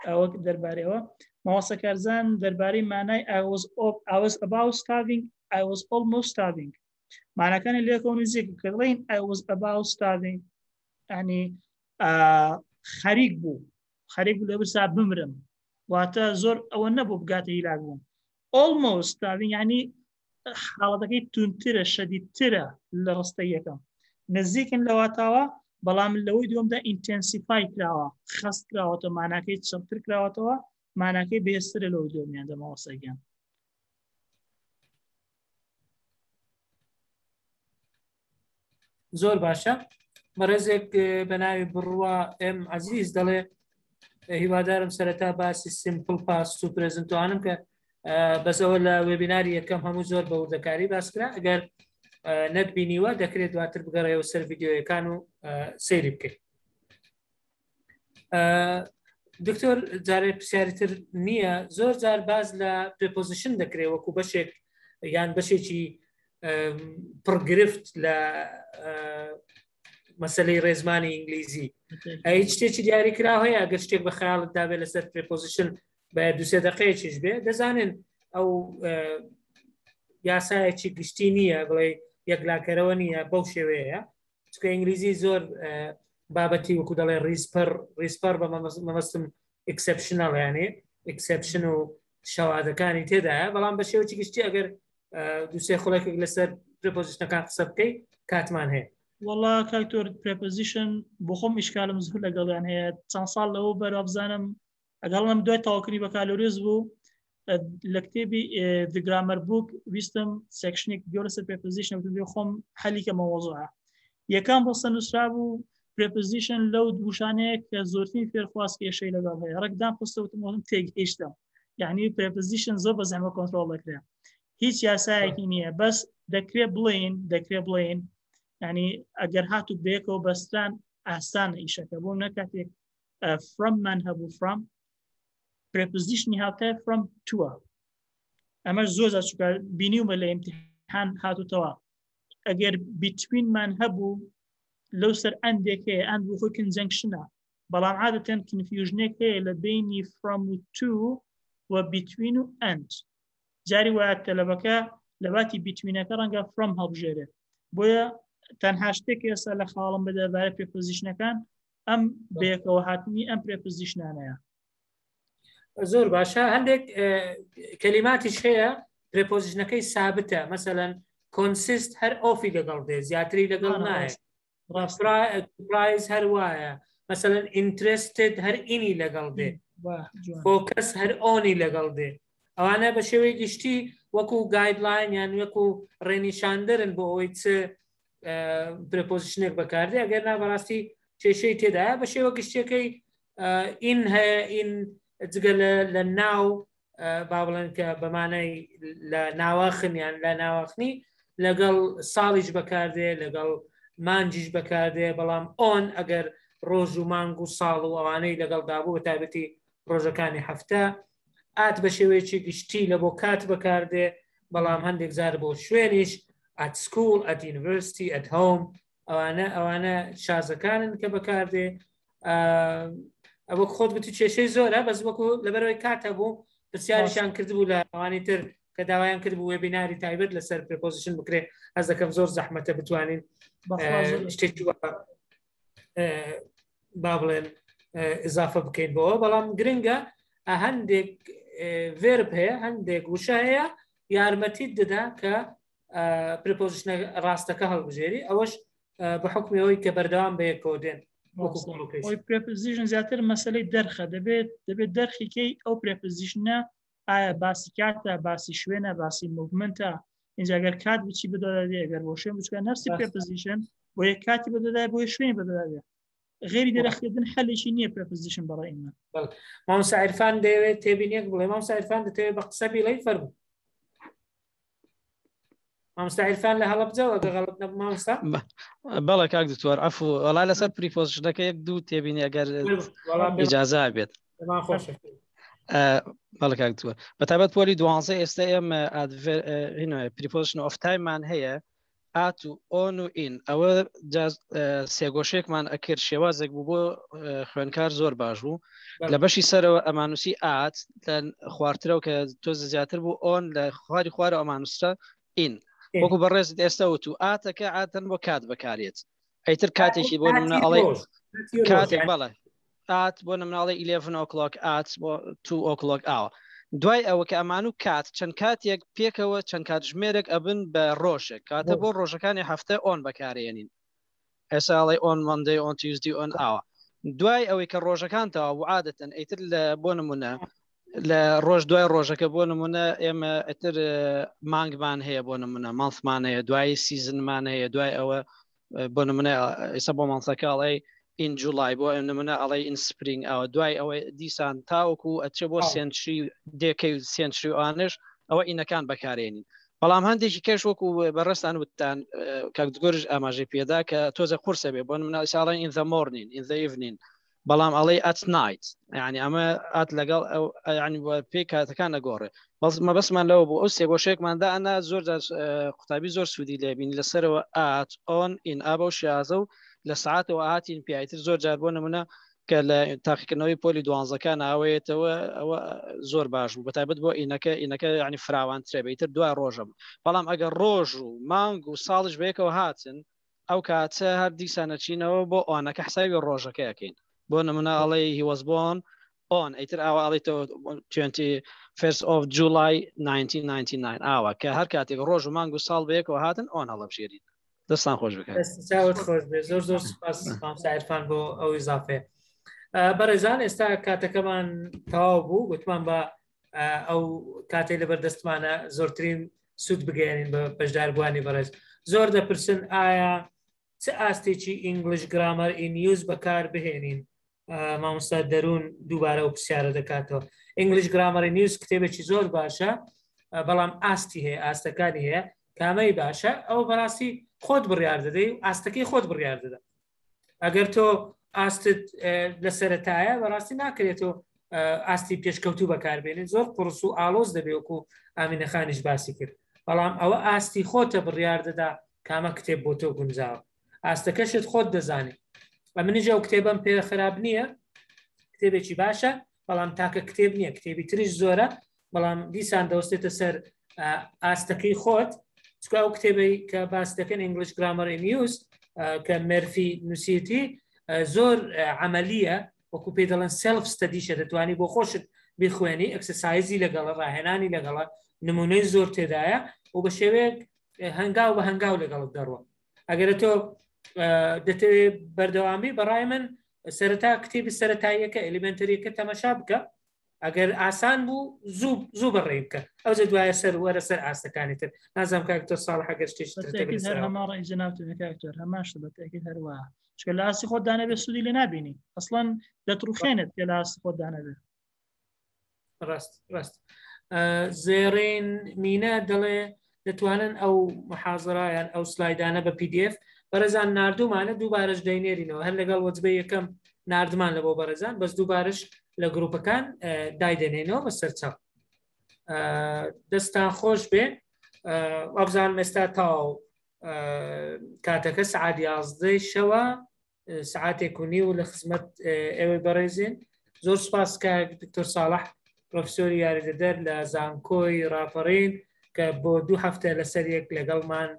ئەوە دەربارەوە مامۆستا کارزان دەربارەی مانای I was about starving I was almost starving معناکانی لێکەوە نزیک کردڵین I was about starving ینی خەریک بوو لە برسا بمرم واتە زۆر ئەوە نەبوو بگاتە هیلاک بووم almost starving ینی حاڵەتەکەی تونترە شەدیدترە لە ڕستەی یەکەم نزیکن لەواتاوە بەڵام لەوەی دووەمدا ئینتەنسیفای کراوە خەست کراوەتەوە ماناکەی چەمتر کراوەتەوە ماناکەی بێسترە لەوەی دووەمیان دەماوەسەگیان زۆر باشە بەڕێزێک بە ناوی بڕوە ئێم عەزیز دەڵێ هیوادارم سەرەتا باسی سیمپل پاس و پرێزنتوانم کە بەسەوە لە وێبیناری یەکەم هەموو زۆر بەوردەکاری باسکرا ئەگەر نەتبینیوە دەکرێت دواتر بگەڕێەوە سەر ڤیددیۆیەکان و سەیری بکەیت دکتۆر جارێ پرسیاریتر نییە زۆر جار باز لە پرێپۆزیشن دەکرێت وەکو بەشێک یان بەشێکی پڕگرفت لە مەسلەی ڕێزمانی ئینگلیزی هیچ شتێکی دیاری کرا هەیە ئەگەر شتێک بە خەیاڵت دابێت لەسەر پرێپۆزیشن بە دوسێ دقەیەکیش بێ دەزانن ئەو یاسایەکی گشتی نییە بڵێ یەکلاکەرەوە نییە بەو شێوەیە چکە ئینگلیزی زۆر بابەتی وەکو دەڵێ ریسپەر بە مەمەستم ئکسپشنەڵ یانێ ئکسپشن و شەوادەکانی تێدایە بەڵام بە شێوەی گشتی ئەگەر دووسێ خۆڵێکێک لەسەر پرێپۆزیشنەکان قسە بکەیت کاتمان هەیە وڵا کاکتۆر پرێپۆزیشن بۆ خۆم ئیشکالم زۆر لەگەڵیان هەیە چەند ساڵ لەوە بەرە بزانم ئەگەڵم دوای تاواکردنی بە کالۆریز بوو لە کتێبی The Grammar Book ویستم سێکشنێک گەورە سەر پرێپۆزیشن بێ خۆم هەلیکە مەوەزوعە یەکان بۆ سەرنووسرا بوو پرێپۆزیشن لەو دووشانەیە کە زۆرترین فێرخواست کێشەی لەگەڵ هەیە ڕێکدان پستەوتم تێگەیشتم یعنی پرێپۆزیشن زۆر بە زەحمە کۆنترۆڵ دەکرێت هیچ یاسایەکی نییە بەس دەکرێت بڵێن ینی ئەگەر هاتوو بێکەوە بەستان ئاسانە ئیشەکە بۆ نەکاتێک فرممان هەبوو فرام پرێپۆزیشنی هاتە فرام تووە ئەمەش زۆر چکە بینیومە لە ئیمتیحان هاتوتەوە ئەگەر بیتوینمان هەبوو لەو سەر ئەندێک هەیە ئەند بۆ خۆی کنجەنکشنە بەڵام عادەتەن کنفیوژنێک هەیە لە بینی فرام و تو و بیتوین و ئەند جاری وایە تەلەبەکە لە باتی بیتوینەکە ڕەنگە فرام هەڵبژێرێت بۆیە تەنها شتێک ئێستا لە خاڵم بە دەربارەی پرێپۆزیشنەکان ئەم بێکەوە هاتنی ئەم پرێپۆزیشنانەیە زۆر باشە هەندێک کەلیماتیش هەیە پرێپۆزیشنەکەی سابتە مەسەلەن کۆنسیست هەر ئۆفی لەگەڵ دێ زیاتری لەگەڵ نایە پرایز هەر وایە مەسەلەن ئینترستد هەر ئینی لەگەڵ دێ فۆکەس هەر ئۆنی لەگەڵ دێ ئەوانە بە شێوەی گشتی وەکو گایدلاین یان وەکو ڕێنیشاندەرن بۆ ئەوەی چ پرێپۆزیشنێک بەکاردێ ئەگەر نابڕاستی کێشەی تێدایە بە شێوە گشتەکەی ئین هەیە ئین جگە لە ناو با بڵێن کە بەمانەی لە ناواخن یان لە ناواخنی لەگەڵ ساڵیش بەکاردێ لەگەڵ مانجیش بەکاردێ بەڵام ئۆن ئەگەر ڕۆژ و مانگ و ساڵ و ئەوانەی لەگەڵدابوو بە تایبەتی ڕۆژەکانی هەفتە ئات بە شێوەیەکی گشتی لە بۆ کات بەکاردێ بەڵام هەندێک زار بۆ شوێنیش at school at university at home ئەوانە شازەکانن کە بەکاردێ ئەوە خۆت گوتی کێشەی زۆرە بەس وەکو لەبەرەوەی کاتە بوو پرسیاریشان کردبوو لە ئەوانی تر کە داوایان کرد بوو وێبیناری تایبەت لەسەر پرپۆزیشن بکرێ ئەس دەکەم زۆر زەحمەتە بتوانین شتێکی با بڵێن ئضافە بکەین بەوە بەڵام گرنگە هەندێک ڤێرب هەیە هەندێک وشە هەیە یارمەتیت دەدا کە پرپۆزیشنە ڕاستەکە هەڵبژێری ئەوەش بە حکمەوەی کە بەردەوام بەیەکەوە دێن پرپۆزیشن زیاتر مەسلەی دەرخە دەبێت دەرخیکەی ئەو پرپۆزیشنە ئایا باسی کاتە باسی شوێنە باسی موڤمنتە اینجاگەر کات بچی بدەدادێ ئەگەر بۆ شوێن بچکە نەفسی پرپۆزیشن بۆ یەک کاتی بدەدا بۆ شوێنی بدەدادێ غێری دەرەخکردن حەلێکی نییە پرپۆزیشن بەڕای من مامۆستا عیرفان دەوێت تێبینیەک بڵێ مامۆستا عیرفان دەتەوێت بە قسە بیڵێی فەرموو مامۆستا عیرفان لە هەڵەبجەوە ئەگەر غەڵەت نەبوو مامۆستا بەڵێ کاک دکتۆر عەفو وەڵا لەسەر پرپۆزیشنەکە یەک دوو تێبینی ئەگەر ئیجازە بێت بەڵێ کاک دکتۆر بەتایبەت پۆلی 12 ئێستا ئێمە پرپۆزیشن ئۆف تایممان هەیە ئات و ئۆن و ئین ئەوە سێگۆشێکمان ئەکرد شێوازێک بوو بۆ خوێنکار زۆر باش بوو لە بەشی سەرەوە ئەمانوسی ئات لە خواردرەوە کە تۆزە زیاتر بوو ئۆن لە خواری خوارە ئەمانوسرە ئین وەکو بەڕێزت ئێستا وت و ئاتەکە ئاتەن بۆ کات بەکارێت ئەیتر کاتێکی بۆ نمونە ئەڵێ کاتێک بەڵێ ئات بۆ نمناڵی 11 o'clock ئات بۆ 2 o'clock ئاوە دوای ئەوە کە ئەمان و کات چەند کاتێک پێکەوە چەند کاتژمێرێک ئەبن بە ڕۆژێک کاتە بۆ ڕۆژەکانی هەفتە ئۆن بەکارێنین ئێساڵی ئۆن مندەی ئۆن تیوزدی ئۆن ئاوە دوای ئەوەی کە ڕۆژەکانتەوە و عادەتەن ئیتر لە بۆ نمونە لە ڕۆژ دوای ڕۆژەکە بۆ نمونە ئێمە ئەتر مانگمان هەیە بۆ نمونە مانثمان هەیە دوای سیزنمان هەیە دوای ئەوە بۆ نمونە ئێستا بۆ مانسەکەڵی ئین جوڵای بۆ نمونە ئەڵی ئین سپرینگ ئەوە دوای ئەوەی دیسان تاوەکو ئەچێ بۆ سێنچری دێکەی سێنچری ئەوانش ئەوە ئینەکان بەکارێنین بەڵام هەندێکی کەش وەکو بەڕستان وتان کاکدگۆرش ئاماژەی پێدا کە تۆزە قورسە بێ بۆ نمونە ساڵی in the morning in the evening بەڵام ئەڵێ at night یعنی ئەمە ئات لەگەڵ ینی پێی کاتەکان نەگۆڕێ بەڵمە بەسمان لەوە بوو ئەو سێگۆشەیەکماندا ئەنا زۆر قوتابی زۆر سوودی لێبین لەسەرەوە ئات ئۆن ئین ئابە و شازە و لە سعاتەوە هاتین پیایتر زۆر جار بۆ نمونە کە لە تاقیکردنەوەی پۆلی 12ەکان ئاوەیەتەوە ئەوە زۆر باش بوو بەتایبەت بۆ ئینەکە ینی فراوان ترێبیتر دوای ڕۆژەم بەڵام ئەگەر ڕۆژ و مانگ و ساڵش بەیەکەوە هاتن ئەو کاتە هەر دیسانەچینەوە بۆ ئۆنەکە حسابی ڕۆژەکەیەکەین بۆ نمونە ئەڵێ he was born on ئیتر ئاوا ئەڵێتەوە 21st of July 1999 ئاوا کە هەر کاتێک ڕۆژ و مانگ و ساڵ بەیەکەوە هاتن ئۆن هەڵەبژێرین دەستان خۆش بکەن خۆش بێ زۆر زۆر سپاس مامۆستا عیرفان بۆ ئەو ئیزافێ بەڕێزان ئێستا کاتەکەمان تەواو بوو گوتمان بە ئەو کاتێک لەبەردەستمانە زۆرترین سوود بگەێنین بە بەشداربووانی بەڕێز زۆر دەپرسن ئایا چ ئاستێکی ئینگلیش گرامەر ئینیوز بەکار بهێنین مامۆستا دەروون دووبارە و پرسیارە دەکاتەوە ئینگلیش گرامەری نیوز کتێبێکی زۆر باشە بەڵام ئاستی هەیە ئاستەکانی هەیە کامەی باشە ئەو بەڕاستی خۆت بڕیار دەدەی و ئاستەکەی خۆت بڕیار دەدا ئەگەر تۆ ئاستت لە سەرەتایە بەڕاستی ناکرێتەوە ئاستی پێشکەوتوو بەکاربێنێت زۆر قڕس و ئالۆز دەبێ وەکو ئامینەخانیش باسی کرد بەڵام ئەوە ئاستی خۆتە بڕیار دەدا کامە کتێب بۆ تۆ گونجاوە ئاستەکەشت خۆت دەزانێت منیژە ئەو کتێبم پێ خراپ نییە کتێبێکی باشە بەڵام تاکە کتێب نییە کتێبی تریش زۆرە بەڵام دیسان دەوەستێتە سەر ئاستەکەی خۆت چکە ئەو کتێبی کە باس دەکەن ئینگلیش گرامەر نیوز کە مەرفی نووسیتی زۆر عملیە وەکو پێ دەڵێن سلف ستەدیشە دەتوانی بۆ خۆشت بخوێنی ئەکسسایزی لەگەڵە ڕاهێنانی لەگەڵە نمونەی زۆر تێدایە و بە شێوەیەک هەنگاو بە هەنگاو لەگەڵت دەڕوە ئەگەرە تۆ دەتەوێت بەردەوامی بەڕای من سەرەتا کتێبی سەرەتاییەکە ئەلیمنتەریەکە تەمەشا بکە ئەگەر ئاسان بوو زوو بەڕێ بکە ئەو جە دوایە سەر وەرە سەر ئاستەکانی تر نازانم کاک تۆ ساڵ هەگەر شتێکتر هەماش بەتەکیت هەروە چکە لە ئاستی خۆت دانەبێ سوودی لێ نبینی ئەسڵەن دەتروخێنێت کە لە ئاستی خۆت دانەبێ ڕاست زێڕین مینە دەڵێ دەتوانن ئەو محازڕایان ئەو سلایدانە بە PDF بەرەزان نردومانە دووبارەش دەینێرینەوە هەر لەگەڵ وەجبە یەکەم نردمان لە بۆ بەرەزان بەس دووبارش لە گروپەکان دایدەنێنەوە بە سەرچاو دەستان خۆش بێ ئەبزان مێستا تاو کاتەکە سعات 11 شەوە سعاتێک و نیو لە خزمەت ئێوەی بەڕێزین زۆر سپاس کە دکتۆر ساڵح پرۆفسۆری یاریدەدەر لە زانکۆی ڕاپەڕین کە بۆ 2 هەفتە لەسەر یەک لەگەڵمان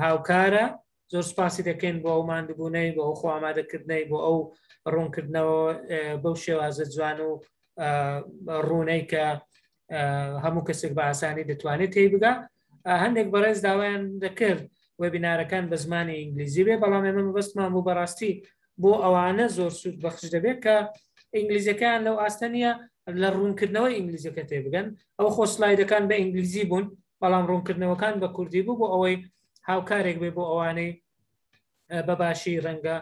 هاوکارە زۆر سپاسی دەکەین بۆ ئەو ماندبوونەی بۆ ئەو خۆ ئامادەکردنەی بۆ ئەو ڕوونکردنەوە بەو شێوازە جوان و ڕوونەی کە هەموو کەسێک بە ئاسانی دەتوانێت تێی بگا هەندێک بەڕێز داوایان دەکرد وێبینارەکان بە زمانی ئینگلیزی بێ بەڵام ئێمە مەبەستمان بوو بەڕاستی بۆ ئەوانە زۆر سوود بەخش دەبێت کە ئینگلیزیەکان لەو ئاستەنیە لە ڕوونکردنەوەی ئینگلیزیەکە تێبگەن ئەو خۆ سلایدەکان بە ئینگلیزی بوون بەڵام ڕوونکردنەوەکان بە کوردی بوو بۆ ئەوەی هاوکارێک بێ بۆ ئەوانەی بەباشی ڕەنگە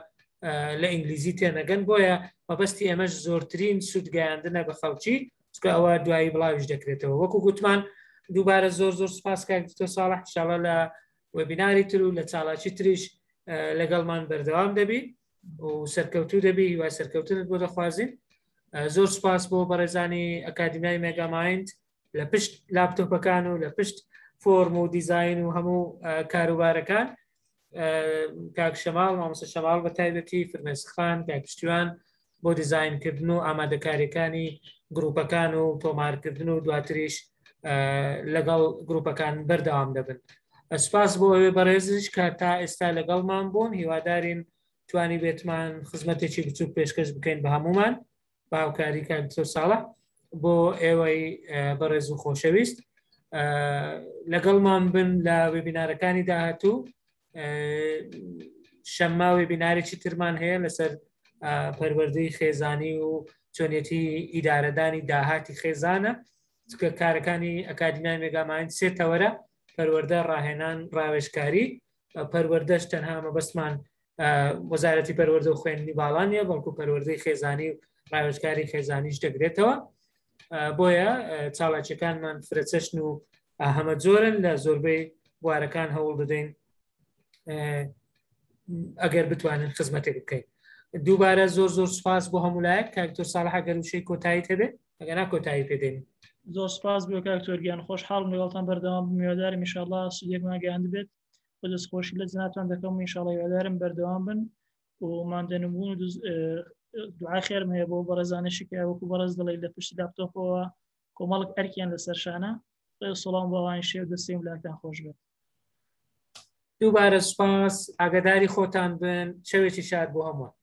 لە ئینگلیزی تێنەگەن بۆیە مەبەستی ئێمەش زۆرترین سوودگەیاندنە بە خەڵکی چکە ئەوە دوایی بڵاویش دەکرێتەوە وەکو گوتمان دووبارە زۆر سوپاس کاک دکتۆر ساڵح انشاءالله لە وێبیناری تر و لە چاڵاکی تریش لەگەڵمان بەردەوام دەبی و سەرکەوتوو دەبی هیوای سەرکەوتنت بۆ دەخوازین زۆر سوپاس بۆ بەڕێزانی ئەکادمیای مێگامایند لە پشت لاپتۆپەکان و لە پشت فۆرم و دیزاین و هەموو کاروبارەکان کاک شەماڵ مامۆستا شەماڵ بە تایبەتی فرمێسخان کاک پشتیوان بۆ دیزاینکردن و ئامادەکاریەکانی گروپەکان و تۆمارکردن و دواتریش لەگەڵ گروپەکان بەردەوام دەبن سپاس بۆ ئەوێ بەڕێزش کە تا ئێستا لەگەڵمان بوون هیوادارین توانی بێتمان خزمەتێکی بچوو پێشکەش بکەین بە هەمومان بە هاوکاری کاک دکتۆر ساڵح بۆ ئێوەی بەڕێز و خۆشەویست لەگەڵمان بن لە وێبینارەکانی داهاتوو شەمما وێبینارێکی ترمان هەیە لەسەر پەروەردەی خێزانی و چۆنیەتی ئیدارەدانی داهاتی خێزانە چکە کارەکانی ئەکادمیای مێگامایند 3 تەوەرە پەروەردە ڕاهێنان ڕاوێژکاری پەروەردەش تەنها مەبەستمان وەزارەتی پەروەردە و خوێندنی باڵانیە بەڵکو پەروەردەی خێزانی و ڕاوێژکاری خێزانیش دەگرێتەوە بۆیە چاڵاکیەکانمان فرەچەشن و هەمە جۆرن لە زۆربەی بوارەکان هەوڵ دەدەین ئەگەر بتوانن خزمەتێک بکەین دووبارە زۆر سوپاس بۆ هەمولایەک کاک دکتۆر ساڵح ئەگەر وشەی کۆتایی هەبێت ئەگەر کۆتایی پێدەین زۆر سپاس بۆ کاکتۆرگیان خۆشحاڵم لەگەڵتان بەردەوام میوادارم ئینشاءالله سودێکمان گەیاند بێت بە دەستخۆشی لە جناتان دەکەم و ئینشاءالله هیوادارم بەردەوام بن و ماندەنبوون و دوعای خێرم هەیە بۆ بەڕێزانشی کە وەکو بەڕێز دەڵێ لە پشتی لاپتۆپەوە کۆمەڵک ئەرکیان لەسەر شانە سڵام بۆ ئەوان شێو دەستێ ولاکان خۆش بێت دووبارە سپاس ئاگاداری خۆتان بن شەوێکی شاد بۆ هەمووان